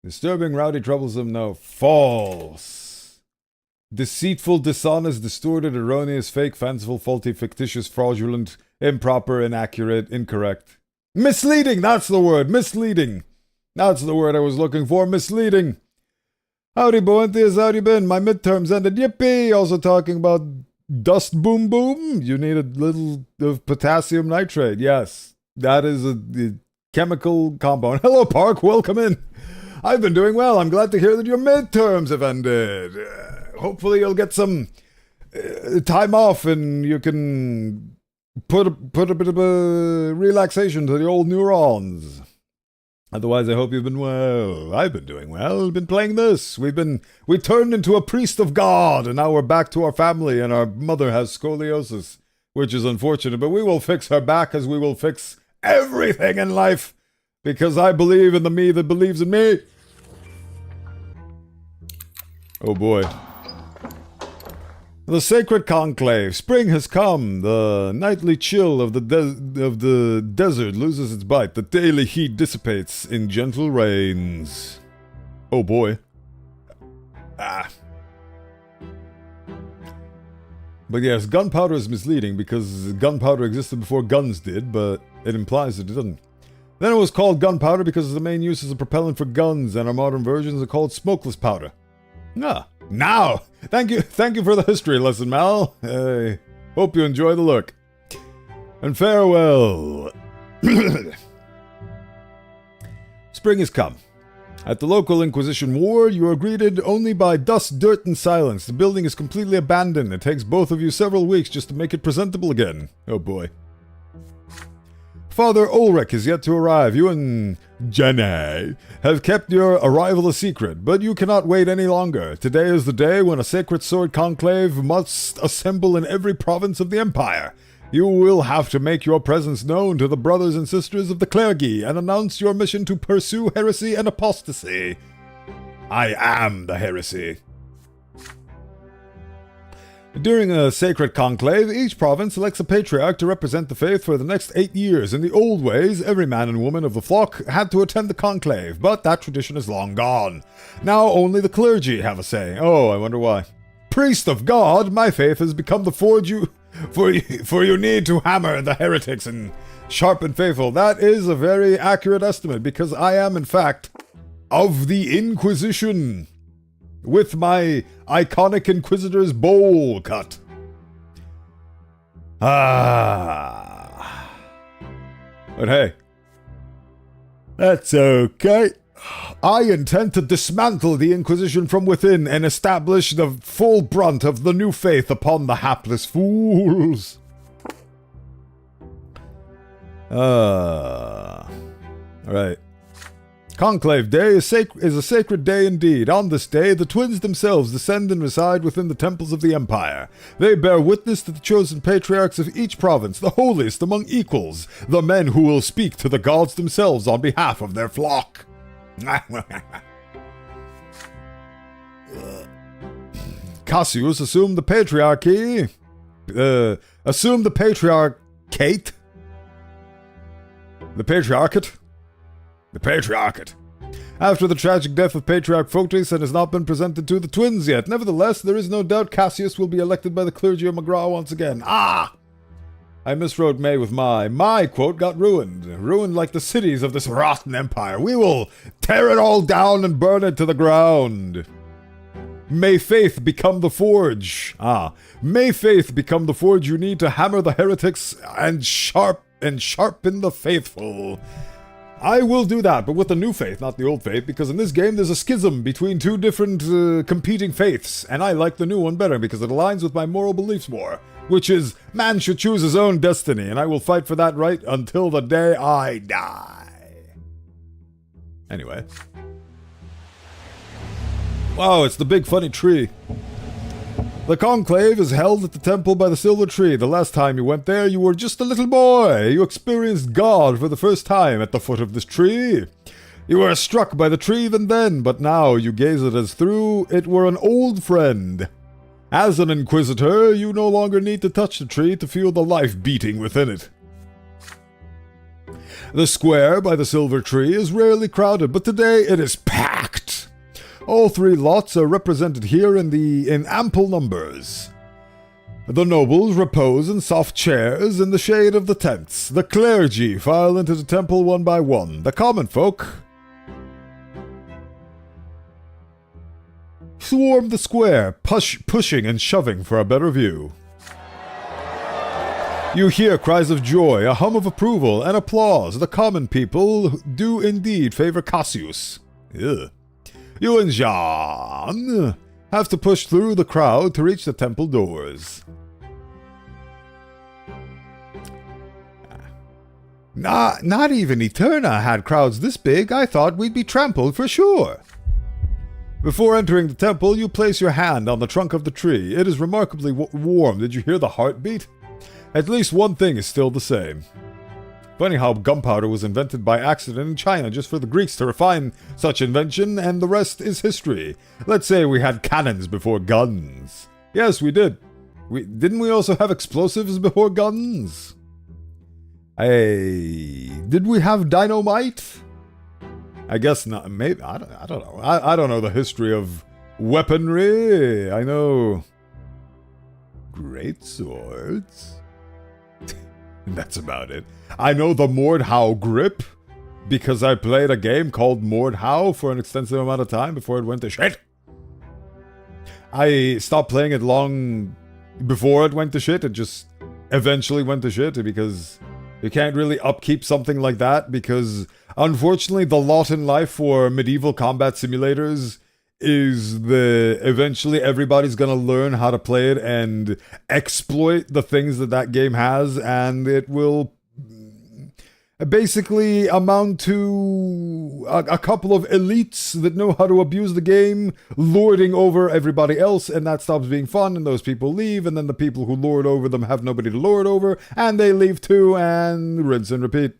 Disturbing, rowdy, troublesome, no. False. Deceitful, dishonest, distorted, erroneous, fake, fanciful, faulty, fictitious, fraudulent, improper, inaccurate, incorrect. Misleading, that's the word, misleading. That's the word I was looking for, misleading. Howdy, Bowenthius, how you been? My midterms ended, yippee! Also talking about dust boom boom? You need a little of potassium nitrate, yes. That is a chemical compound. Hello, Park, welcome in. I've been doing well. I'm glad to hear that your midterms have ended. Hopefully you'll get some time off and you can put a bit of a relaxation to the old neurons. Otherwise, I hope you've been well. I've been doing well. Been playing this. We turned into a priest of God, and now we're back to our family, and our mother has scoliosis, which is unfortunate, but we will fix her back as we will fix everything in life, because I believe in the me that believes in me. Oh boy. The sacred conclave. Spring has come. The nightly chill of the desert loses its bite. The daily heat dissipates in gentle rains. Oh boy. Ah. But yes, gunpowder is misleading because gunpowder existed before guns did, but it implies that it doesn't. Then it was called gunpowder because the main use is a propellant for guns, and our modern versions are called smokeless powder. Ah, now! Thank you for the history lesson, Mal. I hope you enjoy the look. And farewell. Spring has come. At the local Inquisition Ward, you are greeted only by dust, dirt, and silence. The building is completely abandoned. It takes both of you several weeks just to make it presentable again. Oh boy. Father Ulrich is yet to arrive. You and Jenny have kept your arrival a secret, but you cannot wait any longer. Today is the day when a sacred sword conclave must assemble in every province of the Empire. You will have to make your presence known to the brothers and sisters of the clergy and announce your mission to pursue heresy and apostasy. I am the heresy. During a sacred conclave, each province elects a patriarch to represent the faith for the next 8 years. In the old ways, every man and woman of the flock had to attend the conclave, but that tradition is long gone. Now only the clergy have a say. Oh, I wonder why. Priest of God, my faith has become the forge for you need to hammer the heretics and sharpen faithful. That is a very accurate estimate, because I am, in fact, of the Inquisition. With my iconic Inquisitor's bowl cut. Ah. But hey, that's okay. I intend to dismantle the Inquisition from within and establish the full brunt of the new faith upon the hapless fools. Alright. Conclave Day is a sacred day indeed. On this day, the twins themselves descend and reside within the temples of the Empire. They bear witness to the chosen patriarchs of each province, the holiest among equals, the men who will speak to the gods themselves on behalf of their flock. Cassius assumed the patriarchate. The Patriarchate. After the tragic death of Patriarch Photis and has not been presented to the twins yet. Nevertheless, there is no doubt Cassius will be elected by the clergy of McGraw once again. Ah! I miswrote May with my. My quote got ruined. Ruined like the cities of this rotten empire. We will tear it all down and burn it to the ground. May faith become the forge. Ah. May faith become the forge you need to hammer the heretics and sharpen the faithful. I will do that, but with the new faith, not the old faith, because in this game there's a schism between two different competing faiths, and I like the new one better because it aligns with my moral beliefs more, which is, man should choose his own destiny, and I will fight for that right until the day I die. Anyway. Wow, it's the big funny tree. The conclave is held at the temple by the silver tree. The last time you went there, you were just a little boy. You experienced God for the first time at the foot of this tree. You were struck by the tree even then, but now you gaze at it as though it were an old friend. As an inquisitor, you no longer need to touch the tree to feel the life beating within it. The square by the silver tree is rarely crowded, but today it is packed. All three lots are represented here in ample numbers. The nobles repose in soft chairs in the shade of the tents. The clergy file into the temple one by one. The common folk swarm the square, pushing and shoving for a better view. You hear cries of joy, a hum of approval, and applause. The common people do indeed favor Cassius. Ugh. You and Jean have to push through the crowd to reach the temple doors. Not even Eterna had crowds this big. I thought we'd be trampled for sure. Before entering the temple, you place your hand on the trunk of the tree. It is remarkably warm. Did you hear the heartbeat? At least one thing is still the same. Funny how gunpowder was invented by accident in China just for the Greeks to refine such invention, and the rest is history. Let's say we had cannons before guns. Yes, we did. Didn't we also have explosives before guns? Did we have dynamite? I guess not. Maybe I don't know. I don't know the history of weaponry. I know great swords. That's about it. I know the Mordhau grip because I played a game called Mordhau for an extensive amount of time before it went to shit. I stopped playing it long before it went to shit. It just eventually went to shit because you can't really upkeep something like that because, unfortunately, the lot in life for medieval combat simulators is eventually everybody's gonna learn how to play it and exploit the things that game has, and it will basically amount to a couple of elites that know how to abuse the game, lording over everybody else, and that stops being fun, and those people leave, and then the people who lord over them have nobody to lord over, and they leave too, and rinse and repeat.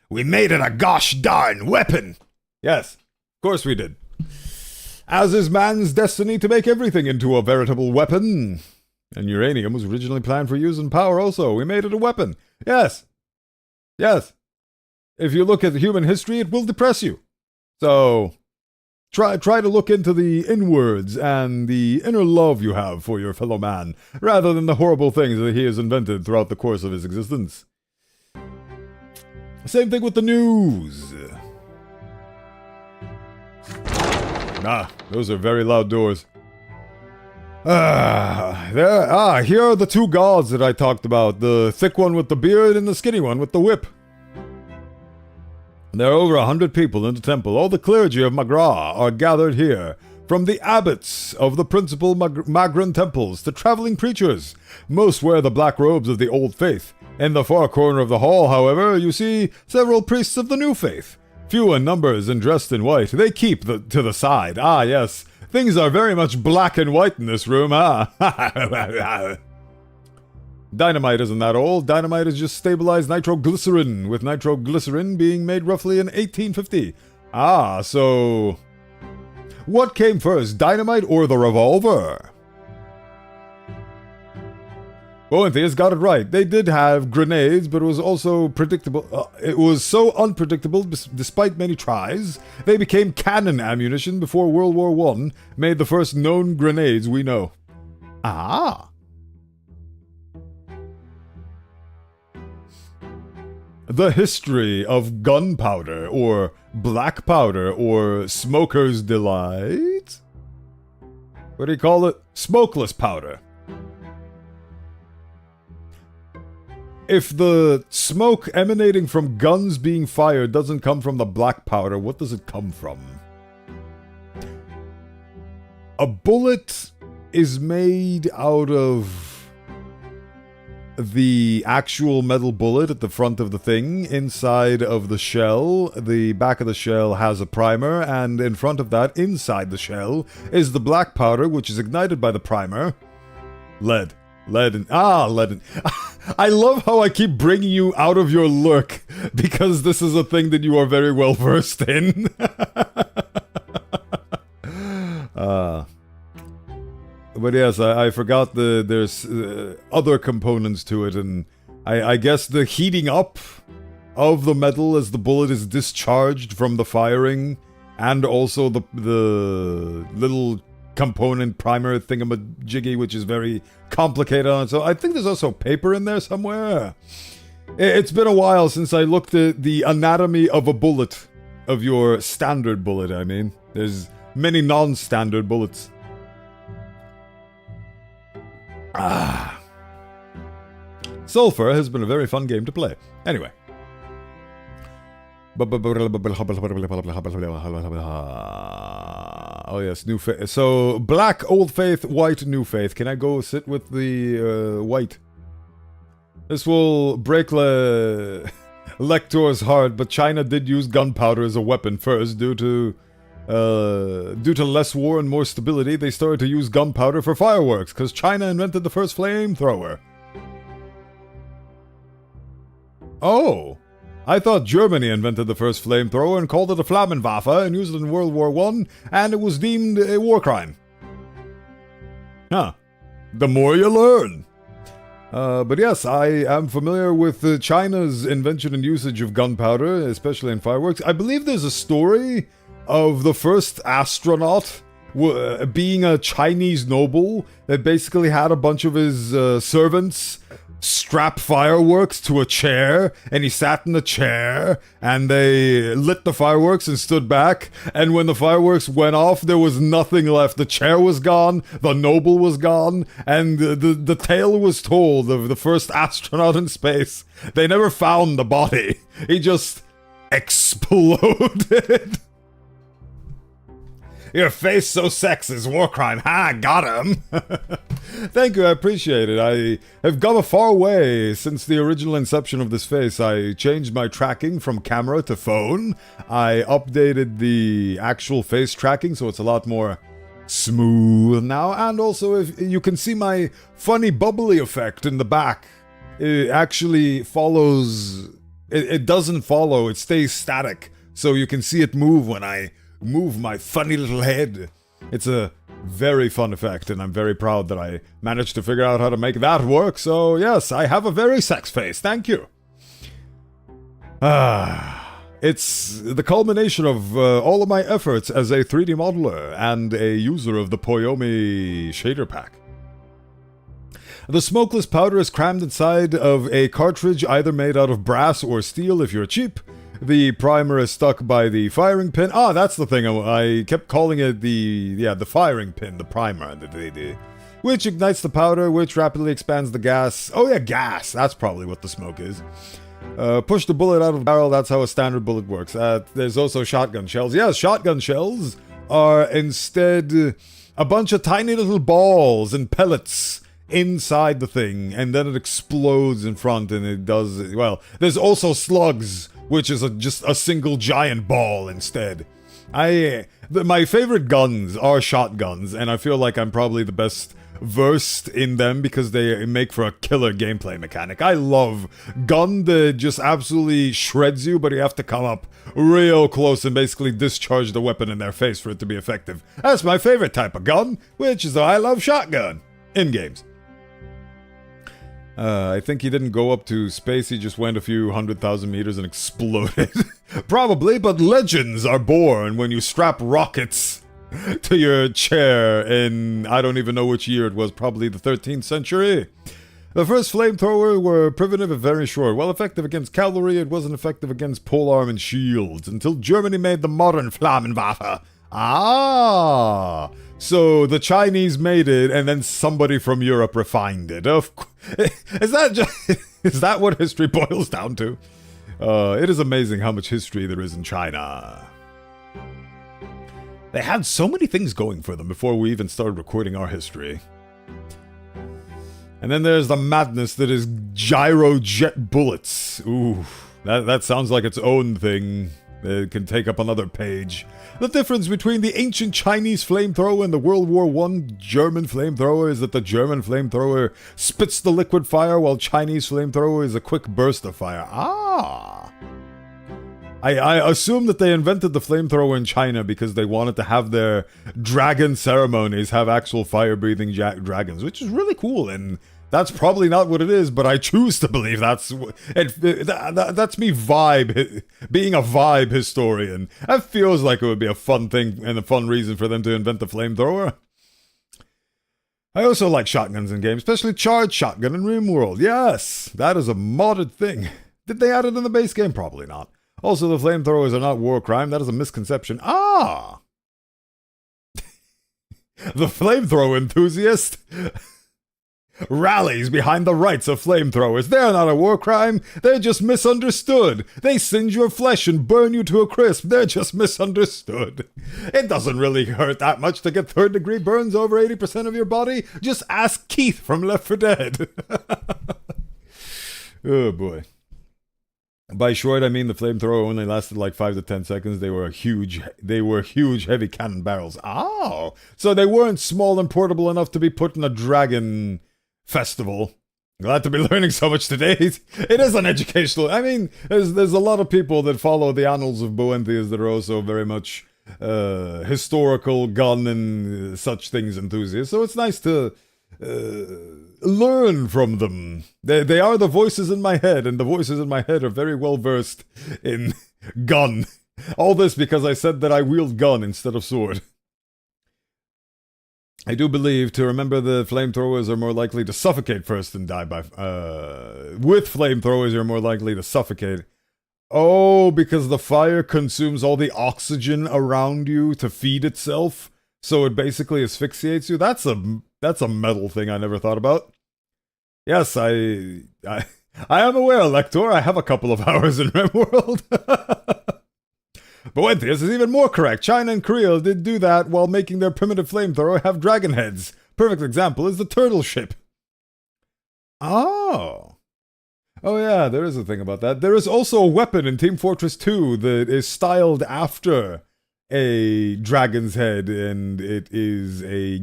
We made it a gosh darn weapon! Yes, of course we did. As is man's destiny to make everything into a veritable weapon. And uranium was originally planned for use in power also. We made it a weapon. Yes. Yes. If you look at human history, it will depress you. So, try to look into the inwards and the inner love you have for your fellow man, rather than the horrible things that he has invented throughout the course of his existence. Same thing with the news. Those are very loud doors. Here are the two gods that I talked about. The thick one with the beard and the skinny one with the whip. There are over 100 people in the temple. All the clergy of Magra are gathered here. From the abbots of the principal Magran temples to traveling preachers. Most wear the black robes of the old faith. In the far corner of the hall, however, you see several priests of the new faith. Few in numbers and dressed in white. They keep to the side. Ah, yes. Things are very much black and white in this room, Dynamite isn't that old. Dynamite is just stabilized nitroglycerin, with nitroglycerin being made roughly in 1850. So what came first, dynamite or the revolver? Bowenthius got it right. They did have grenades, but it was also predictable. It was so unpredictable, despite many tries. They became cannon ammunition before World War I made the first known grenades we know. The history of gunpowder, or black powder, or smoker's delight? What do you call it? Smokeless powder. If the smoke emanating from guns being fired doesn't come from the black powder, what does it come from? A bullet is made out of the actual metal bullet at the front of the thing. Inside of the shell, the back of the shell has a primer, and in front of that, inside the shell, is the black powder, which is ignited by the primer. Lead. Lead. I love how I keep bringing you out of your lurk, because this is a thing that you are very well versed in. But yes, I forgot there's other components to it, and I guess the heating up of the metal as the bullet is discharged from the firing, and also the little component primer thingamajiggy, which is very complicated on it. So I think there's also paper in there somewhere. It's been a while since I looked at the anatomy of a bullet, of your standard bullet, I mean. There's many non-standard bullets. Sulfur has been a very fun game to play. Anyway. Oh yes, New Faith. So, black, old faith, white, new faith. Can I go sit with the white? This will break Lector's heart, but China did use gunpowder as a weapon first. Due to less war and more stability, they started to use gunpowder for fireworks, because China invented the first flamethrower. Oh! I thought Germany invented the first flamethrower and called it a Flammenwaffe and used it in World War I, and it was deemed a war crime. Huh. The more you learn. But yes, I am familiar with China's invention and usage of gunpowder, especially in fireworks. I believe there's a story of the first astronaut being a Chinese noble that basically had a bunch of his servants strap fireworks to a chair, and he sat in the chair, and they lit the fireworks and stood back, and when the fireworks went off, there was nothing left. The chair was gone, the noble was gone, and the tale was told of the first astronaut in space. They never found the body. He just exploded. Your face so sexist, war crime. Ha, got him. Thank you, I appreciate it. I have come a far way since the original inception of this face. I changed my tracking from camera to phone. I updated the actual face tracking, so it's a lot more smooth now. And also, if you can see my funny bubbly effect in the back. It actually follows... It doesn't follow, it stays static. So you can see it move when I move my funny little head. It's a very fun effect, and I'm very proud that I managed to figure out how to make that work. So yes, I have a very sex face. Thank you. It's the culmination of all of my efforts as a 3D modeler and a user of the Poyomi shader pack. The smokeless powder is crammed inside of a cartridge either made out of brass or steel if you're cheap. The primer is stuck by the firing pin. Ah, that's the thing. I kept calling it the firing pin, the primer, which ignites the powder, which rapidly expands the gas. Oh yeah, gas. That's probably what the smoke is. Push the bullet out of the barrel. That's how a standard bullet works. There's also shotgun shells. Yes, shotgun shells are instead a bunch of tiny little balls and pellets inside the thing, and then it explodes in front, and it does, well, there's also slugs, which is just a single giant ball instead. My favorite guns are shotguns, and I feel like I'm probably the best versed in them because they make for a killer gameplay mechanic. I love gun that just absolutely shreds you, but you have to come up real close and basically discharge the weapon in their face for it to be effective. That's my favorite type of gun, which is I love shotgun in games. I think he didn't go up to space, he just went a few 100,000 meters and exploded. Probably, but legends are born when you strap rockets to your chair in, I don't even know which year it was, probably the 13th century. The first flamethrowers were primitive and very short. While effective against cavalry, it wasn't effective against polearm and shields, until Germany made the modern Flammenwaffe. Ah! So the Chinese made it, and then somebody from Europe refined it. Is that what history boils down to? It is amazing how much history there is in China. They had so many things going for them before we even started recording our history. And then there's the madness that is gyrojet bullets. Ooh, that sounds like its own thing. It can take up another page. The difference between the ancient Chinese flamethrower and the World War I German flamethrower is that the German flamethrower spits the liquid fire, while Chinese flamethrower is a quick burst of fire. Ah! I assume that they invented the flamethrower in China because they wanted to have their dragon ceremonies have actual fire-breathing dragons, which is really cool, and that's probably not what it is, but I choose to believe that's me being a vibe historian. That feels like it would be a fun thing and a fun reason for them to invent the flamethrower. I also like shotguns in games, especially charged shotgun in RimWorld. Yes, that is a modded thing. Did they add it in the base game? Probably not. Also, the flamethrowers are not war crime. That is a misconception. Ah! The flamethrower enthusiast rallies behind the rights of flamethrowers. They're not a war crime. They're just misunderstood. They singe your flesh and burn you to a crisp. They're just misunderstood. It doesn't really hurt that much to get third-degree burns over 80% of your body. Just ask Keith from Left 4 Dead. Oh, boy. By short, I mean the flamethrower only lasted like 5 to 10 seconds. They were huge, heavy cannon barrels. Oh, so they weren't small and portable enough to be put in a dragon festival. Glad to be learning so much today. It is an educational. I mean, there's a lot of people that follow the annals of Bowenthius that are also very much historical gun and such things enthusiasts. So it's nice to learn from them. They are the voices in my head, and the voices in my head are very well versed in gun. All this because I said that I wield gun instead of sword. I do believe to remember the flamethrowers are more likely to suffocate first than die by... with flamethrowers, you're more likely to suffocate. Oh, because the fire consumes all the oxygen around you to feed itself, so it basically asphyxiates you? That's a metal thing I never thought about. Yes, I am aware, Lector. I have a couple of hours in RimWorld. Bowenthius is even more correct. China and Korea did do that while making their primitive flamethrower have dragon heads. Perfect example is the turtle ship. Oh. Oh yeah, there is a thing about that. There is also a weapon in Team Fortress 2 that is styled after a dragon's head, and it is a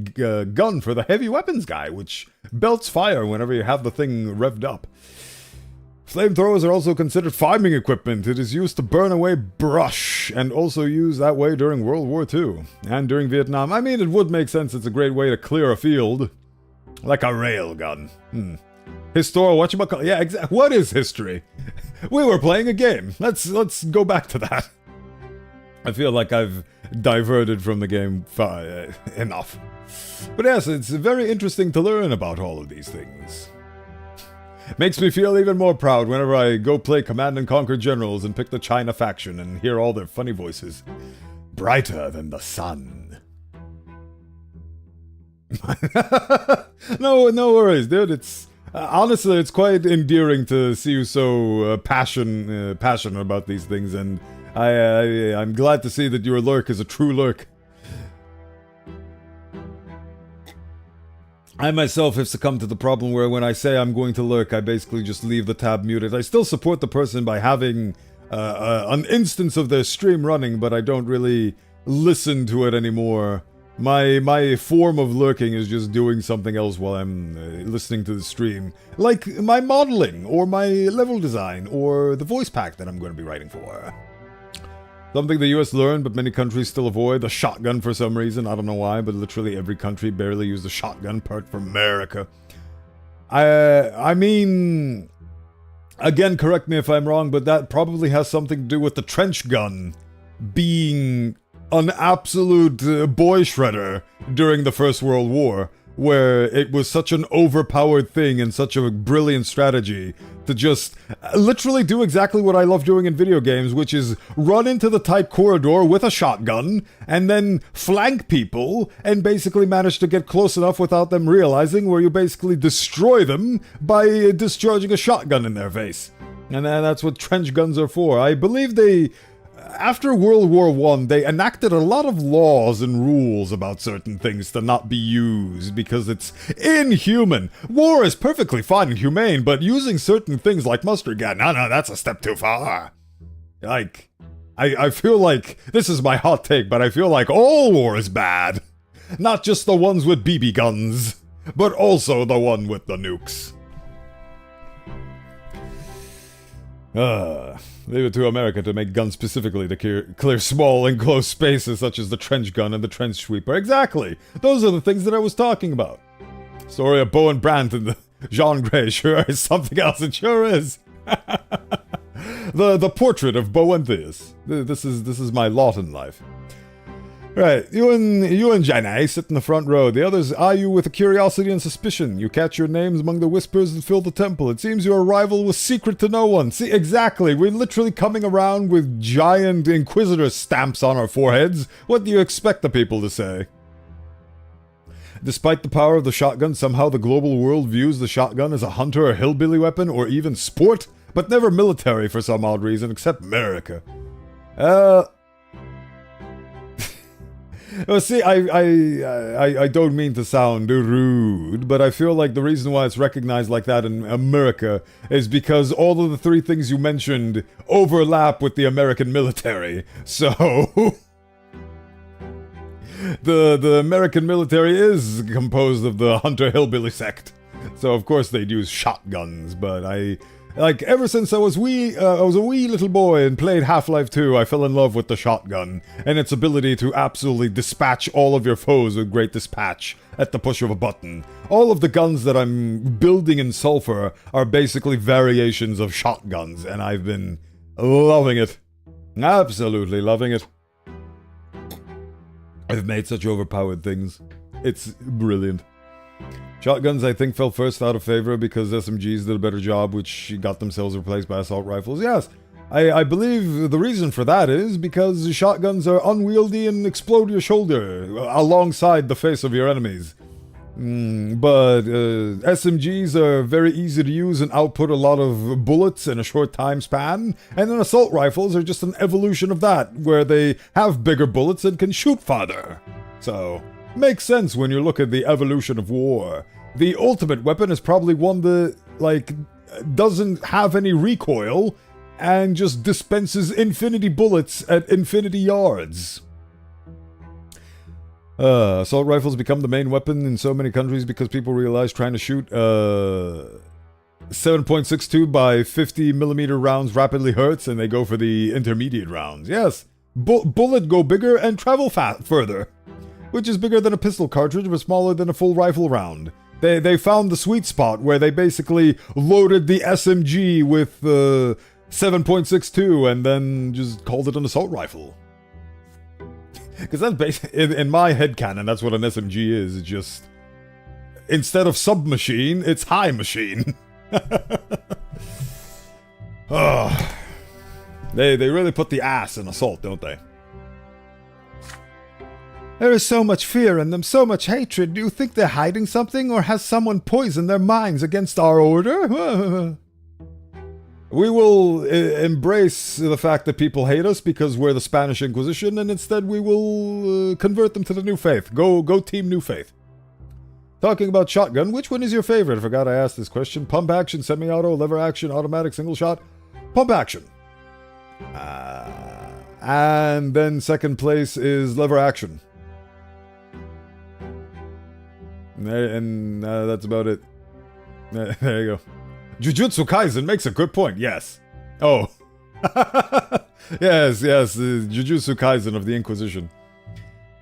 gun for the heavy weapons guy, which belts fire whenever you have the thing revved up. Flamethrowers are also considered farming equipment. It is used to burn away brush, and also used that way during World War II, and during Vietnam. I mean, it would make sense. It's a great way to clear a field. Like a railgun. Whatchamacallit? Yeah, exactly. What is history? We were playing a game. Let's go back to that. I feel like I've diverted from the game enough. But yes, it's very interesting to learn about all of these things. Makes me feel even more proud whenever I go play Command & Conquer Generals and pick the China faction and hear all their funny voices. Brighter than the sun. No worries, dude. It's honestly, it's quite endearing to see you so passionate about these things, and I'm glad to see that your lurk is a true lurk. I myself have succumbed to the problem where when I say I'm going to lurk, I basically just leave the tab muted. I still support the person by having an instance of their stream running, but I don't really listen to it anymore. My form of lurking is just doing something else while I'm listening to the stream. Like my modeling, or my level design, or the voice pack that I'm going to be writing for. Something the US learned, but many countries still avoid. The shotgun for some reason. I don't know why, but literally every country barely used the shotgun apart from America. I mean... Again, correct me if I'm wrong, but that probably has something to do with the trench gun being an absolute boy shredder during the First World War, where it was such an overpowered thing and such a brilliant strategy to just literally do exactly what I love doing in video games, which is run into the tight corridor with a shotgun and then flank people and basically manage to get close enough without them realizing, where you basically destroy them by discharging a shotgun in their face. And that's what trench guns are for. I believe after World War I, they enacted a lot of laws and rules about certain things to not be used because it's inhuman. War is perfectly fine and humane, but using certain things like mustard gas, no, that's a step too far. Like, I feel like, this is my hot take, but I feel like all war is bad. Not just the ones with BB guns, but also the one with the nukes. Leave it to America to make guns specifically to clear small enclosed spaces such as the trench gun and the trench sweeper. Exactly! Those are the things that I was talking about. Story of Bowen Brandt and the Jean Grey sure is something else, it sure is. The portrait of Bowenthius. This is my lot in life. Right, you and Janai sit in the front row. The others eye you with curiosity and suspicion. You catch your names among the whispers that fill the temple. It seems your arrival was secret to no one. See, exactly. We're literally coming around with giant Inquisitor stamps on our foreheads. What do you expect the people to say? Despite the power of the shotgun, somehow the global world views the shotgun as a hunter or hillbilly weapon, or even sport, but never military for some odd reason, except America. Well, see, I don't mean to sound rude, but I feel like the reason why it's recognized like that in America is because all of the three things you mentioned overlap with the American military. So, the American military is composed of the hunter hillbilly sect. So of course they'd use shotguns, but like, ever since I was a wee little boy and played Half-Life 2, I fell in love with the shotgun and its ability to absolutely dispatch all of your foes with great dispatch at the push of a button. All of the guns that I'm building in Sulfur are basically variations of shotguns, and I've been loving it. Absolutely loving it. I've made such overpowered things. It's brilliant. Shotguns, I think, fell first out of favor because SMGs did a better job, which got themselves replaced by assault rifles. Yes, I believe the reason for that is because shotguns are unwieldy and explode your shoulder alongside the face of your enemies. But SMGs are very easy to use and output a lot of bullets in a short time span, and then assault rifles are just an evolution of that, where they have bigger bullets and can shoot farther. So, makes sense when you look at the evolution of war. The ultimate weapon is probably one that, like, doesn't have any recoil and just dispenses infinity bullets at infinity yards. Assault rifles become the main weapon in so many countries because people realize trying to shoot 7.62 by 50mm rounds rapidly hurts, and they go for the intermediate rounds. Yes, bullet go bigger and travel further, which is bigger than a pistol cartridge but smaller than a full rifle round. They found the sweet spot where they basically loaded the SMG with 7.62 and then just called it an assault rifle. Because that's basically, in my headcanon, that's what an SMG is. It's just, instead of submachine, it's high machine. Oh, they really put the ass in assault, don't they? There is so much fear in them, so much hatred. Do you think they're hiding something, or has someone poisoned their minds against our order? We will embrace the fact that people hate us because we're the Spanish Inquisition, and instead we will convert them to the New Faith. Go Team New Faith. Talking about shotgun, which one is your favorite? I forgot I asked this question. Pump action, semi-auto, lever action, automatic, single shot. Pump action. And then second place is lever action. And that's about it. There you go. Jujutsu Kaisen makes a good point, yes. Oh. yes, Jujutsu Kaisen of the Inquisition.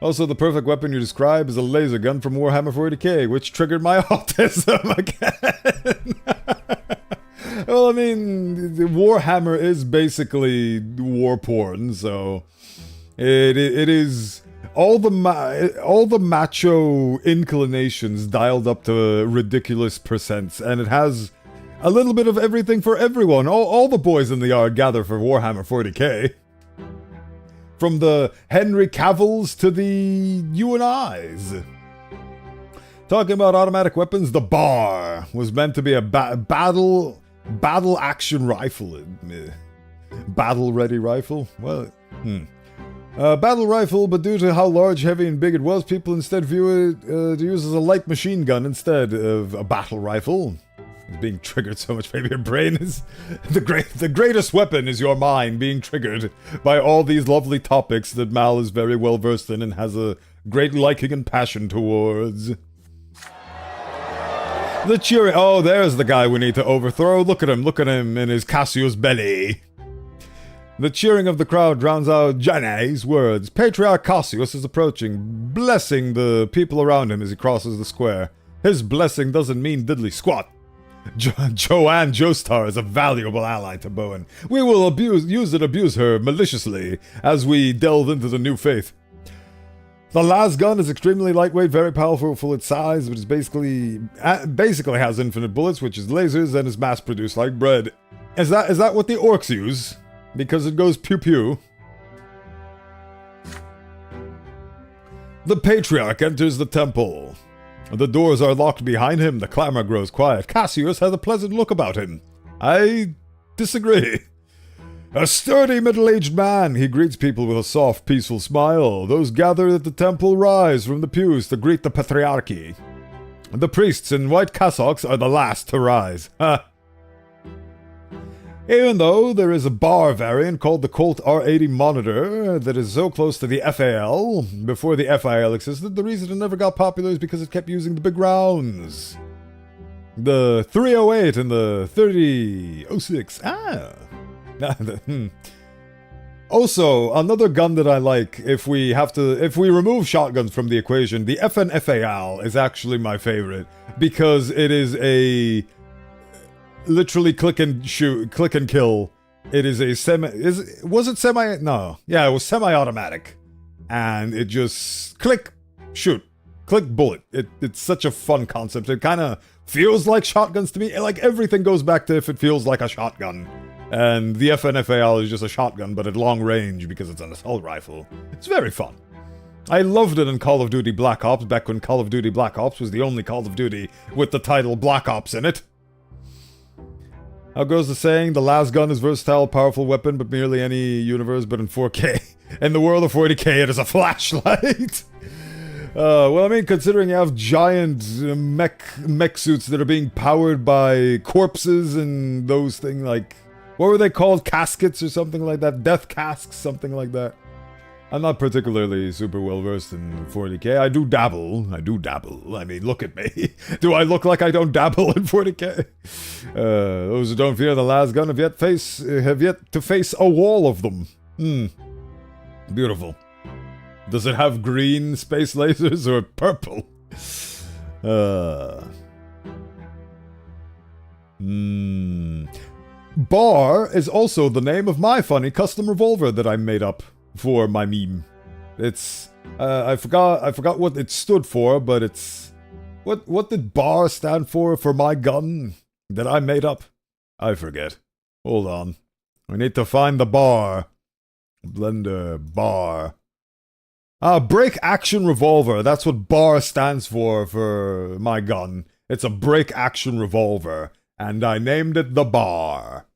Also, the perfect weapon you describe is a laser gun from Warhammer 40k, which triggered my autism again. Well, I mean, Warhammer is basically war porn, so it is all the macho inclinations dialed up to ridiculous percents, and it has a little bit of everything for everyone. All the boys in the yard gather for Warhammer 40k. From the Henry Cavills to the you and I's. Talking about automatic weapons, the bar was meant to be a battle action rifle. Battle ready rifle? Well, battle rifle, but due to how large, heavy, and big it was, people instead view it to use as a light machine gun instead of a battle rifle. It's being triggered so much, maybe your brain is... The greatest weapon is your mind being triggered by all these lovely topics that Mal is very well versed in and has a great liking and passion towards. The cheering... Oh, there's the guy we need to overthrow. Look at him in his Cassius belly. The cheering of the crowd drowns out Janae's words. Patriarch Cassius is approaching, blessing the people around him as he crosses the square. His blessing doesn't mean diddly squat. Joanne Joestar is a valuable ally to Bowen. We will abuse her maliciously as we delve into the new faith. The last gun is extremely lightweight, very powerful for its size, but is basically has infinite bullets, which is lasers, and is mass-produced like bread. Is that what the orcs use? Because it goes pew-pew. The Patriarch enters the temple. The doors are locked behind him. The clamor grows quiet. Cassius has a pleasant look about him. I disagree. A sturdy middle-aged man, he greets people with a soft, peaceful smile. Those gathered at the temple rise from the pews to greet the patriarchy. The priests in white cassocks are the last to rise. Ha! Even though there is a bar variant called the Colt R80 Monitor that is so close to the FAL, before the FIL existed, the reason it never got popular is because it kept using the big rounds. The 308 and the 3006. Also, another gun that I like, if we remove shotguns from the equation, the FNFAL is actually my favorite, because it is a literally click and kill. It is a semi-automatic. And it just click, shoot, click, bullet. It's such a fun concept. It kind of feels like shotguns to me. Like, everything goes back to if it feels like a shotgun. And the FNFAL is just a shotgun, but at long range because it's an assault rifle. It's very fun. I loved it in Call of Duty Black Ops, back when Call of Duty Black Ops was the only Call of Duty with the title Black Ops in it. How goes the saying, the last gun is versatile, powerful weapon, but merely any universe, but in 4K. In the world of 40K, it is a flashlight. Well, I mean, considering you have giant mech suits that are being powered by corpses and those things, like, what were they called? Caskets or something like that? Death casks, something like that. I'm not particularly super well versed in 40K. I do dabble. I mean, look at me. Do I look like I don't dabble in 40K? Those who don't fear the last gun have yet to face a wall of them. Beautiful. Does it have green space lasers or purple? Bar is also the name of my funny custom revolver that I made up for my meme. It's I forgot what it stood for, but it's what did bar stand for my gun that I made up? I forget. Hold on. We need to find the bar. Blender bar. Break action revolver. That's what bar stands for my gun. It's a break action revolver, and I named it the bar.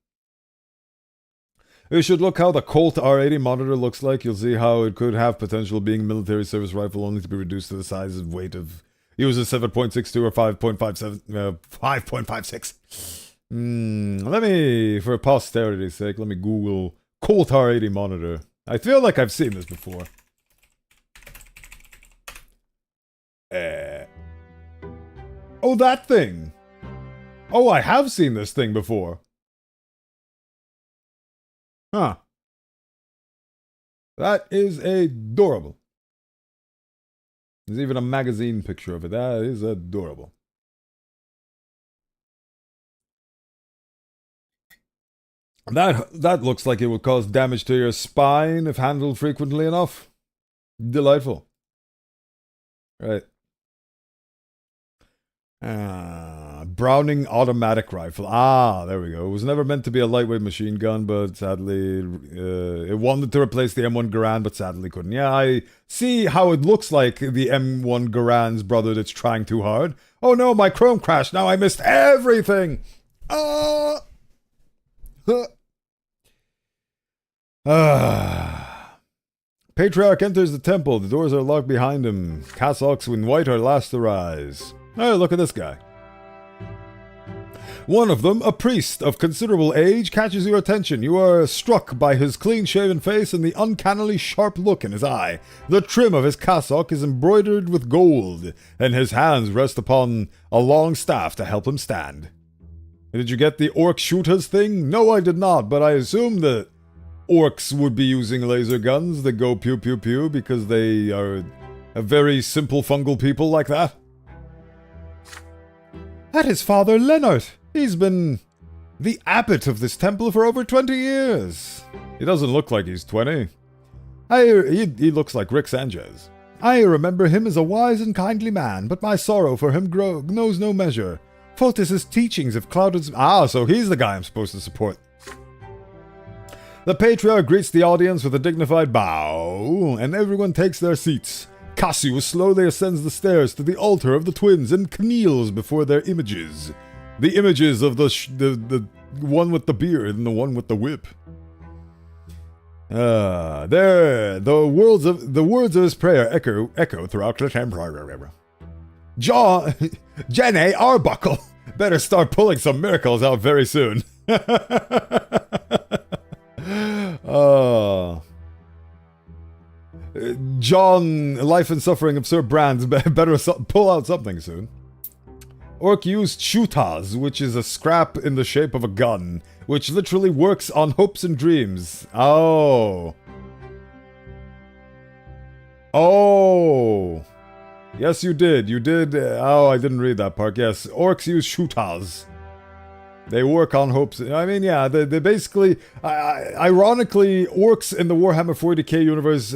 You should look how the Colt R80 Monitor looks like. You'll see how it could have potential being a military service rifle, only to be reduced to the size and weight of uses 7.62 or 5.56. Let me, for posterity's sake, let me Google Colt R80 Monitor. I feel like I've seen this before. Oh, that thing! Oh, I have seen this thing before. Huh. That is adorable. There's even a magazine picture of it. That is adorable. That looks like it would cause damage to your spine if handled frequently enough. Delightful. Right. Browning automatic rifle. There we go. It was never meant to be a lightweight machine gun, but sadly, it wanted to replace the M1 Garand, but sadly couldn't. Yeah, I see how it looks like the M1 Garand's brother that's trying too hard. Oh no, my Chrome crashed. Now I missed everything. Patriarch enters the temple. The doors are locked behind him. Cassocks in white are last to rise. Oh, look at this guy. One of them, a priest of considerable age, catches your attention. You are struck by his clean-shaven face and the uncannily sharp look in his eye. The trim of his cassock is embroidered with gold, and his hands rest upon a long staff to help him stand. Did you get the orc shooters thing? No, I did not, but I assume that orcs would be using laser guns that go pew pew pew because they are a very simple fungal people like that. That is Father Leonard. He's been the abbot of this temple for over 20 years. He doesn't look like he's 20. He looks like Rick Sanchez. I remember him as a wise and kindly man, but my sorrow for him knows no measure. Photis's teachings have clouded... so he's the guy I'm supposed to support. The patriarch greets the audience with a dignified bow, and everyone takes their seats. Cassius slowly ascends the stairs to the altar of the twins and kneels before their images. The images of the one with the beard and the one with the whip. There, the words of his prayer echo throughout the temple. Jenny Arbuckle, better start pulling some miracles out very soon. John, life and suffering of Sir Brands, better pull out something soon. Orc used chutas, which is a scrap in the shape of a gun, which literally works on hopes and dreams. Oh. Oh. Yes, you did. You did. Oh, I didn't read that part. Yes, orcs use chutas. They work on hopes. I mean, yeah, they basically... ironically, orcs in the Warhammer 40k universe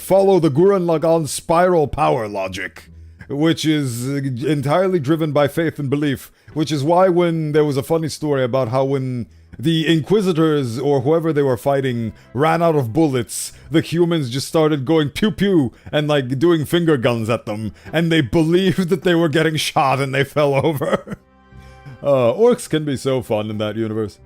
follow the Gurren Lagann spiral power logic, which is entirely driven by faith and belief, which is why when there was a funny story about how when the Inquisitors or whoever they were fighting ran out of bullets, the humans just started going pew pew and like doing finger guns at them, and they believed that they were getting shot and they fell over. Orcs can be so fun in that universe.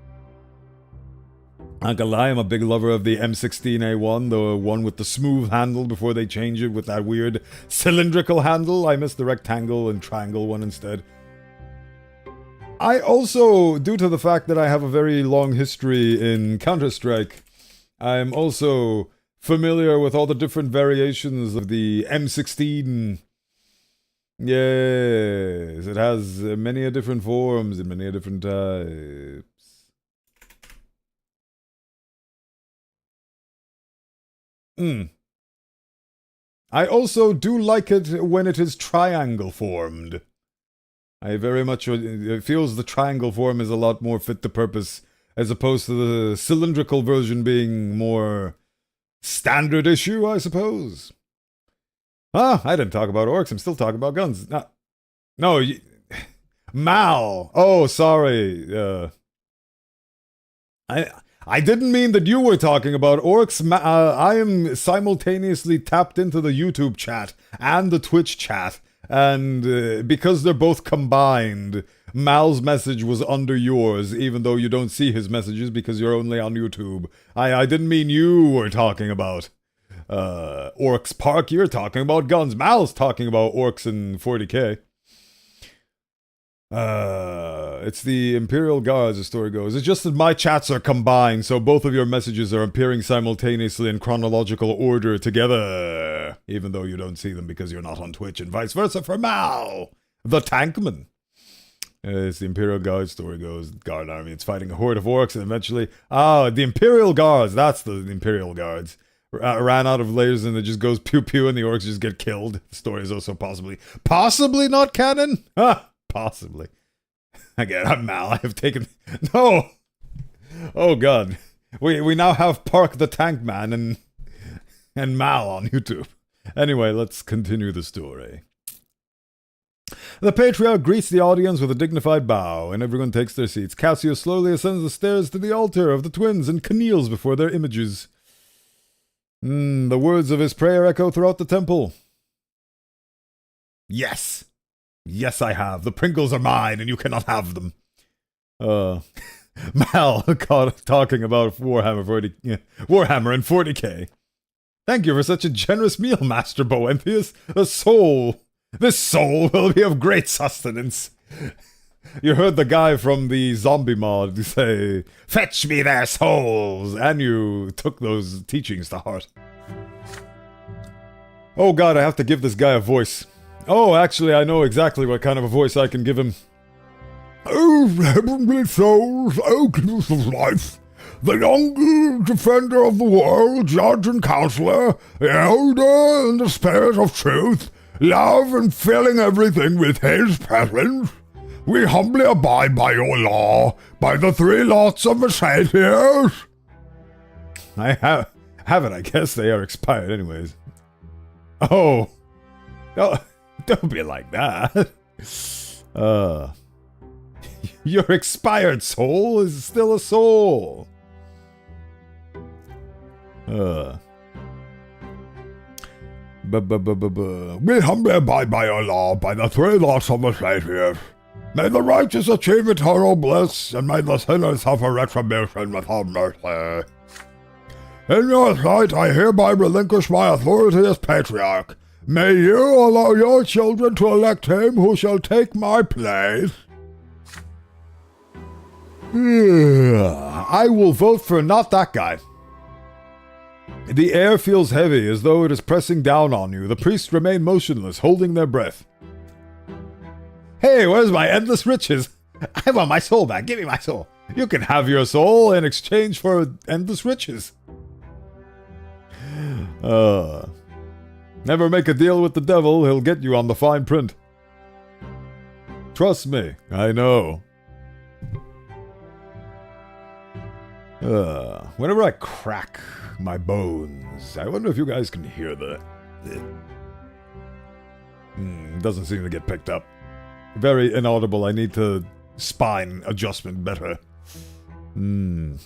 Not gonna lie, I'm a big lover of the M16A1, the one with the smooth handle before they change it with that weird cylindrical handle. I miss the rectangle and triangle one instead. I also, due to the fact that I have a very long history in Counter-Strike, I'm also familiar with all the different variations of the M16. Yes, it has many different forms and many different types. I also do like it when it is triangle formed. I very much... It feels the triangle form is a lot more fit to purpose, as opposed to the cylindrical version being more standard issue, I suppose. Ah, I didn't talk about orcs, I'm still talking about guns. No, Mal! Oh, sorry. I didn't mean that you were talking about orcs. I am simultaneously tapped into the YouTube chat and the Twitch chat, and because they're both combined, Mal's message was under yours, even though you don't see his messages because you're only on YouTube. I didn't mean you were talking about Orcs Park. You're talking about guns. Mal's talking about orcs in 40k. It's the Imperial Guard, as the story goes. It's just that my chats are combined, so both of your messages are appearing simultaneously in chronological order together, even though you don't see them because you're not on Twitch, and vice versa for Mal, the Tankman. It's the Imperial Guard, story goes. Guard army, it's fighting a horde of orcs, and eventually... the Imperial Guards, that's the Imperial Guards. Ran out of lasers, and it just goes pew-pew, and the orcs just get killed. The story is also possibly not canon? Possibly. Again, I'm Mal. I have taken... No! Oh, God. We now have Park the Tank Man and Mal on YouTube. Anyway, let's continue the story. The patriarch greets the audience with a dignified bow, and everyone takes their seats. Cassius slowly ascends the stairs to the altar of the twins and kneels before their images. The words of his prayer echo throughout the temple. Yes! Yes, I have. The Pringles are mine, and you cannot have them. Mal talking about Warhammer and 40k. Thank you for such a generous meal, Master Bowenthius. This soul will be of great sustenance. You heard the guy from the zombie mod say, "Fetch me their souls," and you took those teachings to heart. Oh God, I have to give this guy a voice. Oh, actually, I know exactly what kind of a voice I can give him. Oh, heavenly souls, oh goodness of life, the young defender of the world, judge and counselor, the elder in the spirit of truth, love and filling everything with his presence, we humbly abide by your law, by the 3 lots of Mercedes. I have it, I guess. They are expired anyways. Oh. Don't be like that. Your expired soul is still a soul. We humbly abide by your law, by the three laws of the faith here. May the righteous achieve eternal bliss, and may the sinners suffer retribution without mercy. In your sight, I hereby relinquish my authority as patriarch. May you allow your children to elect him who shall take my place. I will vote for not that guy. The air feels heavy, as though it is pressing down on you. The priests remain motionless, holding their breath. Hey, where's my endless riches? I want my soul back. Give me my soul. You can have your soul in exchange for endless riches. Never make a deal with the devil. He'll get you on the fine print. Trust me, I know. Whenever I crack my bones, I wonder if you guys can hear that. Doesn't seem to get picked up. Very inaudible. I need to spine adjustment better. An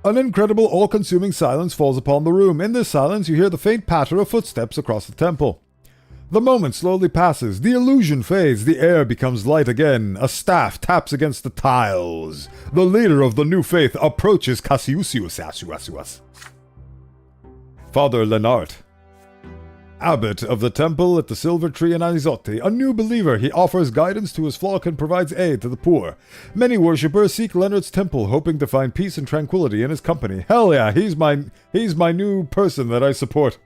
incredible, all-consuming silence falls upon the room. In this silence, you hear the faint patter of footsteps across the temple. The moment slowly passes. The illusion fades. The air becomes light again. A staff taps against the tiles. The leader of the new faith approaches Cassiusius. Father Lenart, abbot of the temple at the Silver Tree in Anizotti, a new believer, he offers guidance to his flock and provides aid to the poor. Many worshippers seek Leonard's temple, hoping to find peace and tranquility in his company. Hell yeah, he's my new person that I support.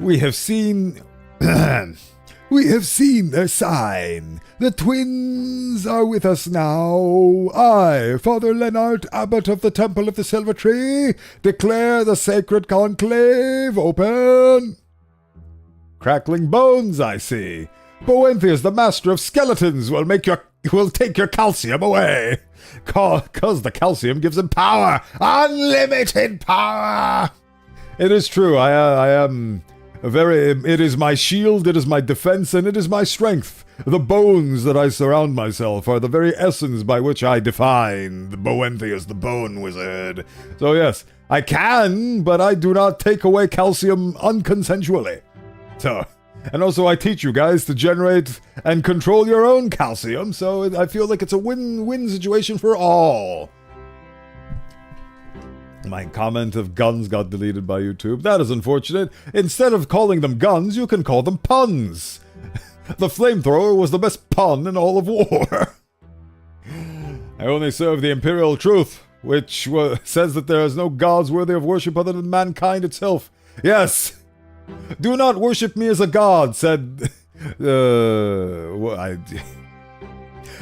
We have seen their sign. The twins are with us now. I, Father Leonard, abbot of the Temple of the Silver Tree, declare the sacred conclave open. Crackling bones, I see. Bowenthius, the master of skeletons, will take your calcium away. Cause the calcium gives him power. Unlimited power. It is true, I am... it is my shield, it is my defense, and it is my strength. The bones that I surround myself are the very essence by which I define the Bowenthius, the bone wizard. So yes, I can, but I do not take away calcium unconsensually. So, and also I teach you guys to generate and control your own calcium, so I feel like it's a win-win situation for all. My comment of guns got deleted by YouTube. That is unfortunate. Instead of calling them guns, you can call them puns. The flamethrower was the best pun in all of war. I only serve the imperial truth, which says that there is no gods worthy of worship other than mankind itself. Yes! Do not worship me as a god, said...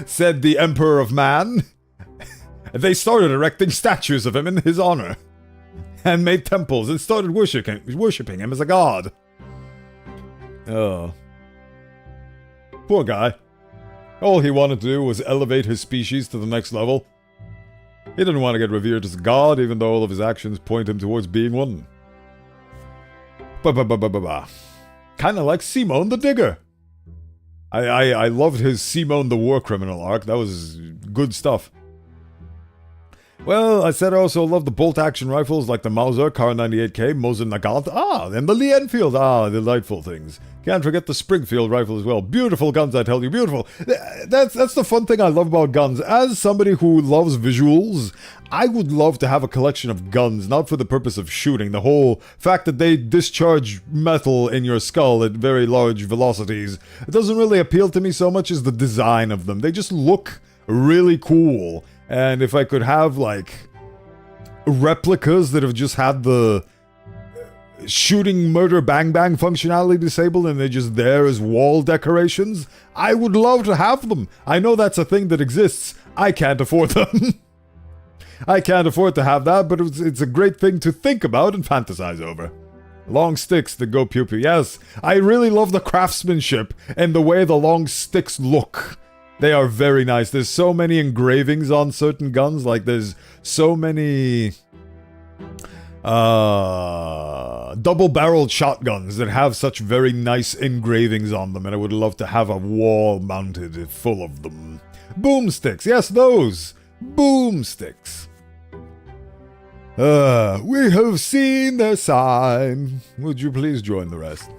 said the Emperor of Man. They started erecting statues of him in his honor, and made temples and started worshipping him as a god. Oh. Poor guy. All he wanted to do was elevate his species to the next level. He didn't want to get revered as a god, even though all of his actions point him towards being one. Kinda like Simone the Digger. I loved his Simone the War Criminal arc. That was good stuff. Well, I said I also love the bolt-action rifles like the Mauser, Kar-98K, Mosin Nagant, and the Lee Enfield, delightful things. Can't forget the Springfield rifle as well. Beautiful guns, I tell you, beautiful. That's the fun thing I love about guns. As somebody who loves visuals, I would love to have a collection of guns, not for the purpose of shooting. The whole fact that they discharge metal in your skull at very large velocities, it doesn't really appeal to me so much as the design of them. They just look really cool. And if I could have, like, replicas that have just had the shooting murder bang bang functionality disabled and they're just there as wall decorations, I would love to have them. I know that's a thing that exists. I can't afford them. I can't afford to have that, but it's a great thing to think about and fantasize over. Long sticks that go pew-pew. Yes, I really love the craftsmanship and the way the long sticks look. They are very nice. There's so many engravings on certain guns. Like, there's so many double-barreled shotguns that have such very nice engravings on them, and I would love to have a wall mounted full of them. Boomsticks. Yes, those. Boomsticks. We have seen their sign. Would you please join the rest?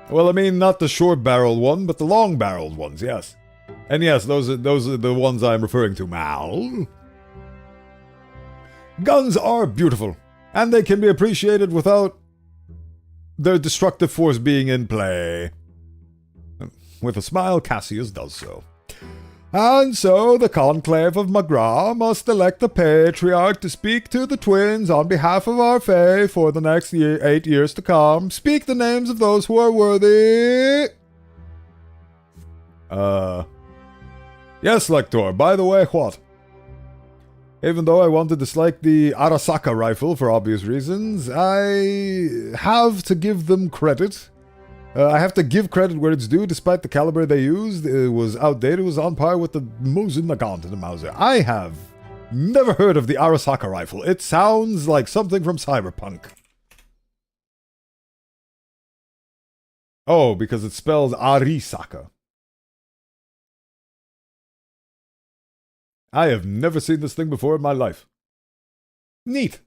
Well, I mean, not the short-barreled one, but the long-barreled ones, yes. And yes, those are the ones I'm referring to, Mal. Guns are beautiful, and they can be appreciated without their destructive force being in play. With a smile, Cassius does so. And so the conclave of Magra must elect the patriarch to speak to the twins on behalf of our fae for the next 8 years to come. Speak the names of those who are worthy. Yes, Lector. By the way, what? Even though I want to dislike the Arasaka rifle for obvious reasons, I have to give them credit. I have to give credit where it's due, despite the caliber they used. It was outdated, it was on par with the Mosin Nagant and the Mauser. I have never heard of the Arasaka rifle. It sounds like something from Cyberpunk. Oh, because it spells Arisaka. I have never seen this thing before in my life. Neat.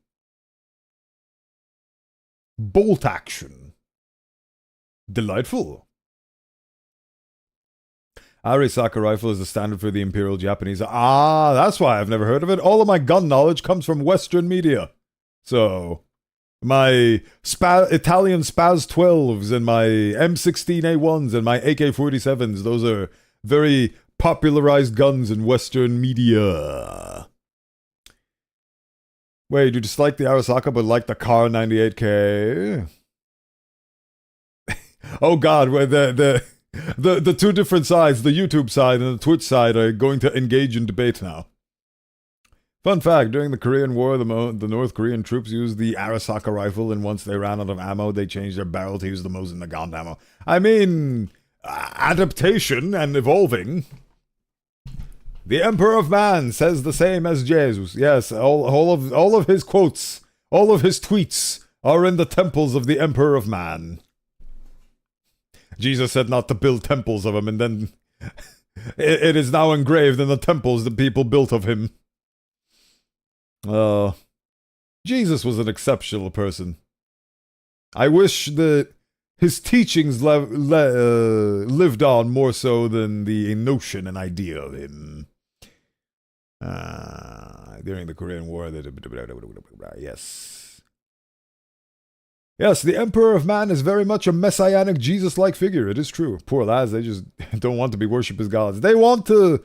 Bolt action. Delightful. Arisaka rifle is the standard for the Imperial Japanese. Ah, that's why I've never heard of it. All of my gun knowledge comes from Western media. So, my Italian Spaz 12s and my M16A1s and my AK-47s, those are very popularized guns in Western media. Wait, you dislike the Arasaka but like the Kar 98K? Oh god, the two different sides, the YouTube side and the Twitch side, are going to engage in debate now. Fun fact, during the Korean War, the North Korean troops used the Arasaka rifle, and once they ran out of ammo, they changed their barrel to use the Mosin Nagant ammo. I mean, adaptation and evolving. The Emperor of Man says the same as Jesus. Yes, all of his quotes, all of his tweets are in the temples of the Emperor of Man. Jesus said not to build temples of him, and then it is now engraved in the temples the people built of him. Jesus was an exceptional person. I wish that his teachings lived on more so than the notion and idea of him. During the Korean War, yes. Yes, the Emperor of Man is very much a messianic Jesus-like figure. It is true. Poor lads, they just don't want to be worshipped as gods. They want to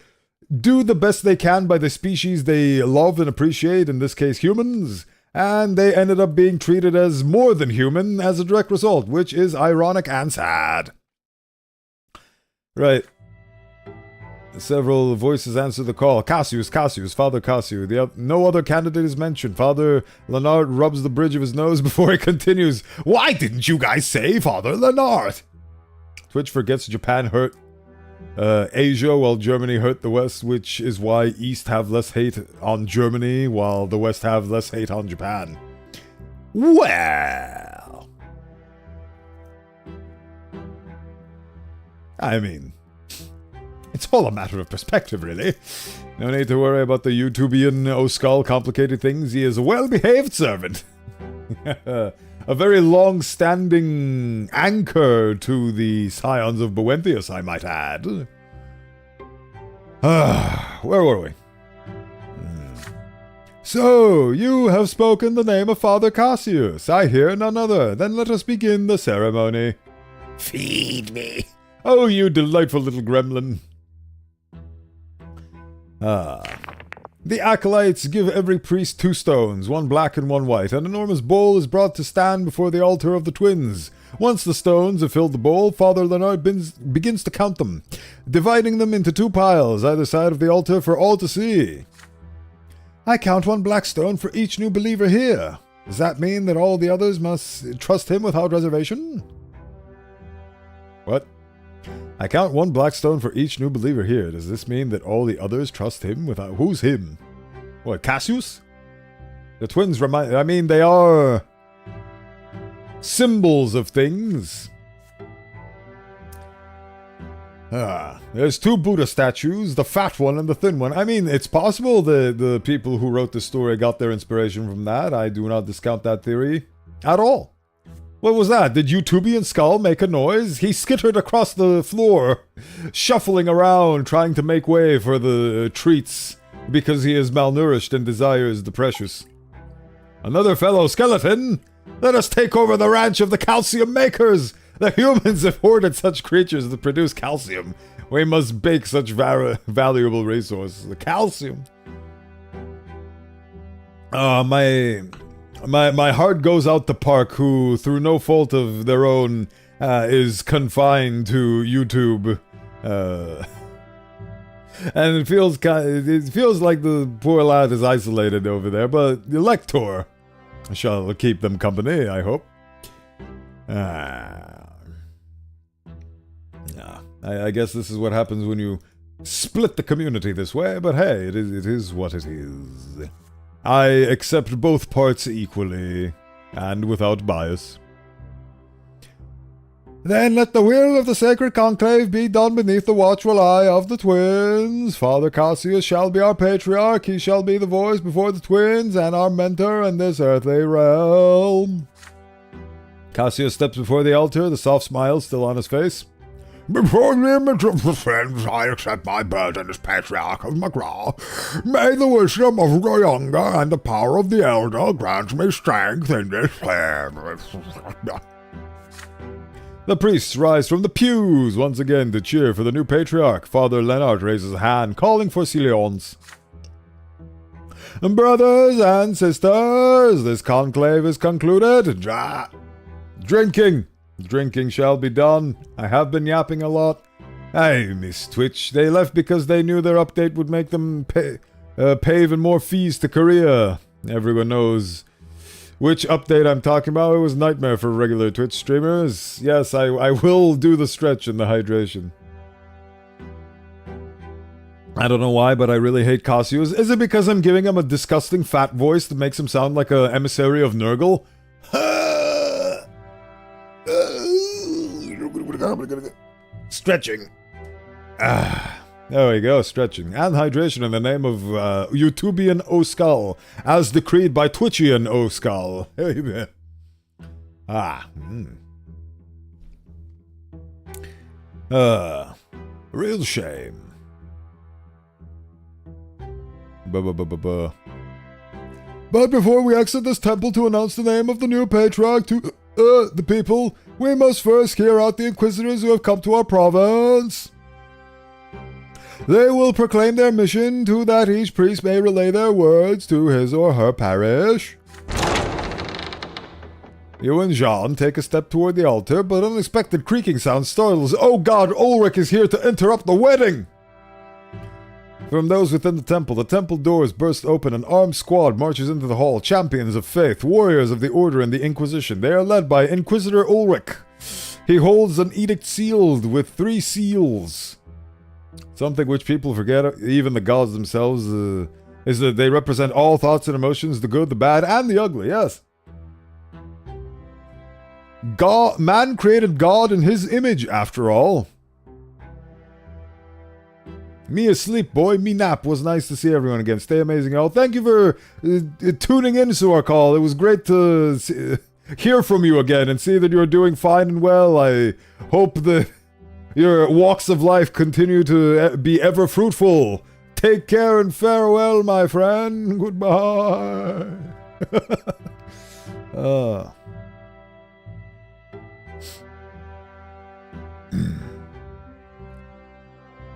do the best they can by the species they love and appreciate, in this case humans, and they ended up being treated as more than human as a direct result, which is ironic and sad. Right. Several voices answer the call. Cassius, Father Cassius. No other candidate is mentioned. Father Leonard rubs the bridge of his nose before he continues. Why didn't you guys say Father Leonard? Twitch forgets Japan hurt Asia while Germany hurt the West, which is why East have less hate on Germany while the West have less hate on Japan. Well, I mean, it's all a matter of perspective, really. No need to worry about the YouTubian O'Skull complicated things. He is a well-behaved servant. A very long-standing anchor to the scions of Bowenthius, I might add. Where were we? So, you have spoken the name of Father Cassius. I hear none other. Then let us begin the ceremony. Feed me. Oh, you delightful little gremlin. The acolytes give every priest 2 stones, 1 black and 1 white. An enormous bowl is brought to stand before the altar of the twins. Once the stones have filled the bowl, Father Leonard begins to count them, dividing them into 2 piles, either side of the altar for all to see. I count 1 black stone for each new believer here. Does that mean that all the others must trust him without reservation? What? I count 1 black stone for each new believer here. Does this mean that all the others trust him without... Who's him? What, Cassius? The twins remind... I mean, they are... symbols of things. There's 2 Buddha statues, the fat one and the thin one. I mean, it's possible the people who wrote the story got their inspiration from that. I do not discount that theory at all. What was that? Did Utubian Skull make a noise? He skittered across the floor, shuffling around, trying to make way for the treats, because he is malnourished and desires the precious. Another fellow skeleton? Let us take over the ranch of the calcium makers! The humans have hoarded such creatures that produce calcium. We must bake such valuable resources. The calcium. My heart goes out to Park, who, through no fault of their own, is confined to YouTube. And it feels like the poor lad is isolated over there, but the Lector shall keep them company, I hope. I guess this is what happens when you split the community this way, but hey, it is what it is. I accept both parts equally, and without bias. Then let the will of the sacred conclave be done beneath the watchful eye of the twins. Father Cassius shall be our patriarch, he shall be the voice before the twins, and our mentor in this earthly realm. Cassius steps before the altar, the soft smile still on his face. Before the image of the friends, I accept my burden as Patriarch of McGraw. May the wisdom of the younger and the power of the elder grant me strength in this The priests rise from the pews once again to cheer for the new patriarch. Father Leonard raises a hand, calling for silence. Brothers and sisters, this conclave is concluded. Drinking shall be done. I have been yapping a lot. Hey, Miss Twitch, they left because they knew their update would make them pay even more fees to Korea. Everyone knows which update I'm talking about. It was nightmare for regular Twitch streamers. Yes, I will do the stretch and the hydration. I don't know why, but I really hate Cassius. Is it because I'm giving him a disgusting fat voice that makes him sound like an emissary of Nurgle? Stretching. There we go, stretching. And hydration in the name of Utubian O-Skull, as decreed by Twitchian O-Skull. Real shame. But before we exit this temple to announce the name of the new patriarch to the people, we must first hear out the inquisitors who have come to our province. They will proclaim their mission to that each priest may relay their words to his or her parish. You and Jean take a step toward the altar, but unexpected creaking sound startles. Oh God, Ulrich is here to interrupt the wedding! From those within the temple doors burst open. An armed squad marches into the hall. Champions of faith, warriors of the Order and the Inquisition. They are led by Inquisitor Ulrich. He holds an edict sealed with 3 seals. Something which people forget, even the gods themselves, is that they represent all thoughts and emotions, the good, the bad, and the ugly, yes. Man created God in his image, after all. Me asleep, boy. Me nap. Was nice to see everyone again. Stay amazing, all. Thank you for tuning into our call. It was great to hear from you again and see that you're doing fine and well. I hope that your walks of life continue to be ever fruitful. Take care and farewell, my friend. Goodbye.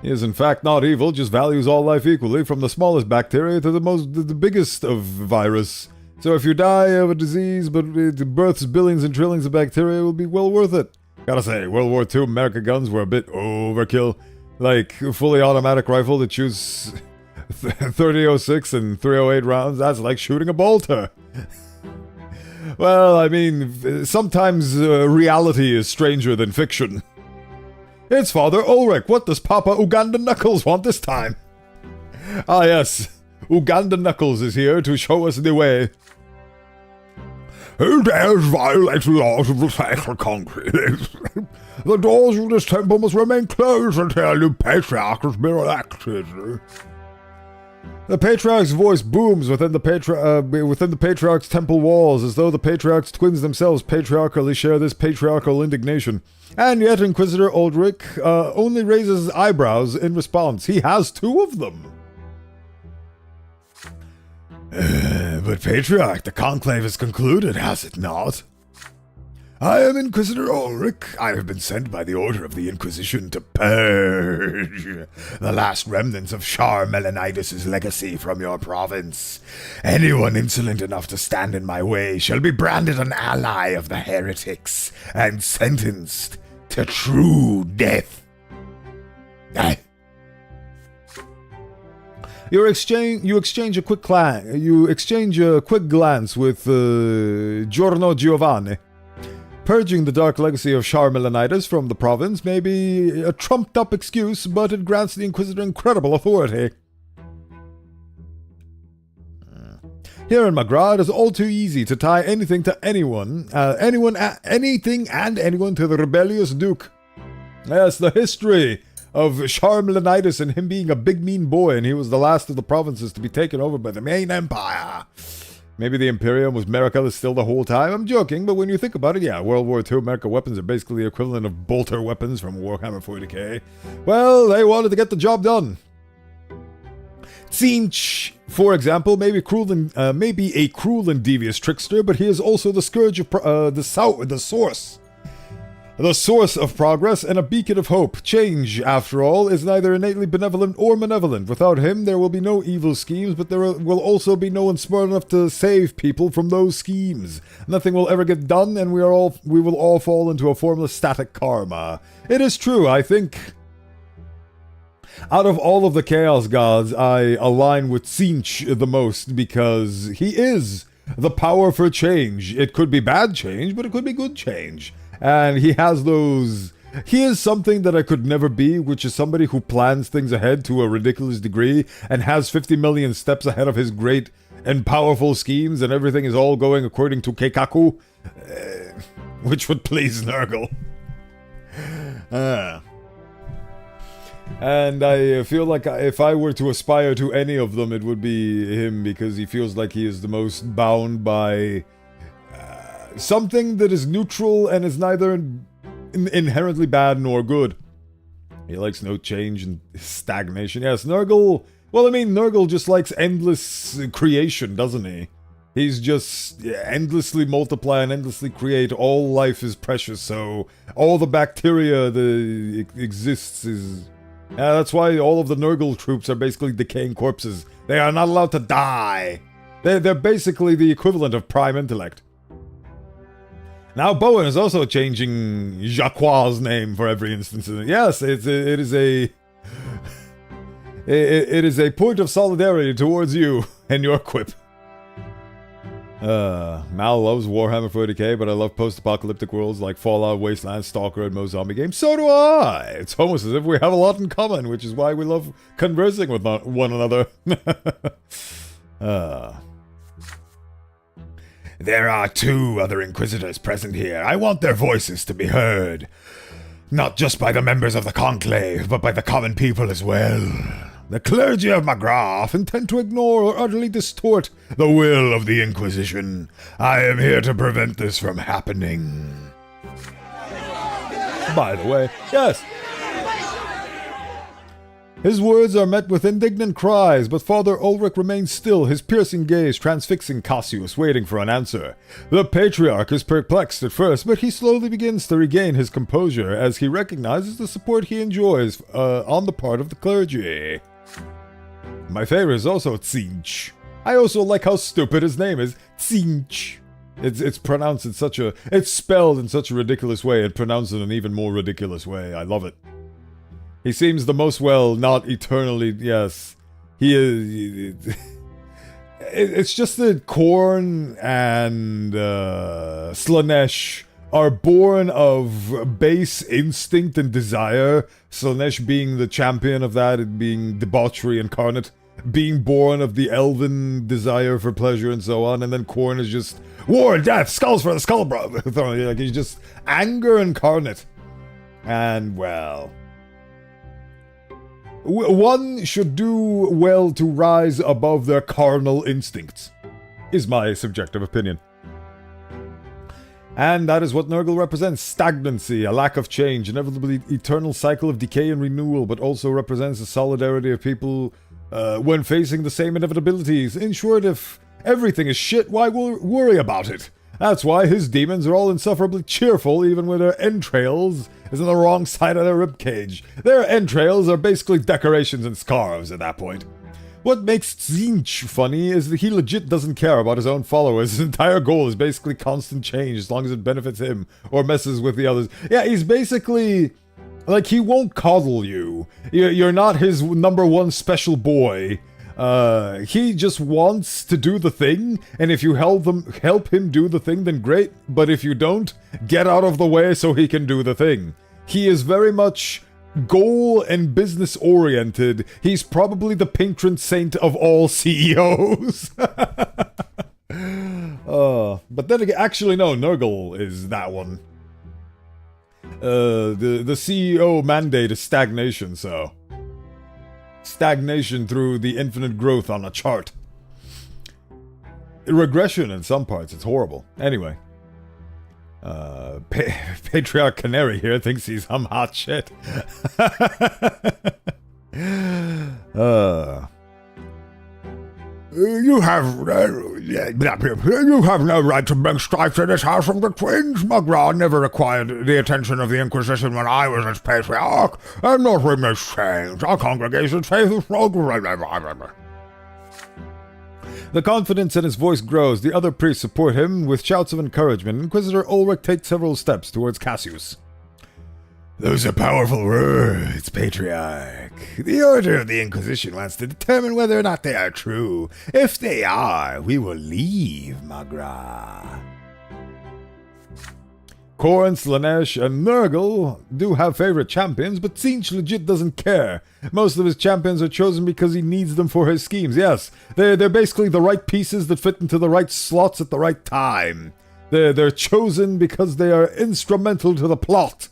He is in fact not evil, just values all life equally, from the smallest bacteria to the biggest of virus. So if you die of a disease but it births billions and trillions of bacteria, it will be well worth it. Gotta say, World War II American guns were a bit overkill. Like, a fully automatic rifle that shoots 3006 and 308 rounds, that's like shooting a bolter. Well, I mean, sometimes reality is stranger than fiction. It's Father Ulrich. What does Papa Uganda Knuckles want this time? Ah yes, Uganda Knuckles is here to show us the way. Who dares violate the laws of the sacred concrete? The doors of this temple must remain closed until a new patriarch has been elected. The patriarch's voice booms within the patriarch's temple walls, as though the patriarch's twins themselves patriarchally share this patriarchal indignation. And yet Inquisitor Aldrich only raises his eyebrows in response. He has two of them. But Patriarch, the conclave is concluded, has it not? I am Inquisitor Ulrich. I have been sent by the Order of the Inquisition to purge the last remnants of Char Melanitis' legacy from your province. Anyone insolent enough to stand in my way shall be branded an ally of the heretics and sentenced to true death. You exchange a quick glance with Giorno Giovanni. Purging the dark legacy of Char Melanitis from the province may be a trumped-up excuse, but it grants the Inquisitor incredible authority. Here in Magra, it is all too easy to tie anything to anything and anyone to the rebellious Duke. Yes, the history of Char Melanitis and him being a big mean boy, and he was the last of the provinces to be taken over by the main empire. Maybe the Imperium was America still the whole time. I'm joking, but when you think about it, yeah, World War II America weapons are basically the equivalent of bolter weapons from Warhammer 40k. Well, they wanted to get the job done. Tzeentch, for example, may be a cruel and devious trickster, but he is also the scourge of the source of progress and a beacon of hope. Change, after all, is neither innately benevolent or malevolent. Without him, there will be no evil schemes, but there will also be no one smart enough to save people from those schemes. Nothing will ever get done, and we will all fall into a formless static karma. It is true, I think. Out of all of the Chaos Gods, I align with Tzeentch the most, because he is the power for change. It could be bad change, but it could be good change. And he has those... He is something that I could never be, which is somebody who plans things ahead to a ridiculous degree and has 50 million steps ahead of his great and powerful schemes, and everything is all going according to Keikaku, which would please Nurgle. And I feel like if I were to aspire to any of them, it would be him, because he feels like he is the most bound by... something that is neutral and is neither inherently bad nor good. He likes no change and stagnation. Yes, Nurgle... Well, I mean, Nurgle just likes endless creation, doesn't he? He's just endlessly multiply and endlessly create. All life is precious, so all the bacteria that exists is... that's why all of the Nurgle troops are basically decaying corpses. They are not allowed to die. They're basically the equivalent of prime intellect. Now Bowen is also changing Jacquard's name for every instance. Yes, it is a point of solidarity towards you and your quip. Mal loves Warhammer 40k, but I love post-apocalyptic worlds like Fallout, Wasteland, Stalker, and most zombie games. So do I! It's almost as if we have a lot in common, which is why we love conversing with one another. There are two other Inquisitors present here. I want their voices to be heard. Not just by the members of the Conclave, but by the common people as well. The clergy of Magra often tend to ignore or utterly distort the will of the Inquisition. I am here to prevent this from happening. By the way, yes. His words are met with indignant cries, but Father Ulrich remains still, his piercing gaze transfixing Cassius, waiting for an answer. The Patriarch is perplexed at first, but he slowly begins to regain his composure as he recognizes the support he enjoys on the part of the clergy. My favorite is also Tzeentch. I also like how stupid his name is, Tzeentch. It's pronounced in such a... It's spelled in such a ridiculous way and pronounced in an even more ridiculous way. I love it. He seems the most not eternally, yes. He is... It's just that Khorne and Slaanesh are born of base instinct and desire. Slaanesh being the champion of that, and being debauchery incarnate. Being born of the elven desire for pleasure and so on. And then Khorne is just War, death, skulls for the skull, bro. Like, he's just anger incarnate. And, well... One should do well to rise above their carnal instincts, is my subjective opinion. And that is what Nurgle represents: stagnancy, a lack of change, inevitably eternal cycle of decay and renewal, but also represents the solidarity of people when facing the same inevitabilities. In short, if everything is shit, why worry about it? That's why his demons are all insufferably cheerful, even when their entrails is on the wrong side of their ribcage. Their entrails are basically decorations and scarves at that point. What makes Tzeentch funny is that he legit doesn't care about his own followers. His entire goal is basically constant change, as long as it benefits him or messes with the others. Yeah, he's basically... like, he won't coddle you. You're not his number one special boy. He just wants to do the thing, and if you help him do the thing, then great. But if you don't, get out of the way so he can do the thing. He is very much goal and business oriented. He's probably the patron saint of all CEOs. But then again, actually no, Nurgle is that one. The CEO mandate is stagnation, so... stagnation through the infinite growth on a chart. Regression in some parts, it's horrible. Anyway. Patriarch Canary here thinks he's some hot shit. You have no right to bring strife to this house from the twins. Magra never required the attention of the Inquisition when I was its patriarch, and nothing has changed. Our congregation's faith is The confidence in his voice grows. The other priests support him with shouts of encouragement. Inquisitor Ulrich takes several steps towards Cassius. Those are powerful words, Patriarch. The Order of the Inquisition wants to determine whether or not they are true. If they are, we will leave Magra. Korn, Slanesh, and Nurgle do have favorite champions, but Tzeentch legit doesn't care. Most of his champions are chosen because he needs them for his schemes. Yes, they're basically the right pieces that fit into the right slots at the right time. They're chosen because they are instrumental to the plot,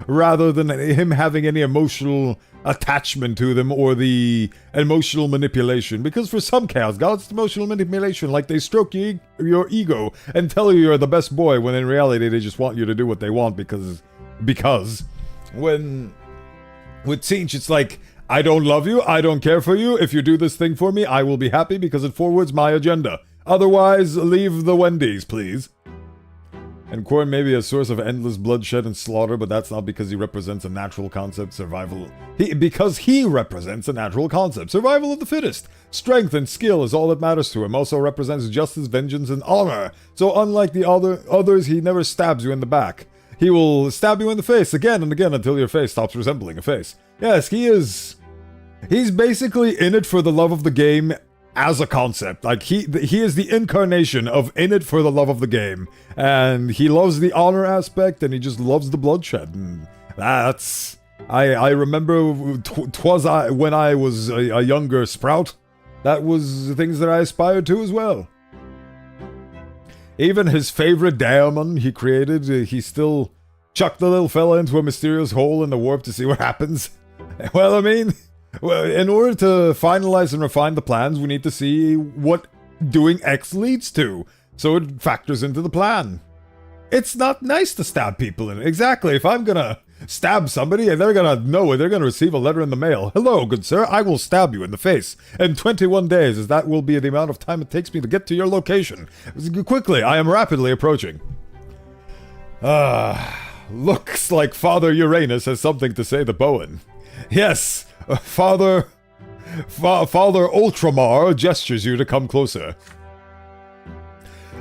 rather than him having any emotional attachment to them or the emotional manipulation. Because for some Chaos Gods, it's emotional manipulation, like they stroke your ego and tell you you're the best boy, when in reality they just want you to do what they want because when with Tzeentch it's like, I don't love you, I don't care for you, if you do this thing for me, I will be happy because it forwards my agenda. Otherwise, leave the Wendy's, please. And Korn may be a source of endless bloodshed and slaughter, but that's not because he represents a natural concept, survival. Because he represents a natural concept, survival of the fittest. Strength and skill is all that matters to him. Also represents justice, vengeance, and honor. So unlike the others, he never stabs you in the back. He will stab you in the face again and again until your face stops resembling a face. Yes, he's basically in it for the love of the game. As a concept, like he is the incarnation of in it for the love of the game, and he loves the honor aspect, and he just loves the bloodshed. And that's I remember when I was a younger sprout, that was the things that I aspired to as well. Even his favorite diamond he created, he still chucked the little fella into a mysterious hole in the warp to see what happens. Well, I mean. Well, in order to finalize and refine the plans, we need to see what doing X leads to, so it factors into the plan. It's not nice to stab people in it. Exactly, if I'm gonna stab somebody and they're gonna know it, they're gonna receive a letter in the mail. Hello, good sir, I will stab you in the face. In 21 days, as that will be the amount of time it takes me to get to your location. Quickly, I am rapidly approaching. Looks like Father Uranus has something to say to Bowen. Yes, Father Ultramar gestures you to come closer.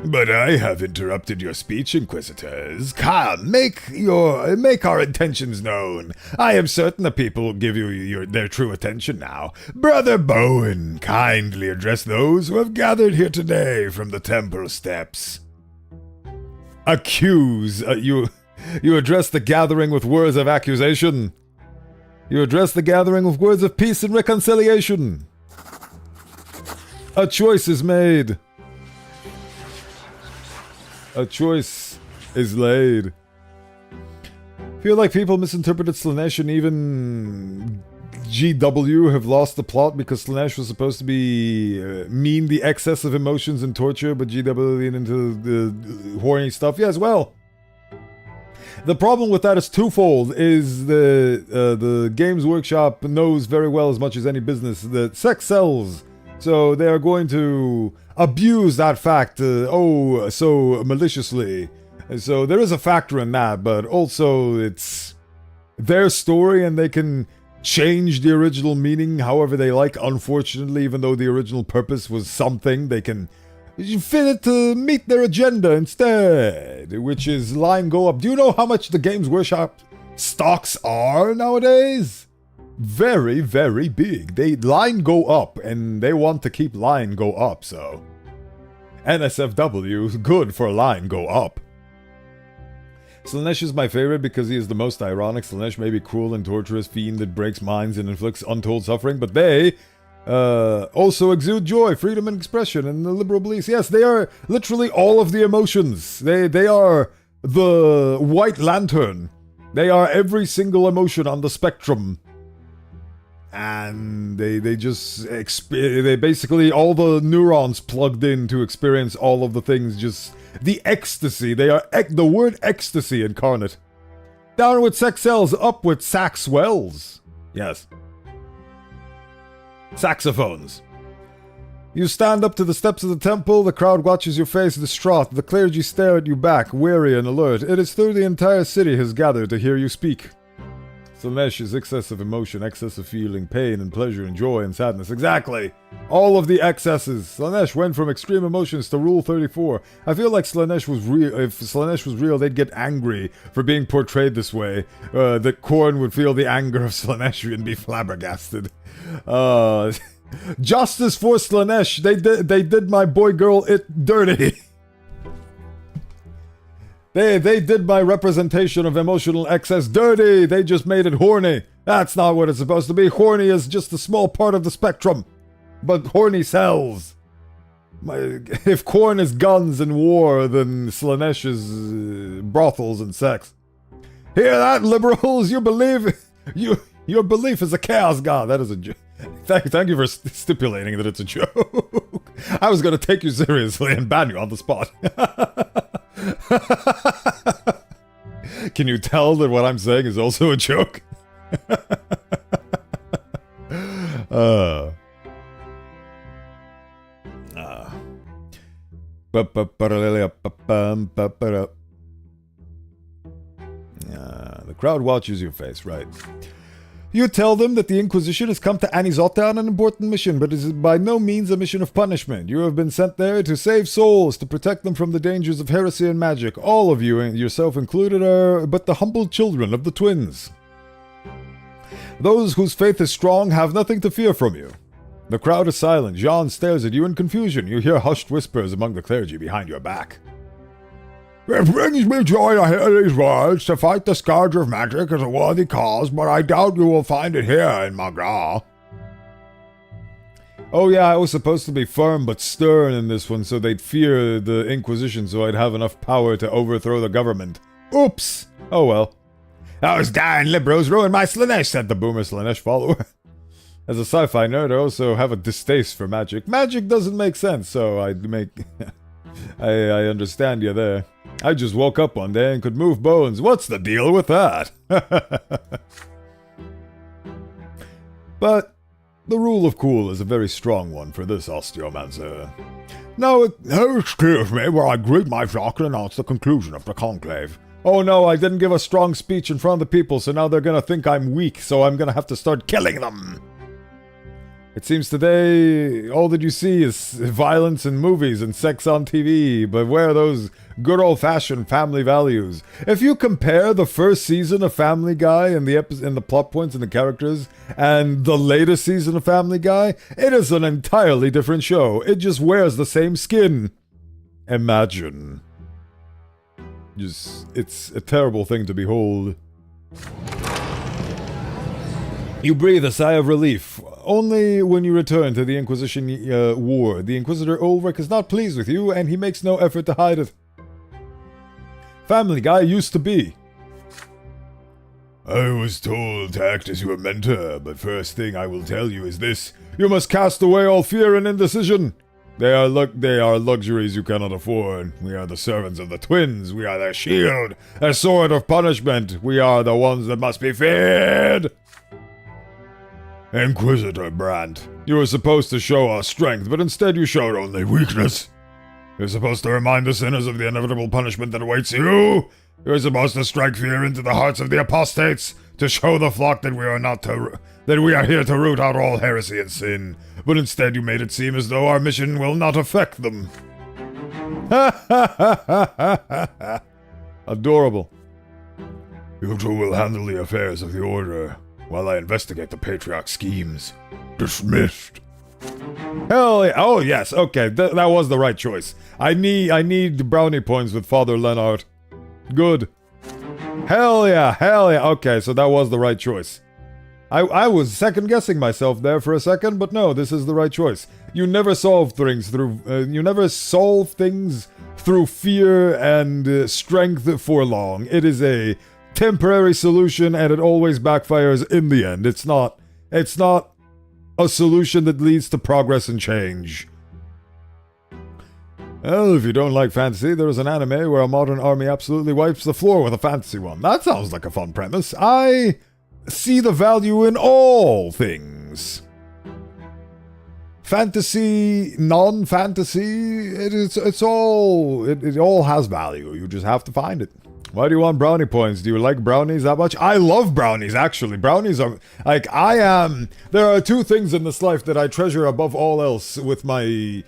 But I have interrupted your speech, Inquisitors. Come, make our intentions known. I am certain the people will give you their true attention now. Brother Bowen, kindly address those who have gathered here today from the temple steps. Accuse. You address the gathering with words of accusation. You address the gathering with words of peace and reconciliation. A choice is made. A choice is laid. Feel like people misinterpreted Slanesh and even GW have lost the plot because Slanesh was supposed to be mean the excess of emotions and torture, but GW leaned into the horny stuff. Yes, well, the problem with that is twofold. Is the Games Workshop knows very well, as much as any business, that sex sells. So they are going to abuse that fact, so maliciously. And so there is a factor in that, but also it's their story and they can change the original meaning however they like. Unfortunately, even though the original purpose was something, they can fit it to meet their agenda instead, which is line go up. Do you know how much the Games Workshop stocks are nowadays? Very, very big. They line go up, and they want to keep line go up, so NSFW is good for line go up. Slanesh is my favorite because he is the most ironic. Slanesh may be cruel and torturous fiend that breaks minds and inflicts untold suffering, but they also exude joy, freedom, and expression, and the liberal beliefs. Yes, they are literally all of the emotions. They are the White Lantern. They are every single emotion on the spectrum. And they basically all the neurons plugged in to experience all of the things, just the ecstasy. They are the word ecstasy incarnate. Down with sex sells, up with sax wells. Yes. Saxophones. You stand up to the steps of the temple, the crowd watches your face distraught, the clergy stare at you back, weary and alert. It is through the entire city has gathered to hear you speak. Slanesh is excess of emotion, excess of feeling, pain and pleasure and joy and sadness. Exactly! All of the excesses. Slanesh went from extreme emotions to Rule 34. I feel like Slanesh was real. If Slanesh was real, they'd get angry for being portrayed this way. That Korn would feel the anger of Slanesh and be flabbergasted. Justice for Slanesh. They did my boy girl it dirty. They did my representation of emotional excess dirty. They just made it horny. That's not what it's supposed to be. Horny is just a small part of the spectrum. But horny sells. If Korn is guns and war, then Slanesh is brothels and sex. Hear that, liberals? Your belief is a chaos god. That is a joke. Thank you for stipulating that it's a joke. I was going to take you seriously and ban you on the spot. Can you tell that what I'm saying is also a joke? The crowd watches your face, right? You tell them that the Inquisition has come to Anizotta on an important mission, but it is by no means a mission of punishment. You have been sent there to save souls, to protect them from the dangers of heresy and magic. All of you, yourself included, are but the humble children of the twins. Those whose faith is strong have nothing to fear from you. The crowd is silent. Jean stares at you in confusion. You hear hushed whispers among the clergy behind your back. It brings me joy to hear these words. To fight the scourge of magic is a worthy cause, but I doubt you will find it here in Magra. Oh yeah, I was supposed to be firm but stern in this one so they'd fear the Inquisition so I'd have enough power to overthrow the government. Oops! Oh well. Those darn liberals ruined my Slanesh, said the boomer Slanesh follower. As a sci-fi nerd, I also have a distaste for magic. Magic doesn't make sense, so I understand you there. I just woke up one day and could move bones. What's the deal with that? But the rule of cool is a very strong one for this Osteomancer. Now, excuse me while I greet my flock and announce the conclusion of the conclave. Oh no, I didn't give a strong speech in front of the people, so now they're gonna think I'm weak, so I'm gonna have to start killing them. It seems today all that you see is violence in movies and sex on TV, but where are those good old-fashioned family values? If you compare the first season of Family Guy and the plot points and the characters and the latest season of Family Guy, it is an entirely different show. It just wears the same skin. Imagine. It's a terrible thing to behold. You breathe a sigh of relief. Only when you return to the Inquisition ward. The Inquisitor Ulrich is not pleased with you, and he makes no effort to hide it. Family Guy used to be. I was told to act as your mentor, but first thing I will tell you is this. You must cast away all fear and indecision. They are luxuries you cannot afford. We are the servants of the twins. We are their shield, their sword of punishment. We are the ones that must be feared. Inquisitor Brandt, You were supposed to show our strength, but instead you showed only weakness. you're supposed to remind the sinners of the inevitable punishment that awaits you. You're supposed to strike fear into the hearts of the apostates, to show the flock that we are here to root out all heresy and sin. But instead you made it seem as though our mission will not affect them. Adorable. You two will handle the affairs of the Order, while I investigate the Patriarch's schemes. Dismissed. Hell yeah. Oh yes, okay, that was the right choice. I need brownie points with Father Leonard. Good. Hell yeah, okay, so that was the right choice. I was second guessing myself there for a second, but no, this is the right choice. You never solve things through fear and strength for long. It is a temporary solution, and it always backfires in the end. It's not a solution that leads to progress and change. Well, if you don't like fantasy, there is an anime where a modern army absolutely wipes the floor with a fantasy one. That sounds like a fun premise. I see the value in all things. Fantasy, non-fantasy, it all has value. You just have to find it. Why do you want brownie points? Do you like brownies that much? I love brownies, actually. Brownies are, there are two things in this life that I treasure above all else with my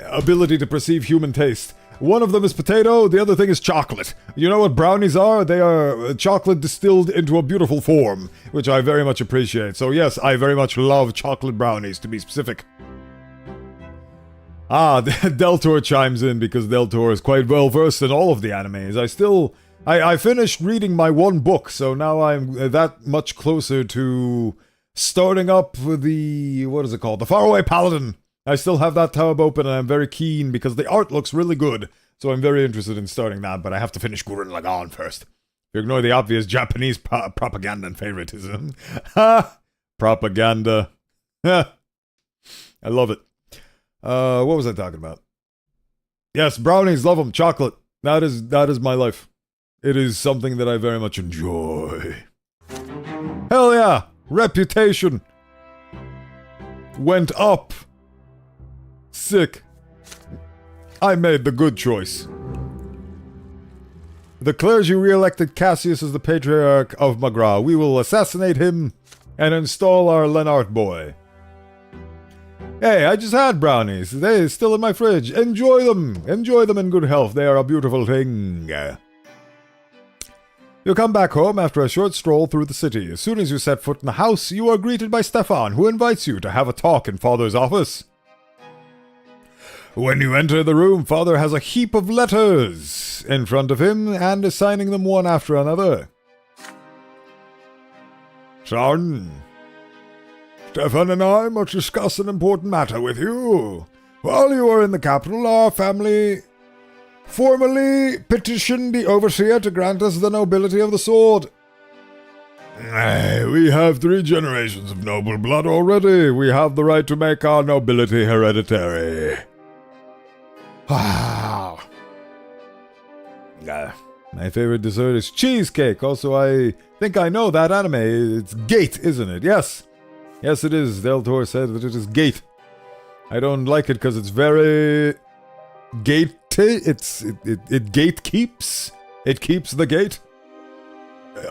ability to perceive human taste. One of them is potato, the other thing is chocolate. You know what brownies are? They are chocolate distilled into a beautiful form, which I very much appreciate. So yes, I very much love chocolate brownies, to be specific. Deltor chimes in because Deltor is quite well versed in all of the animes. I finished reading my one book, so now I'm that much closer to starting up the, what is it called? The Faraway Paladin. I still have that tab open and I'm very keen because the art looks really good. So I'm very interested in starting that, but I have to finish Gurren Lagann first. If you ignore the obvious Japanese propaganda and favoritism. Ha! Propaganda. I love it. What was I talking about? Yes, brownies, love them. Chocolate. That is my life. It is something that I very much enjoy. Hell yeah! Reputation went up. Sick. I made the good choice. The clergy re-elected Cassius as the Patriarch of Magra. We will assassinate him and install our Lennart boy. Hey, I just had brownies. They're still in my fridge. Enjoy them. Enjoy them in good health. They are a beautiful thing. You come back home after a short stroll through the city. As soon as you set foot in the house, you are greeted by Stefan, who invites you to have a talk in Father's office. When you enter the room, Father has a heap of letters in front of him and is signing them one after another. Son, Stefan and I must discuss an important matter with you. While you are in the capital, our family formally petitioned the overseer to grant us the nobility of the sword. We have 3 generations of noble blood already. We have the right to make our nobility hereditary. Wow. My favorite dessert is cheesecake. Also, I think I know that anime. It's Gate, isn't it? Yes. Yes, it is. Deltor said that it is Gate. I don't like it because it's very gate. It gatekeeps. It keeps the gate.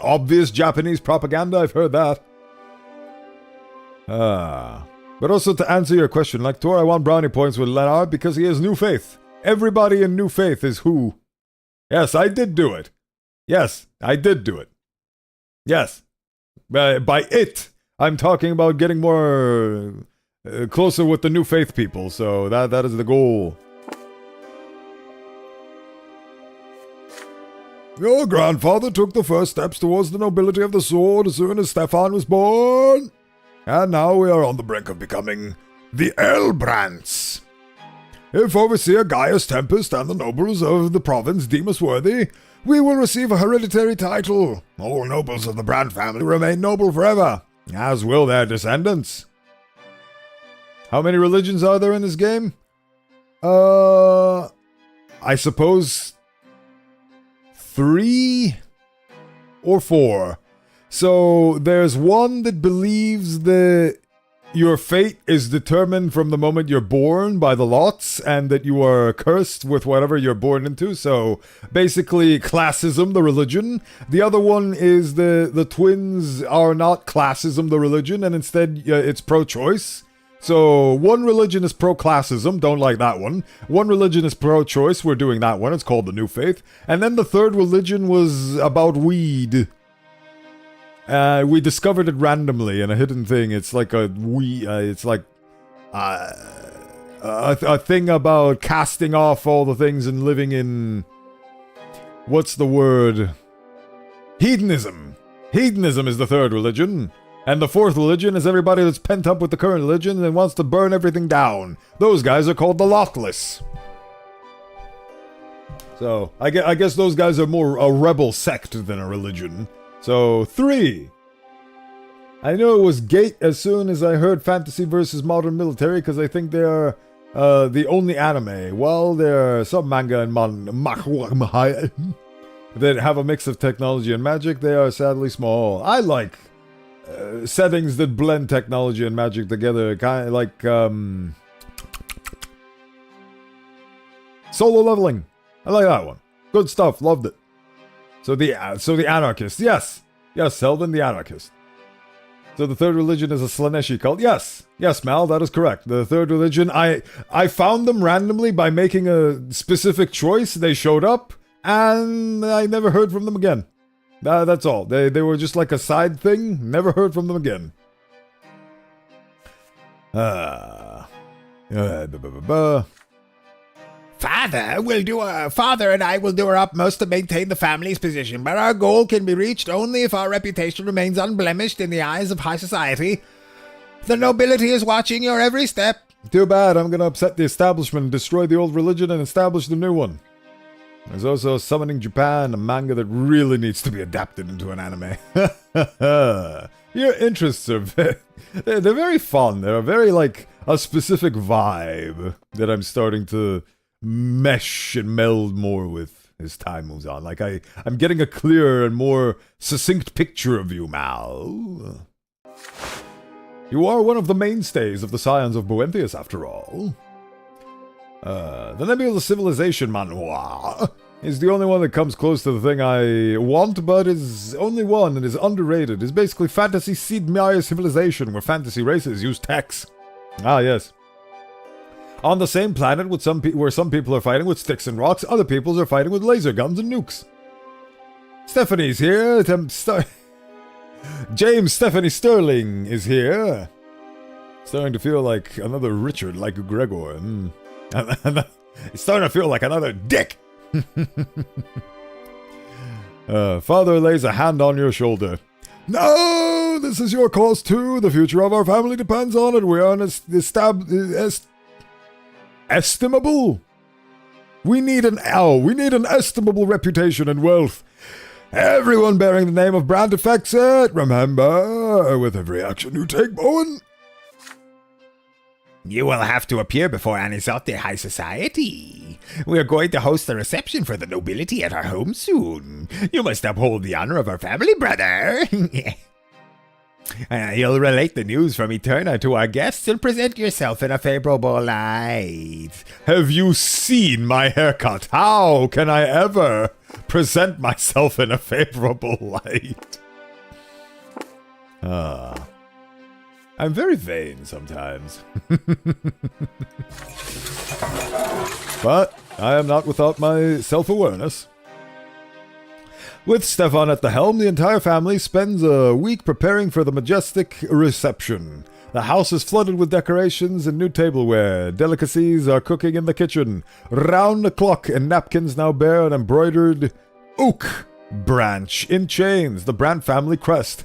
Obvious Japanese propaganda. I've heard that. But also to answer your question, like Tor, I want brownie points with Lennart because he has New Faith. Everybody in New Faith is who? Yes, I did do it. Yes, I did do it. Yes. By it, I'm talking about getting more closer with the New Faith people, so that is the goal. Your grandfather took the first steps towards the nobility of the sword as soon as Stefan was born. And now we are on the brink of becoming the Elbrants. If Overseer Gaius Tempest and the nobles of the province deem us worthy, We will receive a hereditary title. All nobles of the Brandt family remain noble forever, as will their descendants. How many religions are there in this game? I suppose 3 or 4. So there's one that believes that your fate is determined from the moment you're born by the lots, and that you are cursed with whatever you're born into. So basically classism, the religion. The other one is the twins are not classism, the religion, and instead it's pro-choice. So one religion is pro-classism, don't like that one. One religion is pro-choice, we're doing that one, it's called the New Faith. And then the third religion was about weed. We discovered it randomly in a hidden thing. It's like a thing about casting off all the things and living in, what's the word? Hedonism. Hedonism is the third religion. And the fourth religion is everybody that's pent up with the current religion and wants to burn everything down. Those guys are called the Lawless. So, I guess those guys are more a rebel sect than a religion. So, 3. I knew it was Gate as soon as I heard fantasy versus modern military, because I think they are the only anime. Well, there are some manga and that have a mix of technology and magic. They are sadly small. I like settings that blend technology and magic together, kind of like Solo Leveling. I like that one. Good stuff. Loved it. So the anarchist. Yes, Selvin the anarchist. So the third religion is a Slaneshi cult. Yes, Mal, that is correct. The third religion, I found them randomly by making a specific choice. They showed up, and I never heard from them again. That's all. They were just like a side thing. Never heard from them again. Father and I will do our utmost to maintain the family's position, but our goal can be reached only if our reputation remains unblemished in the eyes of high society. The nobility is watching your every step. Too bad. I'm gonna upset the establishment, destroy the old religion, and establish the new one. There's also Summoning Japan, a manga that really needs to be adapted into an anime. Your interests are they're very fun. They're very, like, a specific vibe that I'm starting to mesh and meld more with as time moves on. Like, I'm getting a clearer and more succinct picture of you, Mal. You are one of the mainstays of the Scions of Bowenthius, after all. The Nebula Civilization manhwa is the only one that comes close to the thing I want, but is only one and is underrated. It's basically fantasy Sid Meier civilization, where fantasy races use techs. Ah, yes. On the same planet with where some people are fighting with sticks and rocks, other people are fighting with laser guns and nukes. Stephanie's here. James Stephanie Sterling is here. Starting to feel like another Richard, like Gregor. It's starting to feel like another dick. Father lays a hand on your shoulder. No, this is your cause too. The future of our family depends on it. We are estimable. We need an estimable reputation and wealth. Everyone bearing the name of Brandt affects it. Remember, with every action you take, Bowen. You will have to appear before Anisote High Society. We are going to host a reception for the nobility at our home soon. You must uphold the honor of our family, brother. You'll relate the news from Eterna to our guests and present yourself in a favorable light. Have you seen my haircut? How can I ever present myself in a favorable light? I'm very vain sometimes. But I am not without my self-awareness. With Stefan at the helm, the entire family spends a week preparing for the majestic reception. The house is flooded with decorations and new tableware. Delicacies are cooking in the kitchen. Round the clock, and napkins now bear an embroidered oak branch in chains, the Brandt family crest.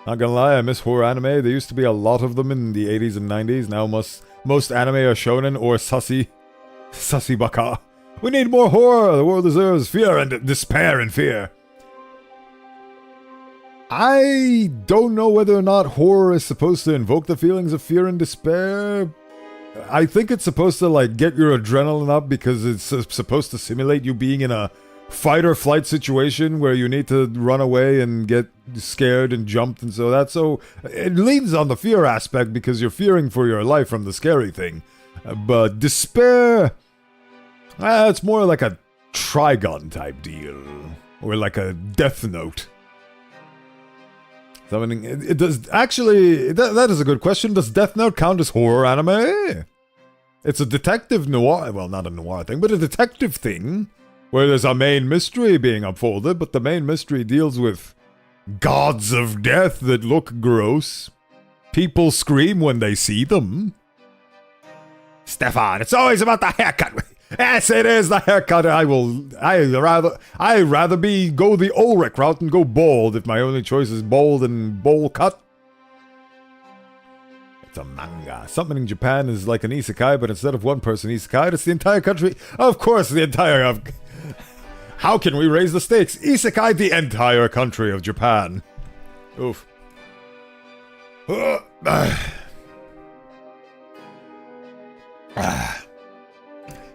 Not gonna lie, I miss horror anime. There used to be a lot of them in the 80s and 90s. Now most anime are shonen or sussy baka, We need more horror. The world deserves fear and despair and fear. I don't know whether or not horror is supposed to invoke the feelings of fear and despair. I think it's supposed to, like, get your adrenaline up because it's supposed to simulate you being in a fight or flight situation where you need to run away and get scared and jumped and so it leans on the fear aspect because you're fearing for your life from the scary thing. But despair, it's more like a Trigon type deal, or like a Death Note. Summoning, it does actually. That is a good question. Does Death Note count as horror anime? It's a detective noir. Well, not a noir thing, but a detective thing where there's a main mystery being unfolded, but the main mystery deals with gods of death that look gross. People scream when they see them. Stefan, it's always about the haircut. Yes, it is the haircut. I'd rather go the Ulrich route and go bald if my only choice is bald and bowl cut. It's a manga. Summoning Japan is like an isekai, but instead of one person isekai, it's the entire country. Of course, the entire. How can we raise the stakes? Isekai the entire country of Japan. Oof.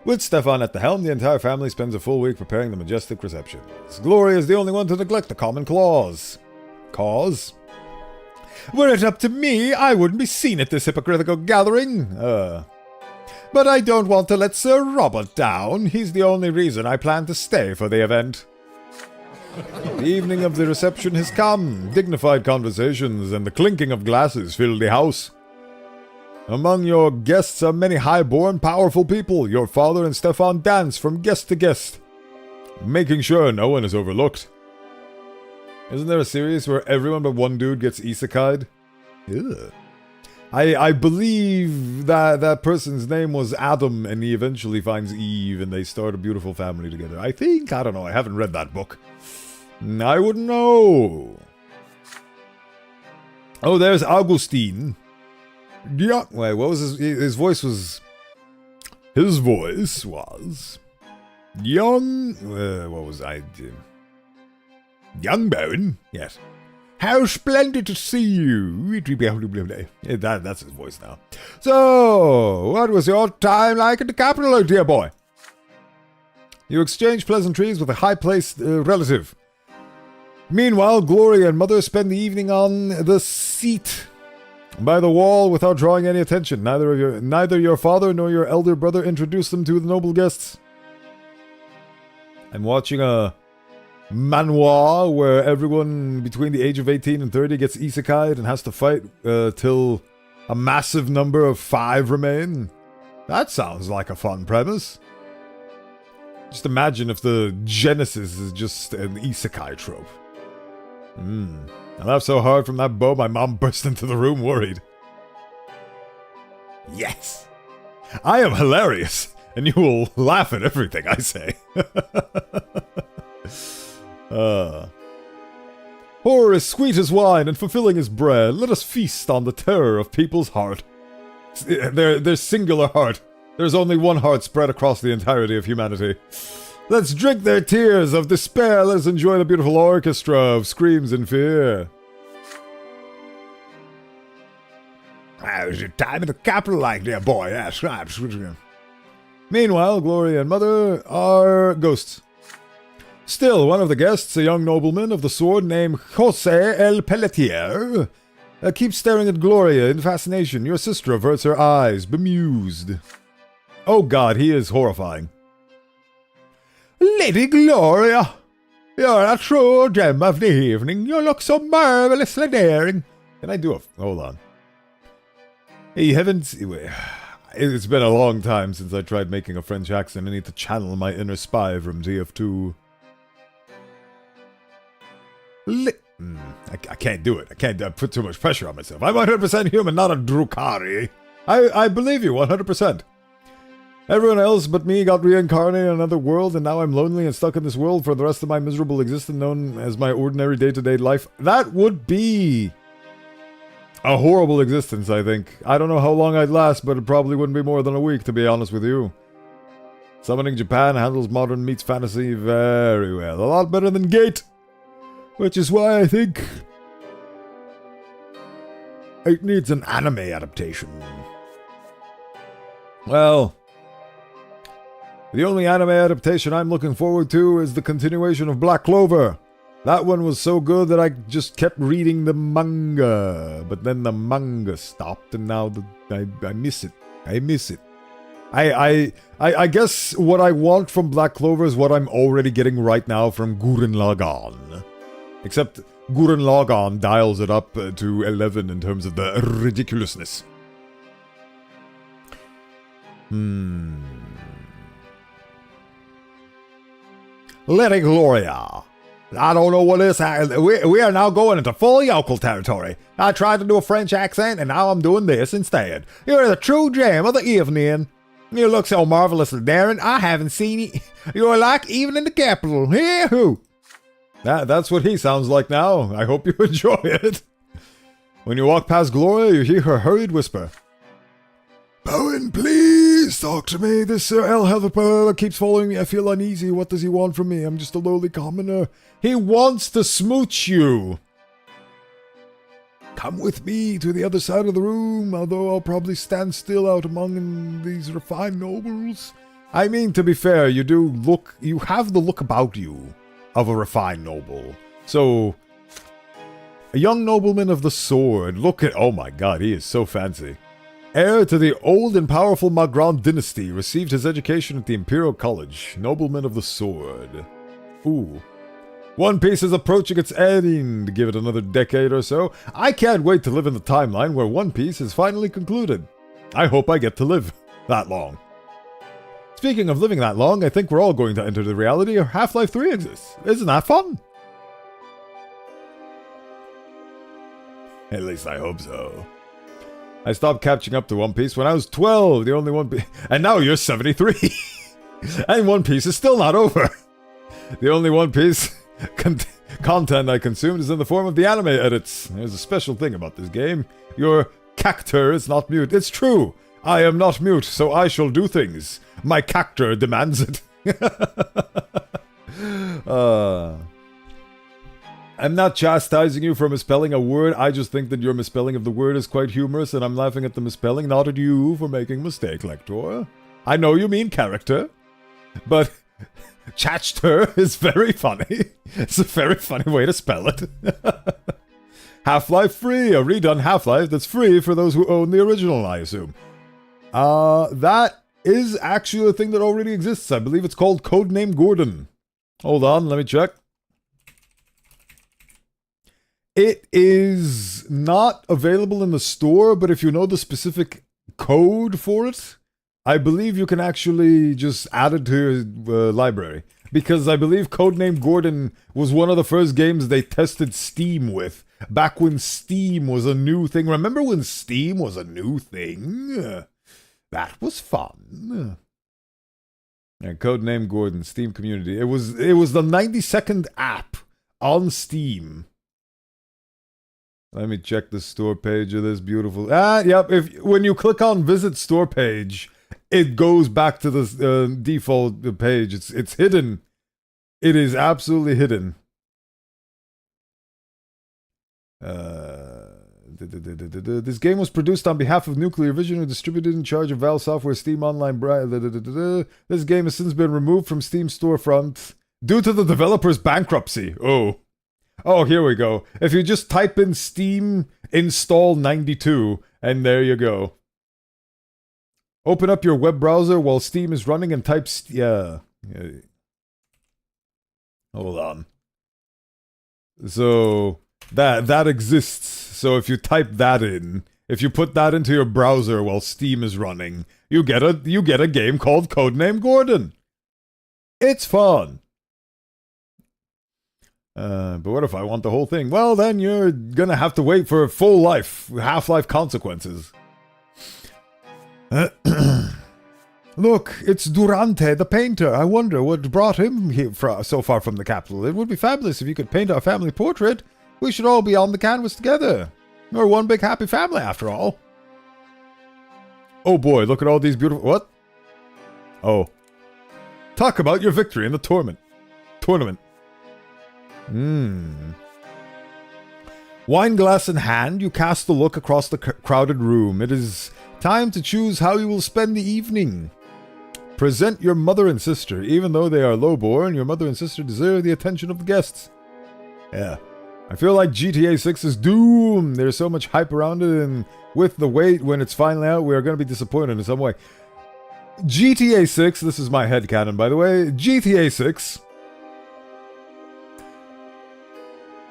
With Stefan at the helm, the entire family spends a full week preparing the majestic reception. Gloria is the only one to neglect the common clause. Cause? Were it up to me, I wouldn't be seen at this hypocritical gathering. But I don't want to let Sir Robert down. He's the only reason I plan to stay for the event. The evening of the reception has come. Dignified conversations and the clinking of glasses fill the house. Among your guests are many high-born, powerful people. Your father and Stefan dance from guest to guest, making sure no one is overlooked. Isn't there a series where everyone but one dude gets isekai'd? Ugh. I believe that person's name was Adam, and he eventually finds Eve, and they start a beautiful family together. I don't know, I haven't read that book. I wouldn't know. Oh, there's Augustine. Yeah, wait, what was his voice was... His voice was... Young... what was I... Young Bowen? Yes. How splendid to see you. That's his voice now. So, what was your time like in the capital, dear boy? You exchanged pleasantries with a high-placed relative. Meanwhile, Gloria and Mother spend the evening on the seat by the wall without drawing any attention. Neither your father nor your elder brother introduced them to the noble guests. I'm watching a manhwa where everyone between the age of 18 and 30 gets isekai'd and has to fight till a massive number of 5 remain. That sounds like a fun premise. Just imagine if the genesis is just an isekai trope. I laughed so hard from that bow, my mom burst into the room worried. Yes! I am hilarious, and you will laugh at everything I say. Horror is sweet as wine and fulfilling as bread. Let us feast on the terror of people's heart. Their singular heart. There's only one heart spread across the entirety of humanity. Let's drink their tears of despair. Let us enjoy the beautiful orchestra of screams and fear. How's your time in the capital like, dear boy? Yes, absolutely. Meanwhile, Gloria and Mother are ghosts. Still, one of the guests, a young nobleman of the sword named Jose El Pelletier, keeps staring at Gloria in fascination. Your sister averts her eyes, bemused. Oh god, he is horrifying. Lady Gloria, you're a true gem of the evening. You look so marvelously daring. Can I do a... Hold on. Hey, heavens... It's been a long time since I tried making a French accent. I need to channel my inner spy from TF2. I can't do it. I can't put too much pressure on myself. I'm 100% human, not a Drukari. I believe you, 100%. Everyone else but me got reincarnated in another world, and now I'm lonely and stuck in this world for the rest of my miserable existence known as my ordinary day-to-day life. That would be a horrible existence, I think. I don't know how long I'd last, but it probably wouldn't be more than a week, to be honest with you. Summoning Japan handles modern meets fantasy very well. A lot better than Gate. Which is why I think it needs an anime adaptation. Well, the only anime adaptation I'm looking forward to is the continuation of Black Clover. That one was so good that I just kept reading the manga. But then the manga stopped and now I miss it. I miss it. I guess what I want from Black Clover is what I'm already getting right now from Gurren Lagann. Except Gurren Lagann dials it up to 11 in terms of the ridiculousness. Lady Gloria. I don't know what this is. We are now going into full yokel territory. I tried to do a French accent and now I'm doing this instead. You're the true gem of the evening. You look so marvelously daring. I haven't seen you. You're like even in the capital. Yahoo! That's what he sounds like now. I hope you enjoy it. When you walk past Gloria, you hear her hurried whisper. Bowen, please talk to me. This El Helper keeps following me. I feel uneasy. What does he want from me? I'm just a lowly commoner. He wants to smooch you. Come with me to the other side of the room, although I'll probably stand still out among these refined nobles. I mean, to be fair, you have the look about you of a refined noble. So, a young nobleman of the sword. Oh my god, he is so fancy. Heir to the old and powerful Magrand dynasty, received his education at the Imperial College. Nobleman of the sword. Ooh. One Piece is approaching its end. Give it another decade or so. I can't wait to live in the timeline where One Piece is finally concluded. I hope I get to live that long. Speaking of living that long, I think we're all going to enter the reality of Half-Life 3 exists. Isn't that fun? At least I hope so. I stopped catching up to One Piece when I was 12, the only One Piece... And now you're 73! And One Piece is still not over! The only One Piece content I consumed is in the form of the anime edits. There's a special thing about this game. Your character is not mute. It's true! I am not mute, so I shall do things. My character demands it. I'm not chastising you for misspelling a word, I just think that your misspelling of the word is quite humorous, and I'm laughing at the misspelling, not at you for making a mistake, Lector. I know you mean character, but Chatchter is very funny. It's a very funny way to spell it. Half-Life free, a redone Half-Life that's free for those who own the original, I assume. That is actually a thing that already exists. I believe it's called Codename Gordon. Hold on, let me check. It is not available in the store, but if you know the specific code for it, I believe you can actually just add it to your library. Because I believe Codename Gordon was one of the first games they tested Steam with. Back when Steam was a new thing. Remember when Steam was a new thing? That was fun. Yeah, Codename Gordon, Steam community. It was the 92nd app on Steam. Let me check the store page of this beautiful... Yep, when you click on visit store page, it goes back to the default page. It's hidden. It is absolutely hidden. This game was produced on behalf of Nuclear Vision, who distributed in charge of Valve Software Steam Online. This game has since been removed from Steam storefront due to the developer's bankruptcy. Oh, here we go. If you just type in Steam install 92, and there you go. Open up your web browser while Steam is running and type... Yeah. Hold on. So, that exists. So if you type that in, if you put that into your browser while Steam is running, you get a game called Codename Gordon. It's fun. But what if I want the whole thing? Well, then you're gonna have to wait for full life, Half-Life consequences. Look, it's Durante, the painter. I wonder what brought him here so far from the capital. It would be fabulous if you could paint our family portrait. We should all be on the canvas together. We're one big happy family, after all. Oh boy, look at all these beautiful... What? Oh. Talk about your victory in the tournament. Wine glass in hand, you cast a look across the crowded room. It is time to choose how you will spend the evening. Present your mother and sister. Even though they are lowborn, your mother and sister deserve the attention of the guests. Yeah. I feel like GTA 6 is doomed. There's so much hype around it, and with the wait, when it's finally out, we are going to be disappointed in some way. GTA 6, this is my headcanon, by the way. GTA 6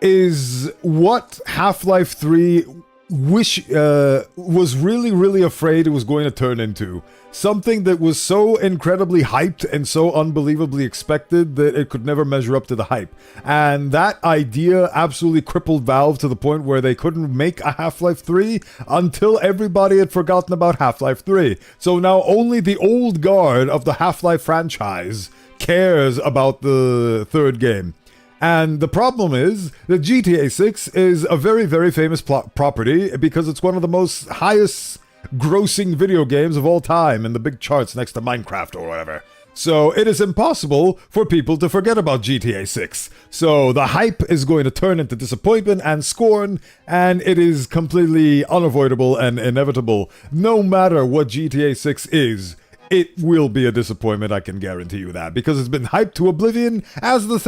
is what Half-Life 3 was really afraid it was going to turn into. Something that was so incredibly hyped and so unbelievably expected that it could never measure up to the hype. And that idea absolutely crippled Valve to the point where they couldn't make a Half-Life 3 until everybody had forgotten about Half-Life 3. So now only the old guard of the Half-Life franchise cares about the third game. And the problem is that GTA 6 is a very famous property because it's one of the most highest grossing video games of all time in the big charts next to Minecraft or whatever. So it is impossible for people to forget about GTA 6. So the hype is going to turn into disappointment and scorn, and it is completely unavoidable and inevitable. No matter what GTA 6 is, it will be a disappointment, I can guarantee you that, because it's been hyped to oblivion as the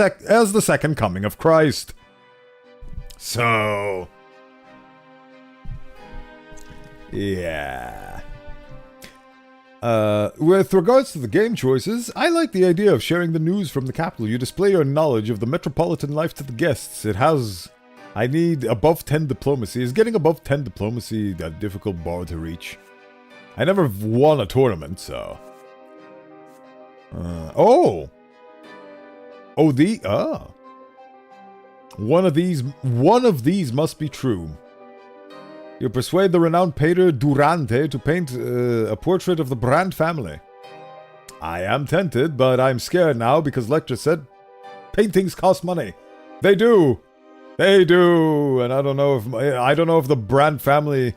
second coming of Christ. So, yeah. With regards to the game choices, I like the idea of sharing the news from the capital. You display your knowledge of the metropolitan life to the guests. I need above 10 diplomacy. Is getting above 10 diplomacy a difficult bar to reach? I never won a tournament, so... One of these must be true. You persuade the renowned painter Durante to paint a portrait of the Brandt family. I am tempted, but I'm scared now because Lecter said paintings cost money. They do! They do! And I don't know if the Brandt family...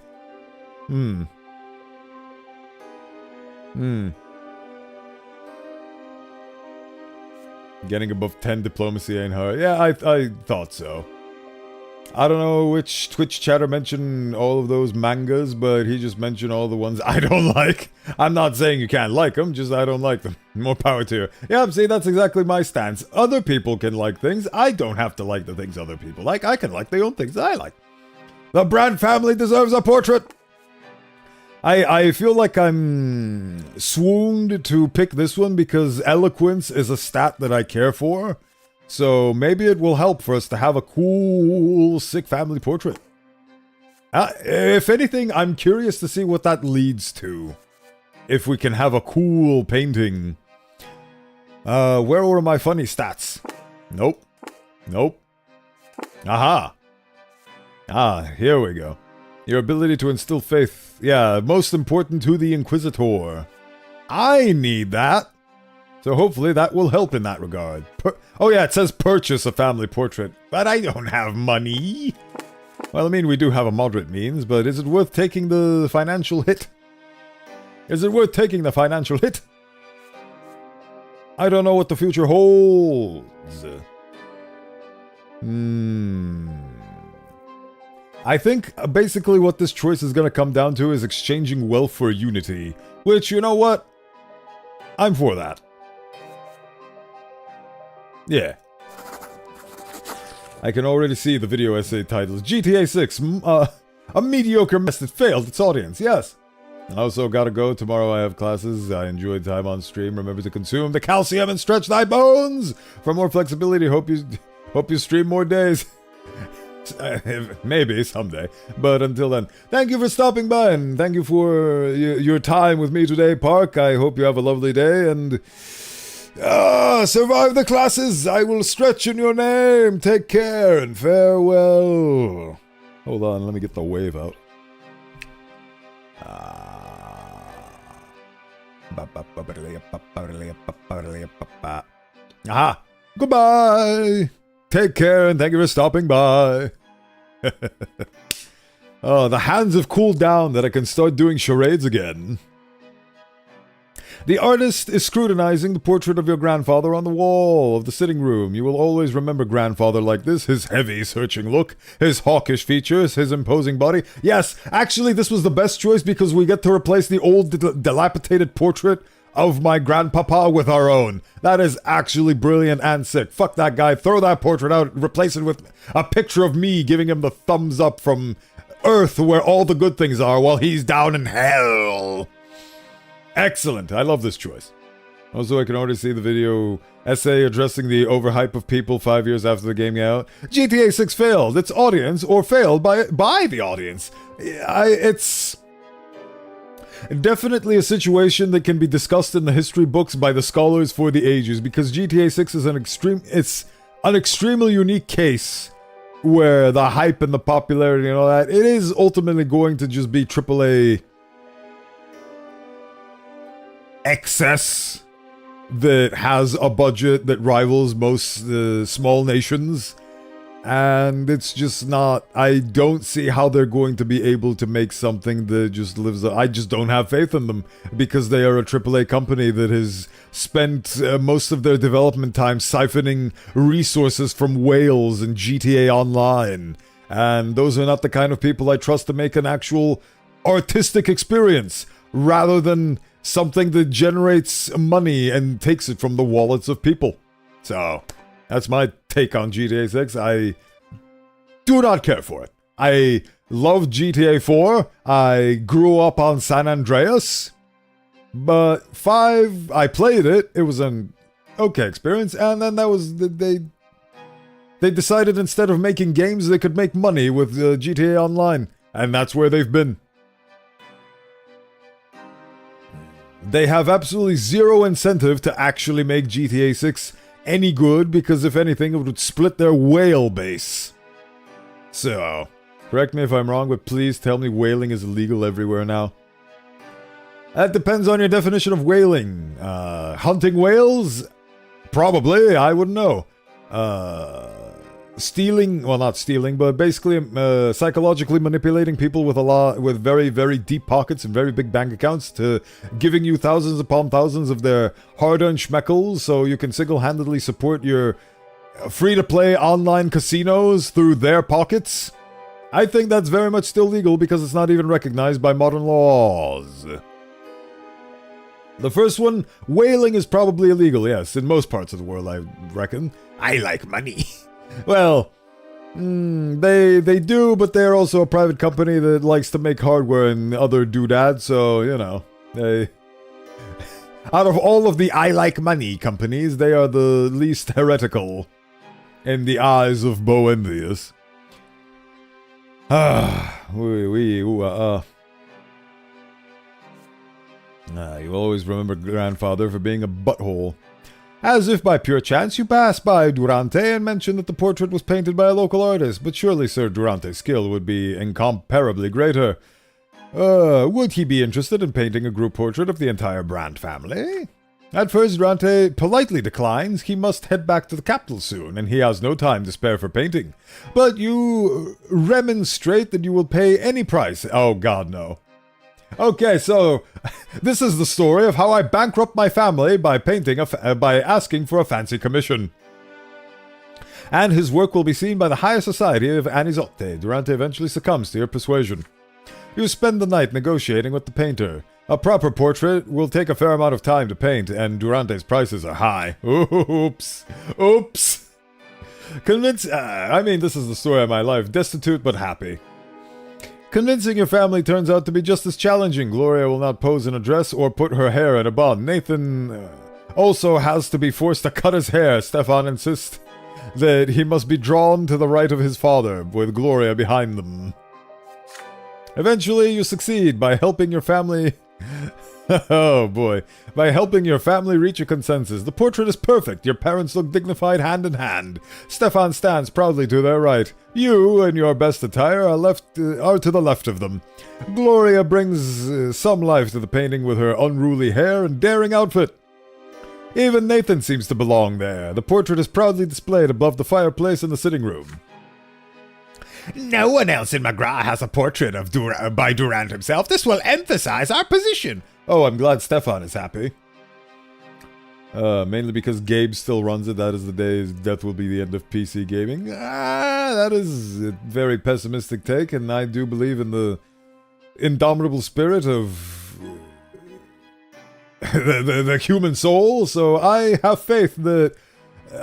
Getting above 10 diplomacy ain't hard. Yeah, I thought so. I don't know which Twitch chatter mentioned all of those mangas, but he just mentioned all the ones I don't like. I'm not saying you can't like them, just I don't like them. More power to you. Yeah, see, that's exactly my stance. Other people can like things. I don't have to like the things other people like. I can like the own things I like. The Brandt family deserves a portrait! I feel like I'm swooned to pick this one because eloquence is a stat that I care for. So maybe it will help for us to have a cool, sick family portrait. If anything, I'm curious to see what that leads to. If we can have a cool painting. Where were my funny stats? Nope. Aha. Here we go. Your ability to instill faith. Yeah, most important to the Inquisitor. I need that. So hopefully that will help in that regard. Oh yeah, it says purchase a family portrait. But I don't have money. Well, I mean, we do have a moderate means, but is it worth taking the financial hit? Is it worth taking the financial hit? I don't know what the future holds. I think basically what this choice is going to come down to is exchanging wealth for unity. Which, you know what? I'm for that. Yeah. I can already see the video essay titles. GTA 6, a mediocre mess that failed its audience, yes. I also gotta go. Tomorrow I have classes. I enjoyed time on stream. Remember to consume the calcium and stretch thy bones! For more flexibility, hope you stream more days. Maybe someday, but until then, thank you for stopping by and thank you for your time with me today, Park. I hope you have a lovely day and survive the classes. I will stretch in your name. Take care and farewell. Hold on, let me get the wave out. Aha! Goodbye! Take care and thank you for stopping by. Oh, the hands have cooled down that I can start doing charades again. The artist is scrutinizing the portrait of your grandfather on the wall of the sitting room. You will always remember grandfather like this, his heavy, searching look, his hawkish features, his imposing body. Yes, actually, this was the best choice because we get to replace the old, dilapidated portrait of my grandpapa with our own. That is actually brilliant and sick. Fuck that guy. Throw that portrait out. Replace it with a picture of me giving him the thumbs up from Earth where all the good things are while he's down in hell. Excellent. I love this choice. Also, I can already see the video essay addressing the overhype of people 5 years after the game came out. GTA 6 failed its audience or failed by the audience. It's definitely a situation that can be discussed in the history books by the scholars for the ages, because GTA 6 is an extremely unique case where the hype and the popularity and all that, it is ultimately going to just be AAA excess that has a budget that rivals most small nations. And it's just not, I don't see how they're going to be able to make something that just lives up. I just don't have faith in them because they are a AAA company that has spent most of their development time siphoning resources from whales and GTA Online. And those are not the kind of people I trust to make an actual artistic experience rather than something that generates money and takes it from the wallets of people. So that's my take on GTA 6. I do not care for it. I love GTA 4. I grew up on San Andreas. But 5, I played it. It was an okay experience. And then that was... They decided instead of making games, they could make money with GTA Online. And that's where they've been. They have absolutely zero incentive to actually make GTA 6 any good, because if anything, it would split their whale base. So, correct me if I'm wrong, but please tell me whaling is illegal everywhere now. That depends on your definition of whaling. Hunting whales? Probably, I wouldn't know. Stealing, well, not stealing, but basically psychologically manipulating people with very, very deep pockets and very big bank accounts to giving you thousands upon thousands of their hard-earned schmeckles so you can single-handedly support your free-to-play online casinos through their pockets. I think that's very much still legal because it's not even recognized by modern laws. The first one, whaling is probably illegal, yes, in most parts of the world, I reckon. I like money. Well, they do, but they're also a private company that likes to make hardware and other doodads, so, you know, they... Out of all of the I like money companies, they are the least heretical in the eyes of Bowenthius. You always remember grandfather for being a butthole. As if by pure chance, you pass by Durante and mention that the portrait was painted by a local artist, but surely Sir Durante's skill would be incomparably greater. Would he be interested in painting a group portrait of the entire Brandt family? At first, Durante politely declines. He must head back to the capital soon, and he has no time to spare for painting. But you remonstrate that you will pay any price. Oh, God, no. Okay, so this is the story of how I bankrupt my family by by asking for a fancy commission. And his work will be seen by the higher society of Anizote. Durante eventually succumbs to your persuasion. You spend the night negotiating with the painter. A proper portrait will take a fair amount of time to paint, and Durante's prices are high. Oops. Oops. This is the story of my life. Destitute but happy. Convincing your family turns out to be just as challenging. Gloria will not pose in a dress or put her hair in a bun. Nathan also has to be forced to cut his hair. Stefan insists that he must be drawn to the right of his father, with Gloria behind them. Eventually, you succeed by helping your family... Oh boy. By helping your family reach a consensus. The portrait is perfect. Your parents look dignified hand in hand. Stefan stands proudly to their right. You, in your best attire, are to the left of them. Gloria brings some life to the painting with her unruly hair and daring outfit. Even Nathan seems to belong there. The portrait is proudly displayed above the fireplace in the sitting room. No one else in McGrath has a portrait by Durant himself. This will emphasize our position. Oh, I'm glad Stefan is happy. Mainly because Gabe still runs it. That is the day his death will be the end of PC gaming. That is a very pessimistic take, and I do believe in the indomitable spirit of the human soul, so I have faith that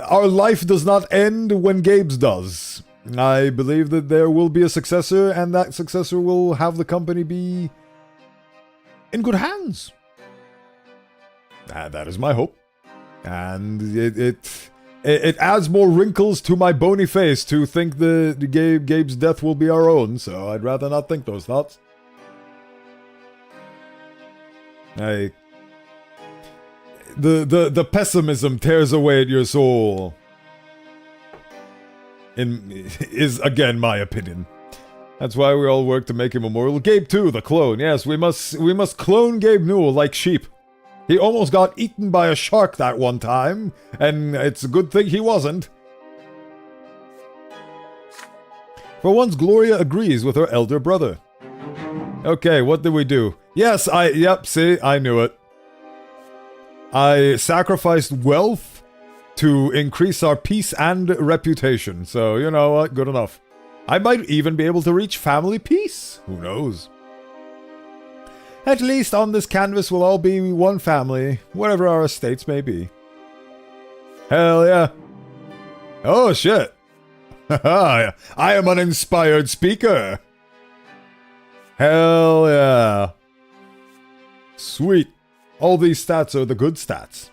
our life does not end when Gabe's does. I believe that there will be a successor, and that successor will have the company be in good hands. That is my hope. And it adds more wrinkles to my bony face to think that Gabe's death will be our own, so I'd rather not think those thoughts. The pessimism tears away at your soul. Is again my opinion. That's why we all work to make him immortal. Gabe too, the clone. Yes, we must clone Gabe Newell like sheep. He almost got eaten by a shark that one time, and it's a good thing he wasn't. For once, Gloria agrees with her elder brother. Okay, what did we do? Yes, see, I knew it. I sacrificed wealth to increase our peace and reputation, so you know what, good enough. I might even be able to reach family peace, who knows? At least on this canvas we'll all be one family, whatever our estates may be. Hell yeah. Oh shit. I am an inspired speaker. Hell yeah. Sweet. All these stats are the good stats.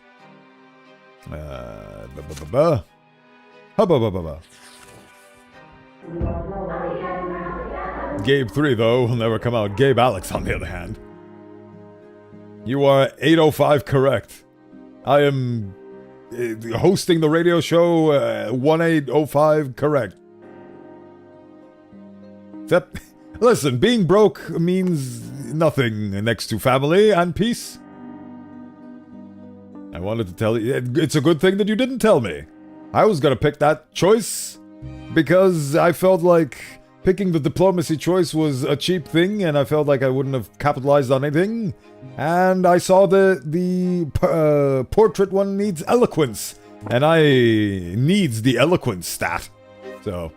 Gabe 3, though, will never come out. Gabe Alex, on the other hand. You are 805 correct. I am hosting the radio show 1805 correct. Except, listen, being broke means nothing next to family and peace. I wanted to tell you, it's a good thing that you didn't tell me. I was gonna pick that choice because I felt like picking the diplomacy choice was a cheap thing, and I felt like I wouldn't have capitalized on anything. And I saw the portrait one needs eloquence, and I needs the eloquence stat. So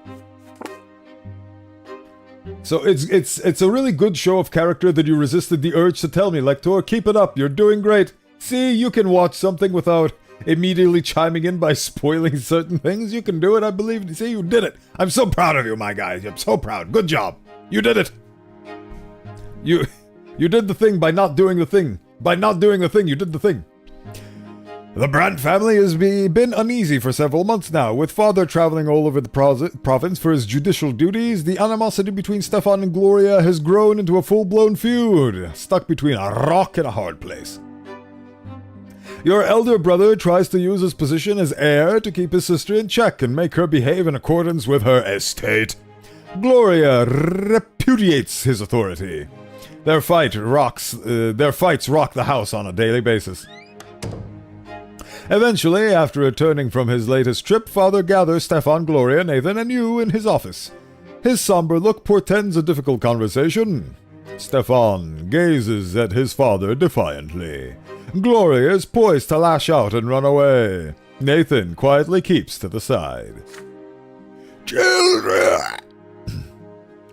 it's a really good show of character that you resisted the urge to tell me, Lector. Keep it up. You're doing great. See, you can watch something without immediately chiming in by spoiling certain things. You can do it, I believe. See, you did it. I'm so proud of you, my guy. I'm so proud. Good job. You did it. You did the thing by not doing the thing. By not doing the thing, you did the thing. The Brandt family has been uneasy for several months now, with father traveling all over the province for his judicial duties. The animosity between Stefan and Gloria has grown into a full-blown feud, stuck between a rock and a hard place. Your elder brother tries to use his position as heir to keep his sister in check and make her behave in accordance with her estate. Gloria repudiates his authority. Their fights rock the house on a daily basis. Eventually, after returning from his latest trip, Father gathers Stefan, Gloria, Nathan, and you in his office. His somber look portends a difficult conversation. Stefan gazes at his father defiantly. Gloria is poised to lash out and run away. Nathan quietly keeps to the side. Children!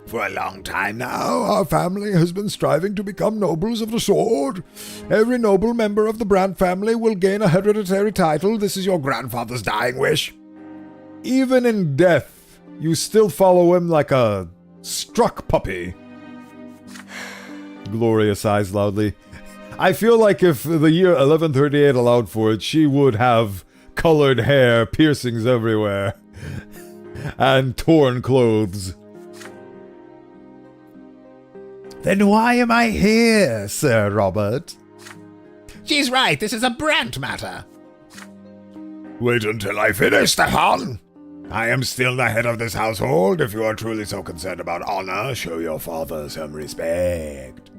For a long time now, our family has been striving to become nobles of the sword. Every noble member of the Brandt family will gain a hereditary title. This is your grandfather's dying wish. Even in death, you still follow him like a struck puppy. Gloria sighs loudly. I feel like if the year 1138 allowed for it, she would have colored hair, piercings everywhere, and torn clothes. Then why am I here, Sir Robert? She's right, this is a Brandt matter. Wait until I finish, Stefan. I am still the head of this household. If you are truly so concerned about honor, show your father some respect.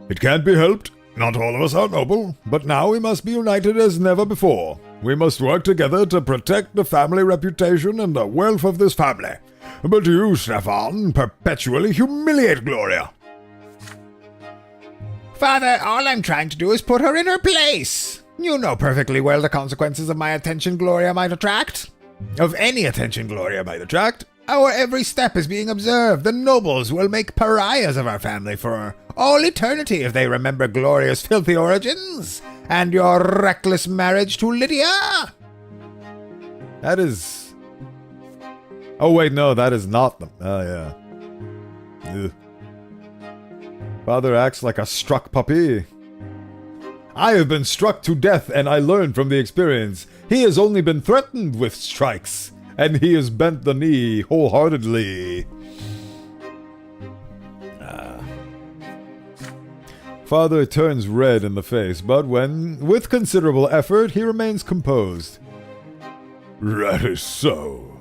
It can't be helped. Not all of us are noble, but now we must be united as never before. We must work together to protect the family reputation and the wealth of this family. But you, Stefan, perpetually humiliate Gloria. Father, all I'm trying to do is put her in her place. You know perfectly well the consequences of my attention Gloria might attract. Of any attention Gloria might attract. Our every step is being observed. The nobles will make pariahs of our family for all eternity if they remember Gloria's filthy origins and your reckless marriage to Lydia. That is... Oh, wait, no, that is not them. Oh, yeah. Ugh. Father acts like a struck puppy. I have been struck to death, and I learned from the experience. He has only been threatened with strikes, and he has bent the knee wholeheartedly. Father turns red in the face, but with considerable effort, he remains composed. That is so.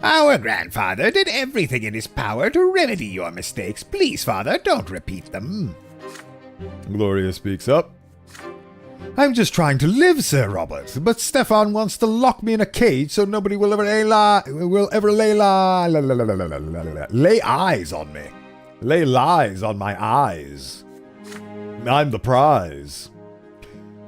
Our grandfather did everything in his power to remedy your mistakes. Please, Father, don't repeat them. Gloria speaks up. I'm just trying to live, Sir Robert, but Stefan wants to lock me in a cage so nobody will ever lay eyes on me. Lay lies on my eyes. I'm the prize.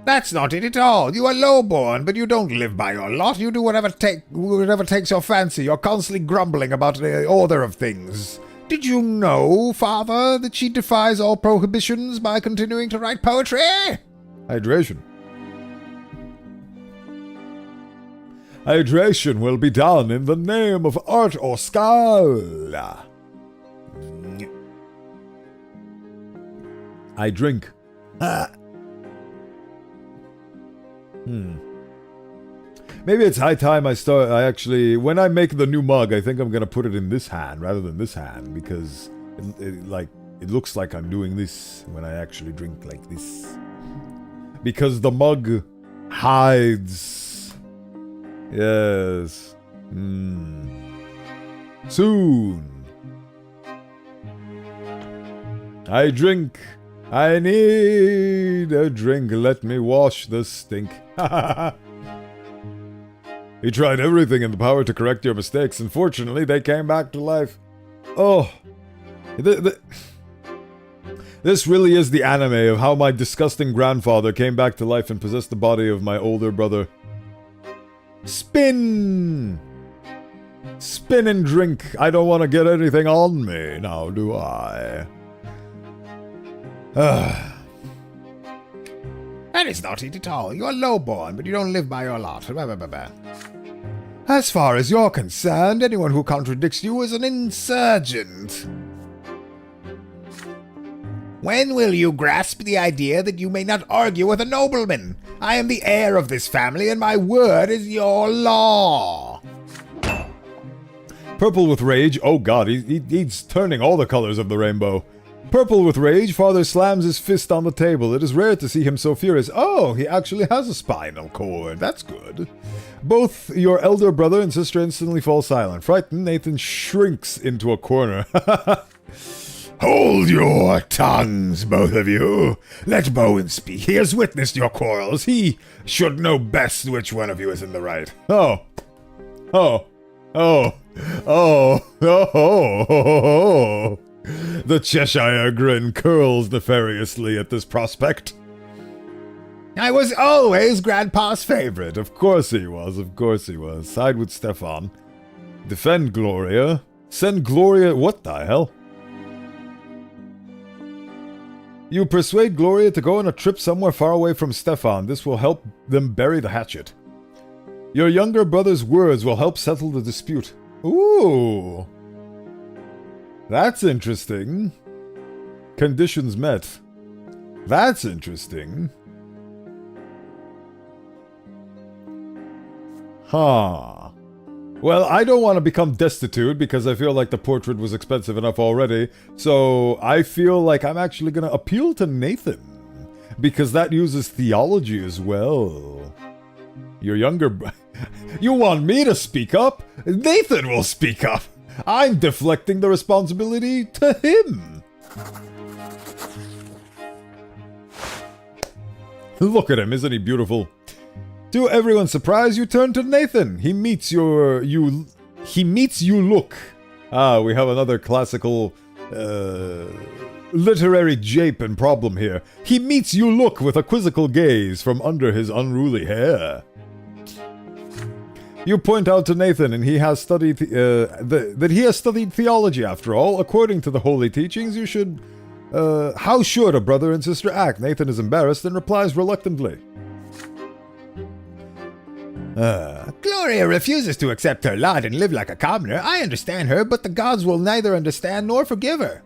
That's not it at all. You are low-born, but you don't live by your lot. You do whatever takes your fancy. You're constantly grumbling about the order of things. Did you know, Father, that she defies all prohibitions by continuing to write poetry? Hydration. Hydration will be done in the name of art or skull. I drink. Maybe it's high time I when I make the new mug, I think I'm gonna put it in this hand rather than this hand, because it looks like I'm doing this when I actually drink like this. Because the mug hides. Yes. Soon. I drink. I need a drink. Let me wash the stink. He tried everything in the power to correct your mistakes. Unfortunately, they came back to life. Oh. This really is the anime of how my disgusting grandfather came back to life and possessed the body of my older brother. Spin! Spin and drink. I don't want to get anything on me now, do I? That is not it at all. You are low-born, but you don't live by your lot. As far as you're concerned, anyone who contradicts you is an insurgent. When will you grasp the idea that you may not argue with a nobleman? I am the heir of this family, and my word is your law. Purple with rage. Oh god, he's turning all the colors of the rainbow. Purple with rage, Father slams his fist on the table. It is rare to see him so furious. Oh, he actually has a spinal cord. That's good. Both your elder brother and sister instantly fall silent. Frightened, Nathan shrinks into a corner. Hold your tongues, both of you. Let Bowen speak. He has witnessed your quarrels. He should know best which one of you is in the right. Oh. The Cheshire grin curls nefariously at this prospect. I was always Grandpa's favorite. Of course he was. Side with Stefan. Defend Gloria. Send Gloria... What the hell? You persuade Gloria to go on a trip somewhere far away from Stefan. This will help them bury the hatchet. Your younger brother's words will help settle the dispute. Ooh. That's interesting. Conditions met. That's interesting. Huh. Well, I don't want to become destitute because I feel like the portrait was expensive enough already. So I feel like I'm actually going to appeal to Nathan. Because that uses theology as well. Your younger... You want me to speak up? Nathan will speak up. I'm deflecting the responsibility to him. Look at him, isn't he beautiful? To everyone's surprise, you turn to Nathan. He meets you look. Ah, we have another classical literary jape and problem here. He meets you look with a quizzical gaze from under his unruly hair. You point out to Nathan, and he has studied that he has studied theology. After all, according to the holy teachings, you should. How should a brother and sister act? Nathan is embarrassed and replies reluctantly. Gloria refuses to accept her lot and live like a commoner. I understand her, but the gods will neither understand nor forgive her.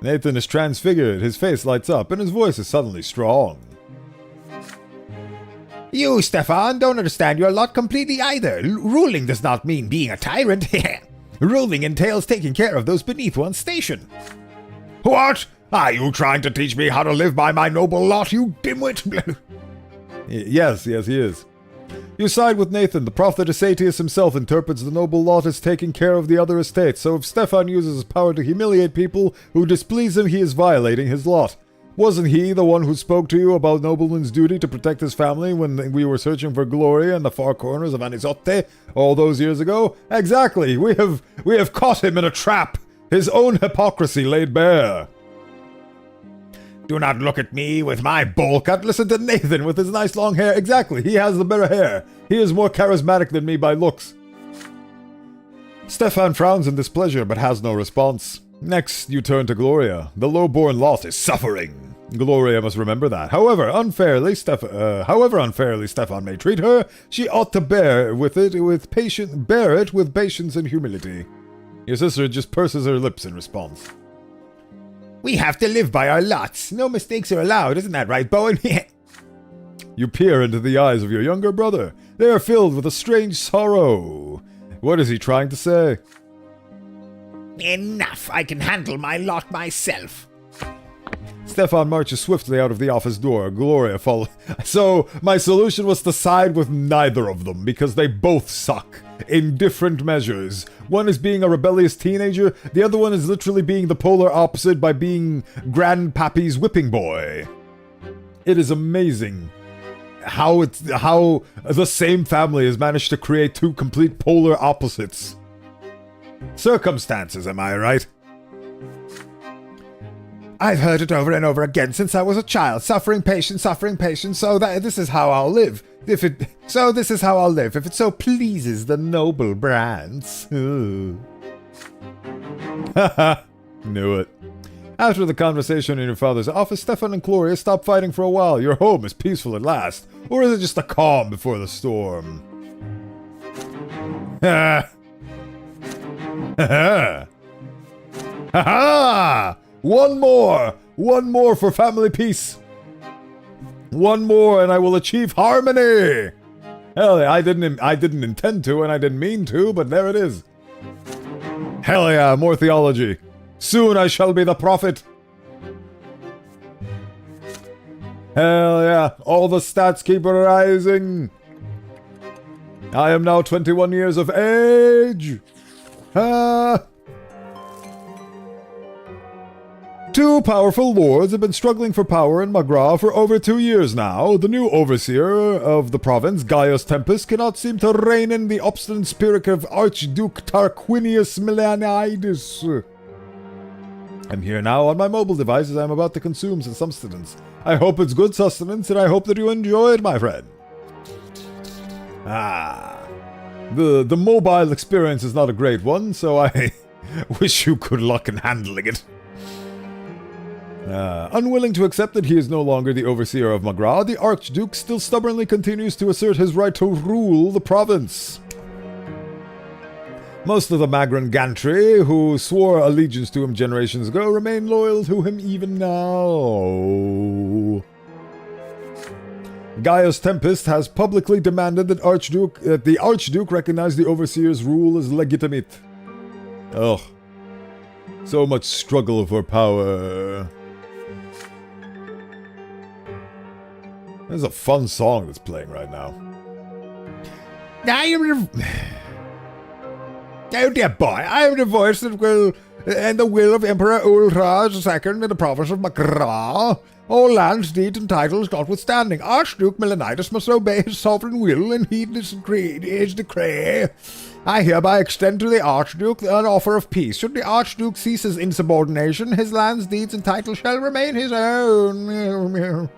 Nathan is transfigured, his face lights up, and his voice is suddenly strong. You, Stefan, don't understand your lot completely either. Ruling does not mean being a tyrant. Ruling entails taking care of those beneath one's station. What? Are you trying to teach me how to live by my noble lot, you dimwit? Yes, he is. You side with Nathan. The prophet Asatius himself interprets the noble lot as taking care of the other estates, so if Stefan uses his power to humiliate people who displease him, he is violating his lot. Wasn't he the one who spoke to you about nobleman's duty to protect his family when we were searching for Gloria in the far corners of Anisote all those years ago? Exactly. We have caught him in a trap. His own hypocrisy laid bare. Do not look at me with my bowl cut. Listen to Nathan with his nice long hair. Exactly. He has the better hair. He is more charismatic than me by looks. Stefan frowns in displeasure but has no response. Next, you turn to Gloria. The low-born lot is suffering. Gloria must remember that. However unfairly Stefan may treat her, she ought to bear it with patience and humility. Your sister just purses her lips in response. We have to live by our lots. No mistakes are allowed, isn't that right, Bowen? You peer into the eyes of your younger brother. They are filled with a strange sorrow. What is he trying to say? Enough. I can handle my lot myself. Stefan marches swiftly out of the office door. Gloria follows. So, my solution was to side with neither of them, because they both suck, in different measures. One is being a rebellious teenager, the other one is literally being the polar opposite by being Grandpappy's whipping boy. It is amazing how the same family has managed to create two complete polar opposites. Circumstances, am I right? I've heard it over and over again since I was a child. Suffering, patience, so this is how I'll live. If it so pleases the noble brands. Haha, knew it. After the conversation in your father's office, Stefan and Gloria stop fighting for a while. Your home is peaceful at last. Or is it just a calm before the storm? Ha ha! Ha ha! One more for family peace. One more and I will achieve harmony. Hell yeah, I didn't intend to and I didn't mean to, but there it is. Hell yeah, more theology. Soon I shall be the prophet. Hell yeah, all the stats keep rising. I am now 21 years of age. Ah. Two powerful lords have been struggling for power in Magra for over 2 years now. The new overseer of the province, Gaius Tempest, cannot seem to rein in the obstinate spirit of Archduke Tarquinius Milanides. I'm here now on my mobile device as I'm about to consume some sustenance. I hope it's good sustenance, and I hope that you enjoy it, my friend. The mobile experience is not a great one, so I wish you good luck in handling it. Unwilling to accept that he is no longer the overseer of Magra, the Archduke still stubbornly continues to assert his right to rule the province. Most of the Magran gantry, who swore allegiance to him generations ago, remain loyal to him even now. Gaius Tempest has publicly demanded that the Archduke recognize the overseer's rule as legitimate. Ugh. So much struggle for power. There's a fun song that's playing right now. Oh dear boy, I am the voice that will and the will of Emperor Ultras II in the province of Magra, all lands, deeds, and titles notwithstanding, Archduke Melanitis must obey his sovereign will and heed his decree. I hereby extend to the Archduke an offer of peace. Should the Archduke cease his insubordination, his lands, deeds, and titles shall remain his own.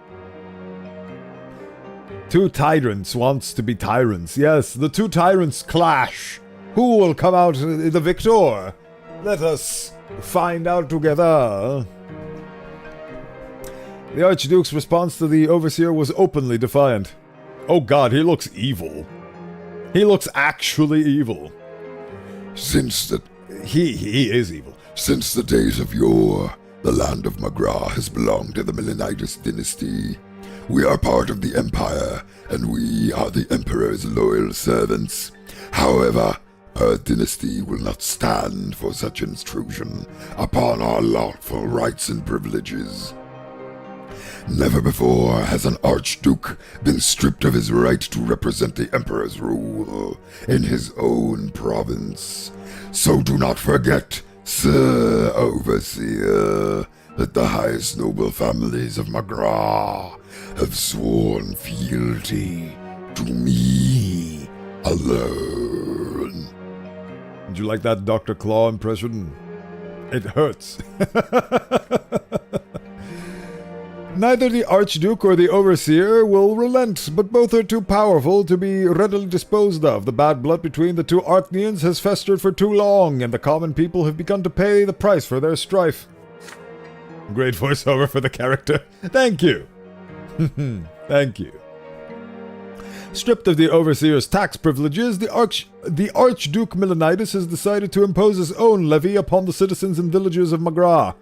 Two tyrants wants to be tyrants. Yes, the two tyrants clash. Who will come out the victor? Let us find out together. The Archduke's response to the Overseer was openly defiant. Oh god, he looks evil. He looks actually evil. Since the He is evil. Since the days of yore, the land of Magra has belonged to the Melanitis dynasty. We are part of the Empire, and we are the Emperor's loyal servants. However, our dynasty will not stand for such intrusion upon our lawful rights and privileges. Never before has an Archduke been stripped of his right to represent the Emperor's rule in his own province. So do not forget, Sir Overseer, that the highest noble families of Magra have sworn fealty to me alone. Did you like that Dr. Claw impression? It hurts. Neither the Archduke or the Overseer will relent, but both are too powerful to be readily disposed of. The bad blood between the two Archnians has festered for too long, and the common people have begun to pay the price for their strife. Great voiceover for the character. Thank you. Thank you. Stripped of the Overseer's tax privileges, the Archduke Melanitis has decided to impose his own levy upon the citizens and villagers of Magra.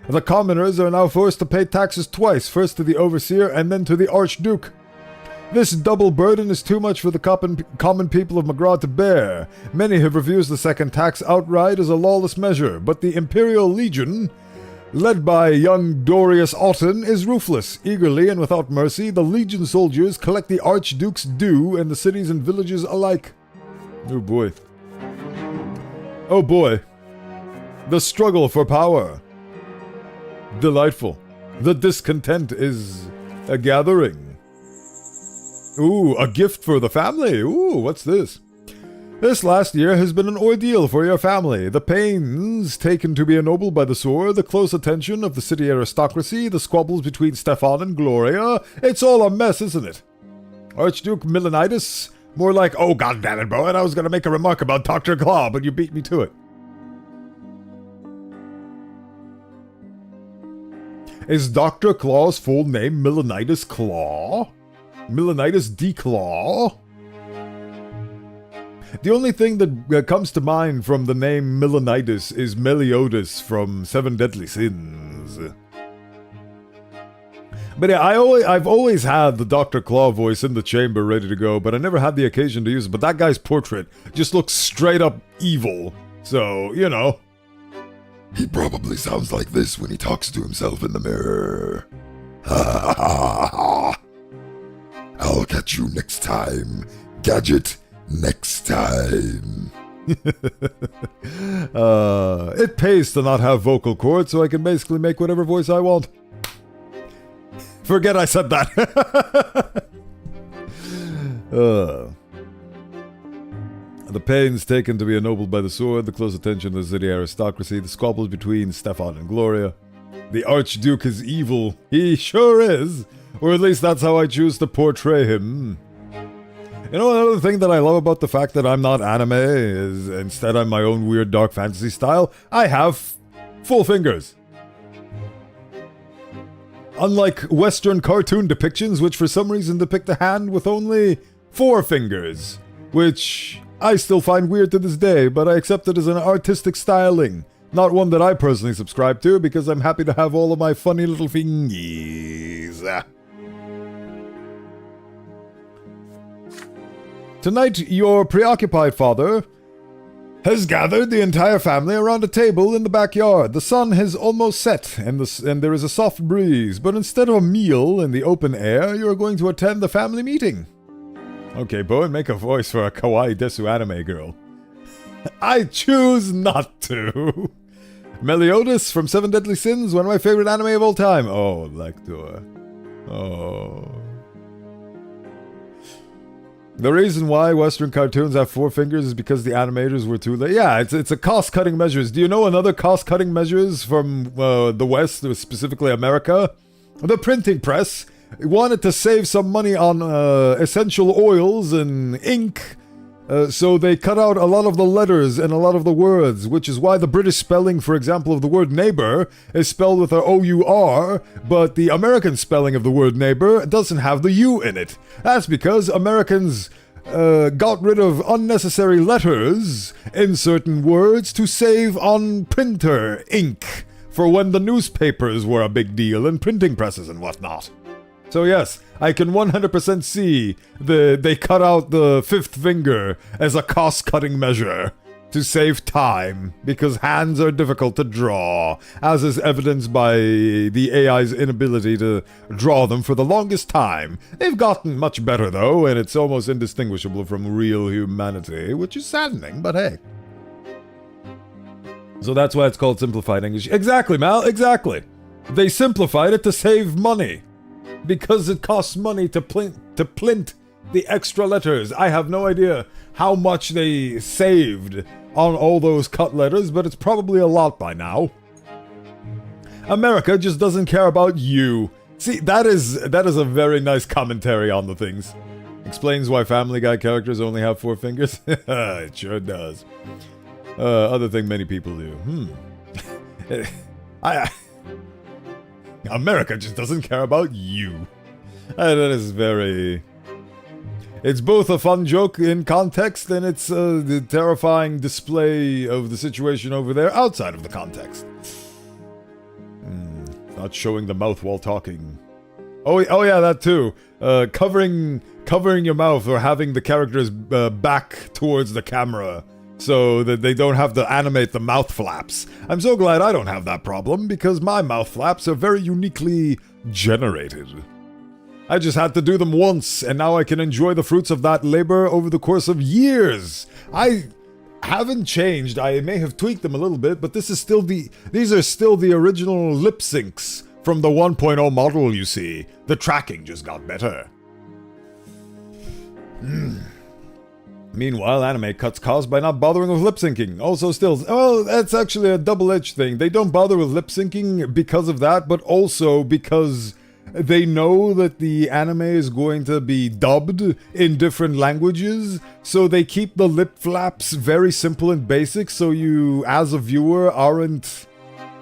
The commoners are now forced to pay taxes twice, first to the Overseer and then to the Archduke. This double burden is too much for the common people of Magra to bear. Many have refused the second tax outright as a lawless measure, but the Imperial Legion, led by young Dorius Otten, is ruthless. Eagerly and without mercy, the Legion soldiers collect the Archduke's due in the cities and villages alike. Oh boy. Oh boy. The struggle for power. Delightful. The discontent is a gathering. Ooh, a gift for the family. Ooh, what's this? This last year has been an ordeal for your family. The pains taken to be ennobled by the sword, the close attention of the city aristocracy, the squabbles between Stefan and Gloria. It's all a mess, isn't it? Archduke Melanitis? More like, oh goddammit, bro, and I was going to make a remark about Dr. Claw, but you beat me to it. Is Dr. Claw's full name Melanitis Claw? Melanitis Declaw? The only thing that comes to mind from the name Melanitis is Meliodas from Seven Deadly Sins. But yeah, I've always had the Dr. Claw voice in the chamber ready to go, but I never had the occasion to use it. But that guy's portrait just looks straight up evil. So, you know. He probably sounds like this when he talks to himself in the mirror. Ha ha ha. I'll catch you next time, Gadget. Next time. It pays to not have vocal cords, so I can basically make whatever voice I want. Forget I said that. The pains taken to be ennobled by the sword, the close attention to the city aristocracy, the squabbles between Stefan and Gloria. The Archduke is evil. He sure is. Or at least that's how I choose to portray him. You know, another thing that I love about the fact that I'm not anime is instead I'm my own weird dark fantasy style. I have full fingers. Unlike Western cartoon depictions, which for some reason depict a hand with only 4 fingers. Which I still find weird to this day, but I accept it as an artistic styling. Not one that I personally subscribe to, because I'm happy to have all of my funny little fingies. Tonight, your preoccupied father has gathered the entire family around a table in the backyard. The sun has almost set, and there is a soft breeze, but instead of a meal in the open air, you are going to attend the family meeting. Okay, Bowen, make a voice for a kawaii desu anime girl. I choose not to. Meliodas from Seven Deadly Sins, one of my favorite anime of all time. Oh, Lector. Oh. The reason why Western cartoons have 4 fingers is because the animators were too late. Yeah, it's a cost-cutting measures. Do you know another cost-cutting measures from the West, specifically America? The printing press wanted to save some money on essential oils and ink, so they cut out a lot of the letters and a lot of the words, which is why the British spelling, for example, of the word neighbor is spelled with a O-U-R, but the American spelling of the word neighbor doesn't have the U in it. That's because Americans got rid of unnecessary letters in certain words to save on printer ink for when the newspapers were a big deal and printing presses and whatnot. So yes, I can 100% see they cut out the 5th finger as a cost-cutting measure to save time, because hands are difficult to draw, as is evidenced by the AI's inability to draw them for the longest time. They've gotten much better though, and it's almost indistinguishable from real humanity, which is saddening, but hey. So that's why it's called simplified English. Exactly, Mal, exactly. They simplified it to save money. Because it costs money to plint the extra letters. I have no idea how much they saved on all those cut letters, but it's probably a lot by now. America just doesn't care about you. See, that is a very nice commentary on the things. Explains why Family Guy characters only have 4 fingers. It sure does. Other thing many people do. America just doesn't care about you. That is very... It's both a fun joke in context, and it's the terrifying display of the situation over there outside of the context. Not showing the mouth while talking. Oh yeah, that too. Covering your mouth or having the characters back towards the camera, so that they don't have to animate the mouth flaps. I'm so glad I don't have that problem, because my mouth flaps are very uniquely generated. I just had to do them once, and now I can enjoy the fruits of that labor over the course of years. I haven't changed. I may have tweaked them a little bit, but these are still the original lip syncs from the 1.0 model, you see. The tracking just got better. Meanwhile, anime cuts costs by not bothering with lip syncing. Also stills. Well, that's actually a double-edged thing. They don't bother with lip syncing because of that, but also because they know that the anime is going to be dubbed in different languages, so they keep the lip flaps very simple and basic, so you, as a viewer, aren't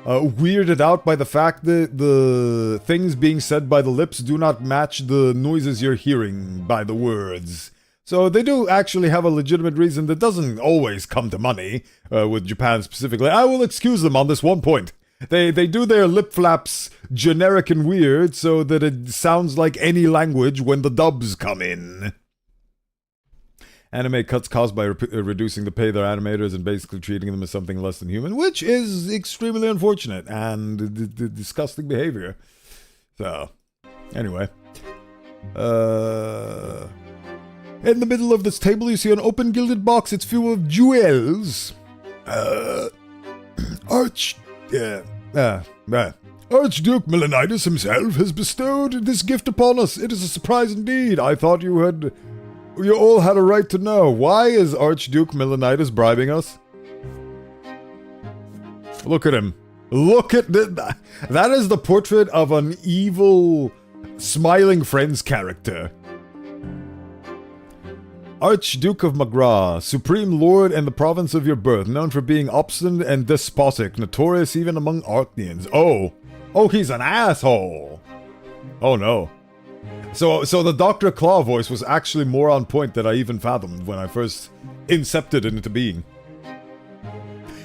weirded out by the fact that the things being said by the lips do not match the noises you're hearing by the words. So they do actually have a legitimate reason that doesn't always come to money, with Japan specifically. I will excuse them on this one point. They do their lip flaps generic and weird so that it sounds like any language when the dubs come in. Anime cuts costs by reducing the pay of their animators and basically treating them as something less than human, which is extremely unfortunate and disgusting behavior. So, anyway. In the middle of this table, you see an open gilded box. It's full of jewels. Archduke Melanidas himself has bestowed this gift upon us. It is a surprise indeed. I thought you all had a right to know. Why is Archduke Melanidas bribing us? Look at him. Look at that. That is the portrait of an evil, smiling Friends character. Archduke of Magra, supreme lord in the province of your birth, known for being obstinate and despotic, notorious even among Archnians. Oh, he's an asshole. Oh no. So the Dr. Claw voice was actually more on point than I even fathomed when I first incepted it into being.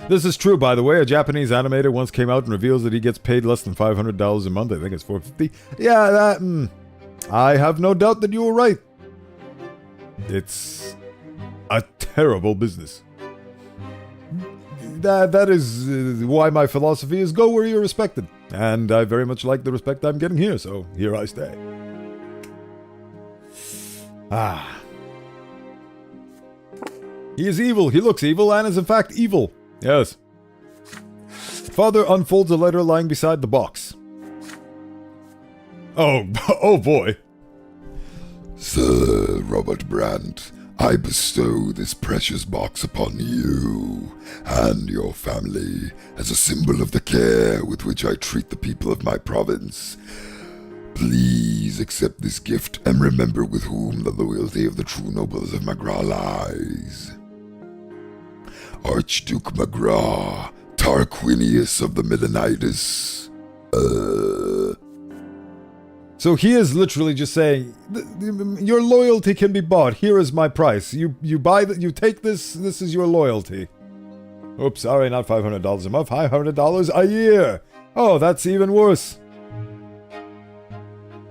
This is true, by the way. A Japanese animator once came out and reveals that he gets paid less than $500 a month. I think it's $450. Yeah, that... I have no doubt that you were right. It's a terrible business. That is why my philosophy is go where you're respected. And I very much like the respect I'm getting here, so here I stay. He is evil. He looks evil and is in fact evil. Yes. Father unfolds a letter lying beside the box. Oh, oh boy. Sir Robert Brandt, I bestow this precious box upon you and your family as a symbol of the care with which I treat the people of my province. Please accept this gift and remember with whom the loyalty of the true nobles of McGraw lies. Archduke McGraw, Tarquinius of the Melanitis. So he is literally just saying, your loyalty can be bought. Here is my price. You buy you take this. This is your loyalty. Oops, sorry, not $500 a month. $500 a year. Oh, that's even worse.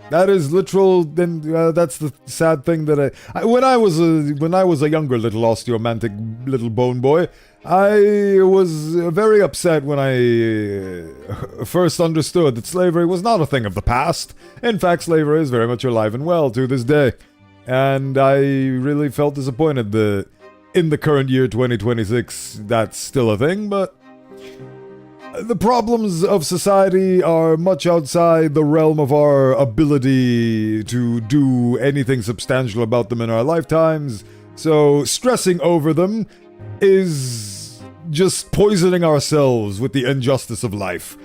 That is literal. Then that's the sad thing that when I was a younger little osteomantic little bone boy, I was very upset when I first understood that slavery was not a thing of the past. In fact, slavery is very much alive and well to this day. And I really felt disappointed that in the current year 2026, that's still a thing, but the problems of society are much outside the realm of our ability to do anything substantial about them in our lifetimes, so stressing over them is just poisoning ourselves with the injustice of life.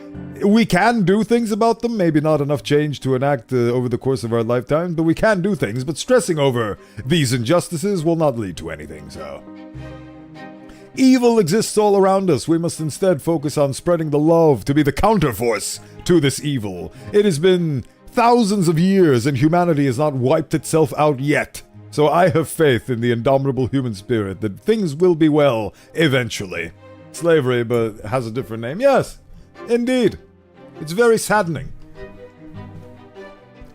We can do things about them, maybe not enough change to enact over the course of our lifetime, but we can do things, but stressing over these injustices will not lead to anything, so. Evil exists all around us. We must instead focus on spreading the love to be the counterforce to this evil. It has been thousands of years and humanity has not wiped itself out yet. So I have faith in the indomitable human spirit that things will be well eventually. Slavery, but has a different name. Yes, indeed. It's very saddening.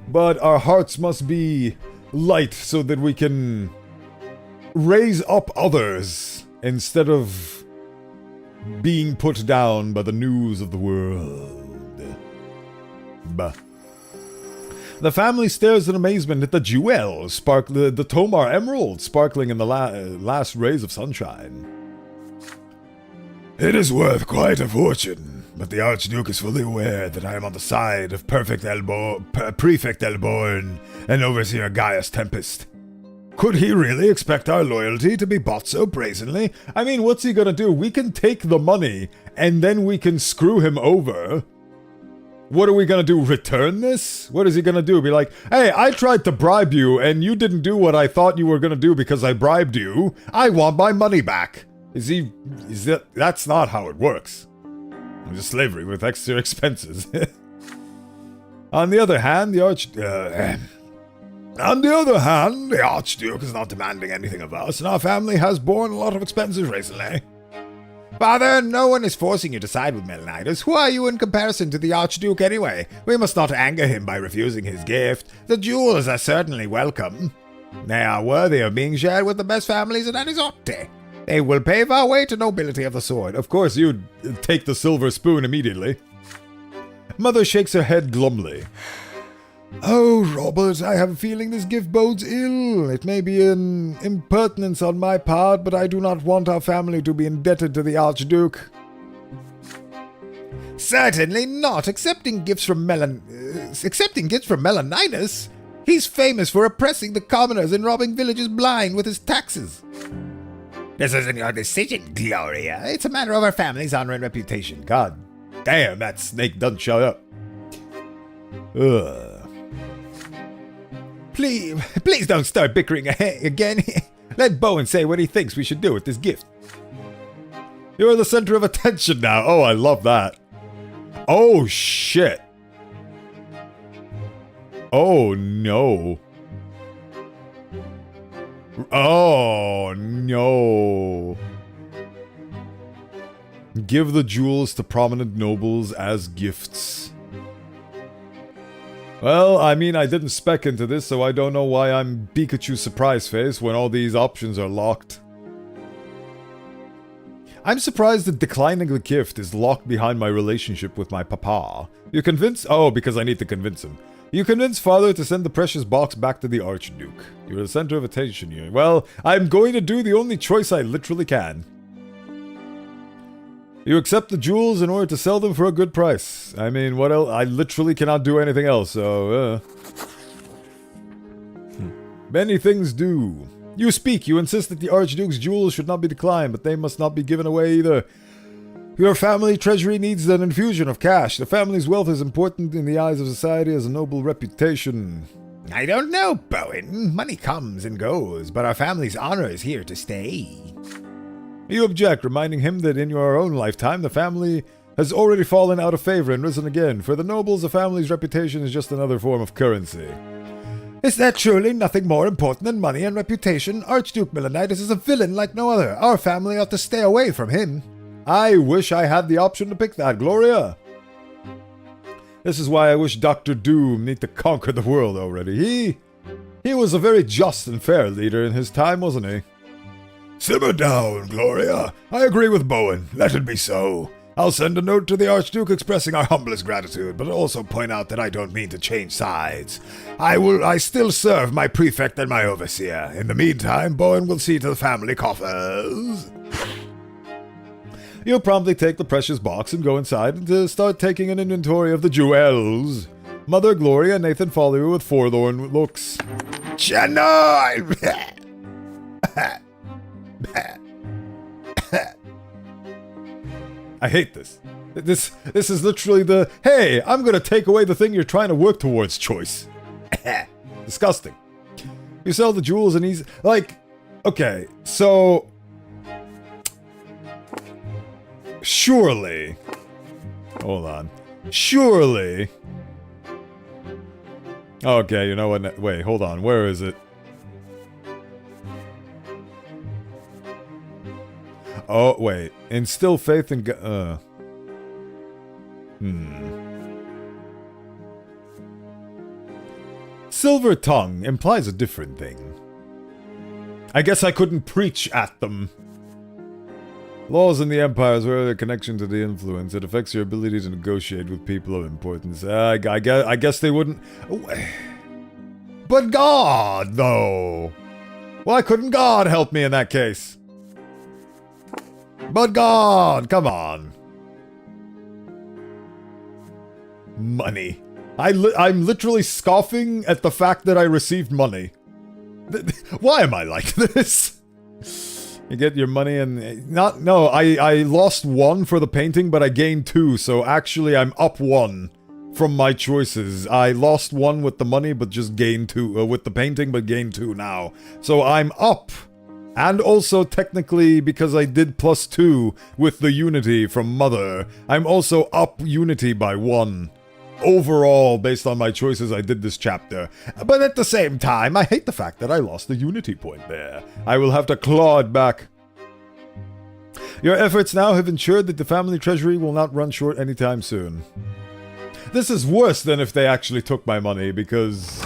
But our hearts must be light so that we can raise up others instead of being put down by the news of the world. Bah. The family stares in amazement at the jewel, the Tomar emerald, sparkling in the last rays of sunshine. It is worth quite a fortune, but the Archduke is fully aware that I am on the side of Prefect Elborn and Overseer Gaius Tempest. Could he really expect our loyalty to be bought so brazenly? I mean, what's he gonna do? We can take the money, and then we can screw him over. What are we gonna do, return this? What is he gonna do? Be like, hey, I tried to bribe you, and you didn't do what I thought you were gonna do because I bribed you. I want my money back. That's not how it works. It's just slavery with extra expenses. On the other hand, the Archduke is not demanding anything of us, and our family has borne a lot of expenses recently. Father, no one is forcing you to side with Melanitis. Who are you in comparison to the Archduke anyway? We must not anger him by refusing his gift. The jewels are certainly welcome. They are worthy of being shared with the best families in Anisote. They will pave our way to nobility of the sword. Of course, you'd take the silver spoon immediately. Mother shakes her head glumly. Oh, Robert, I have a feeling this gift bodes ill. It may be an impertinence on my part, but I do not want our family to be indebted to the Archduke. Certainly not. Accepting gifts from Melanitis? He's famous for oppressing the commoners and robbing villagers blind with his taxes. This isn't your decision, Gloria. It's a matter of our family's honor and reputation. God damn, that snake done shut up. Ugh. Please don't start bickering again. Let Bowen say what he thinks we should do with this gift. You're the center of attention now. Oh, I love that. Oh, shit. Oh, no. Oh, no. Give the jewels to prominent nobles as gifts. Well, I mean, I didn't spec into this, so I don't know why I'm Pikachu surprise face when all these options are locked. I'm surprised that declining the gift is locked behind my relationship with my papa. You convince... Oh, because I need to convince him. You convince father to send the precious box back to the Archduke. You're the center of attention here. Well, I'm going to do the only choice I literally can. You accept the jewels in order to sell them for a good price. I mean, what else? I literally cannot do anything else, so, Many things do. You speak. You insist that the Archduke's jewels should not be declined, but they must not be given away either. Your family treasury needs an infusion of cash. The family's wealth is important in the eyes of society as a noble reputation. I don't know, Bowen. Money comes and goes, but our family's honor is here to stay. You object, reminding him that in your own lifetime the family has already fallen out of favor and risen again. For the nobles, a family's reputation is just another form of currency. Is that surely nothing more important than money and reputation? Archduke Milanitis is a villain like no other. Our family ought to stay away from him. I wish I had the option to pick that, Gloria. This is why I wish Dr. Doom need to conquer the world already. He was a very just and fair leader in his time, wasn't he? Simmer down, Gloria. I agree with Bowen. Let it be so. I'll send a note to the Archduke expressing our humblest gratitude, but also point out that I don't mean to change sides. I still serve my prefect and my overseer. In the meantime, Bowen will see to the family coffers. You promptly take the precious box and go inside and start taking an inventory of the jewels. Mother Gloria and Nathan follow you with forlorn looks. Chanoy! I hate this. This is literally the, hey, I'm gonna take away the thing you're trying to work towards choice. Disgusting. You sell the jewels and he's like, okay, so surely, hold on, surely, okay, you know what, wait, hold on, where is it? Oh, wait. Instill faith in God. Silver tongue implies a different thing. I guess I couldn't preach at them. Laws in the empires where their connection to the influence. It affects your ability to negotiate with people of importance. I guess they wouldn't. But God, though. Why couldn't God help me in that case? But God, come on. Money. I'm literally scoffing at the fact that I received money. Why am I like this? You get your money and... I lost 1 for the painting, but I gained 2, so actually I'm up 1 from my choices. I lost 1 with the money, but just gained 2, with the painting, but gained 2 now. So I'm up. And also, technically, because I did +2 with the Unity from Mother, I'm also up Unity by 1. Overall, based on my choices, I did this chapter. But at the same time, I hate the fact that I lost the Unity point there. I will have to claw it back. Your efforts now have ensured that the family treasury will not run short anytime soon. This is worse than if they actually took my money, because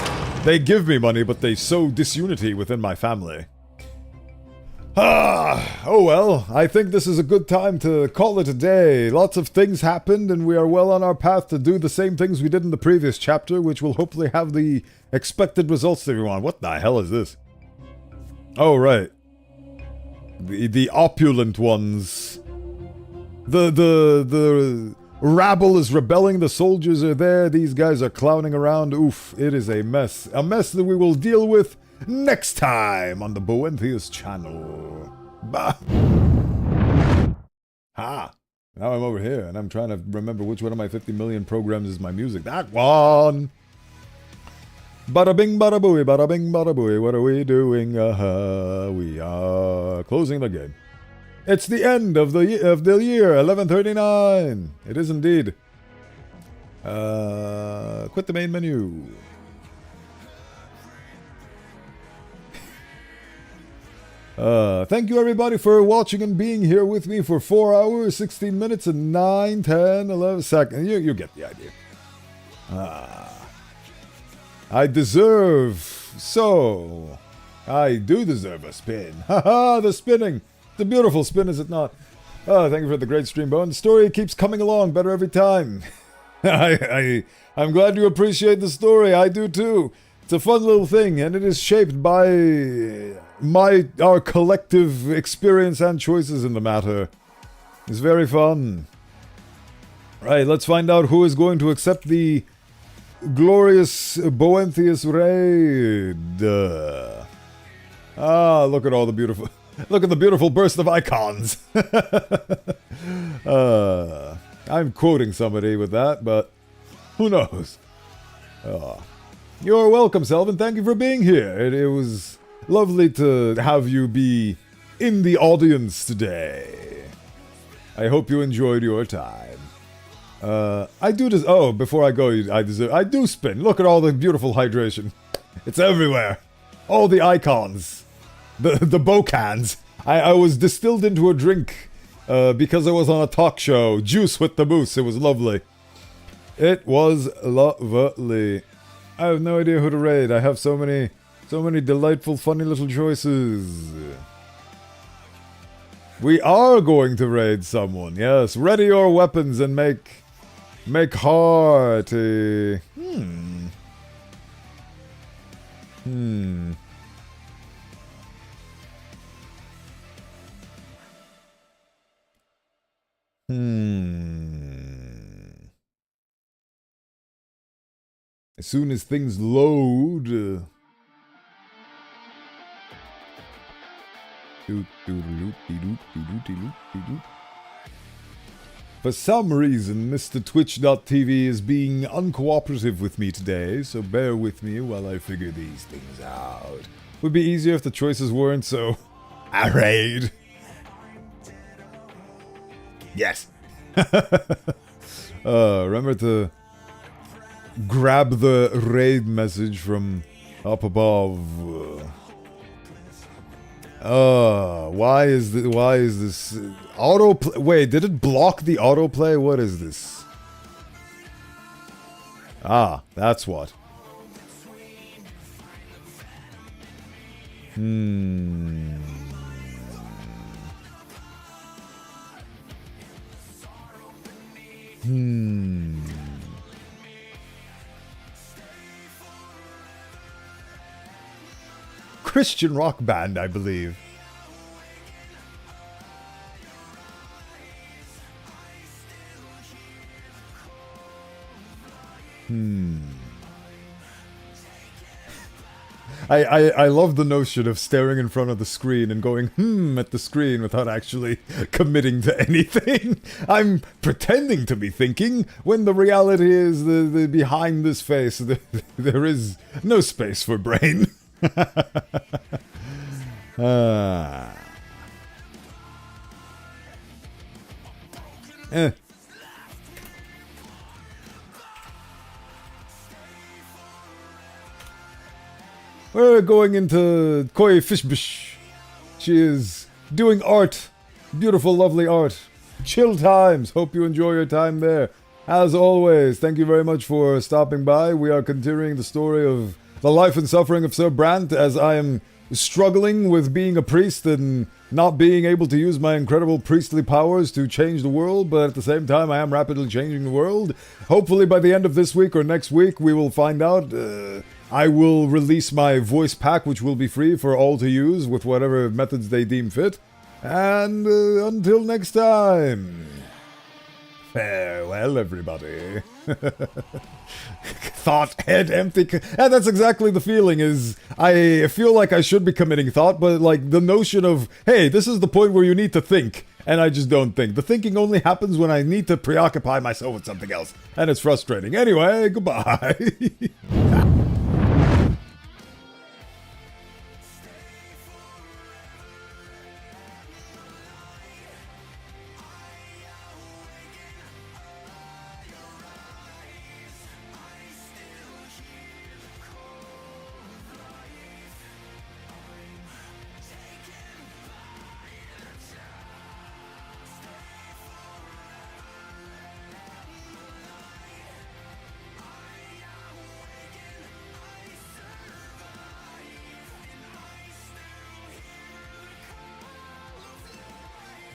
they give me money, but they sow disunity within my family. Oh well, I think this is a good time to call it a day. Lots of things happened, and we are well on our path to do the same things we did in the previous chapter, which will hopefully have the expected results that we want. What the hell is this? Oh, right. The opulent ones. The rabble is rebelling, the soldiers are there, these guys are clowning around. Oof, it is a mess. A mess that we will deal with next time on the Bowenthius channel. Bah. Ha! Now I'm over here, and I'm trying to remember which one of my 50 million programs is my music. That one! Bada bing, bada booey, bada bing, bada booey. What are we doing? We are closing the game. It's the end of the year, 1139. It is indeed. Quit the main menu. Thank you everybody for watching and being here with me for 4 hours, 16 minutes, and 9, 10, 11 seconds. You get the idea. I do deserve a spin. Haha, the spinning. The beautiful spin, is it not? Thank you for the great stream, Bowen. The story keeps coming along better every time. I'm glad you appreciate the story. I do too. It's a fun little thing, and it is shaped by our collective experience and choices in the matter. It's very fun. Right, let's find out who is going to accept the glorious Bowenthius raid. Look at all the beautiful... Look at the beautiful burst of icons. I'm quoting somebody with that, but who knows? You're welcome, Selvin. Thank you for being here. It was lovely to have you be in the audience today. I hope you enjoyed your time. I do this. Oh, before I go, I do spin. Look at all the beautiful hydration. It's everywhere. All the icons. The bocans. I was distilled into a drink because I was on a talk show. Juice with the moose. It was lovely. It was lovely. I have no idea who to raid. I have so many delightful, funny little choices. We are going to raid someone. Yes, ready your weapons and make hearty. As soon as things load. For some reason, Mr. Twitch.tv is being uncooperative with me today, so bear with me while I figure these things out. Would be easier if the choices weren't so arrayed. Yes. Remember to grab the raid message from up above. Why is this autoplay? Wait, did it block the autoplay? What is this? That's what. Christian rock band, I believe. I love the notion of staring in front of the screen and going at the screen without actually committing to anything. I'm pretending to be thinking when the reality is the behind this face there is no space for brain. We're going into Koi Fishbish. She is doing art. Beautiful, lovely art. Chill times. Hope you enjoy your time there. As always, thank you very much for stopping by. We are continuing the story of the life and suffering of Sir Brandt as I am struggling with being a priest and not being able to use my incredible priestly powers to change the world, but at the same time I am rapidly changing the world. Hopefully by the end of this week or next week we will find out. I will release my voice pack, which will be free for all to use with whatever methods they deem fit. And until next time, farewell, everybody. Thought, head empty. And that's exactly the feeling is, I feel like I should be committing thought, but like the notion of, hey, this is the point where you need to think. And I just don't think. The thinking only happens when I need to preoccupy myself with something else. And it's frustrating. Anyway, goodbye.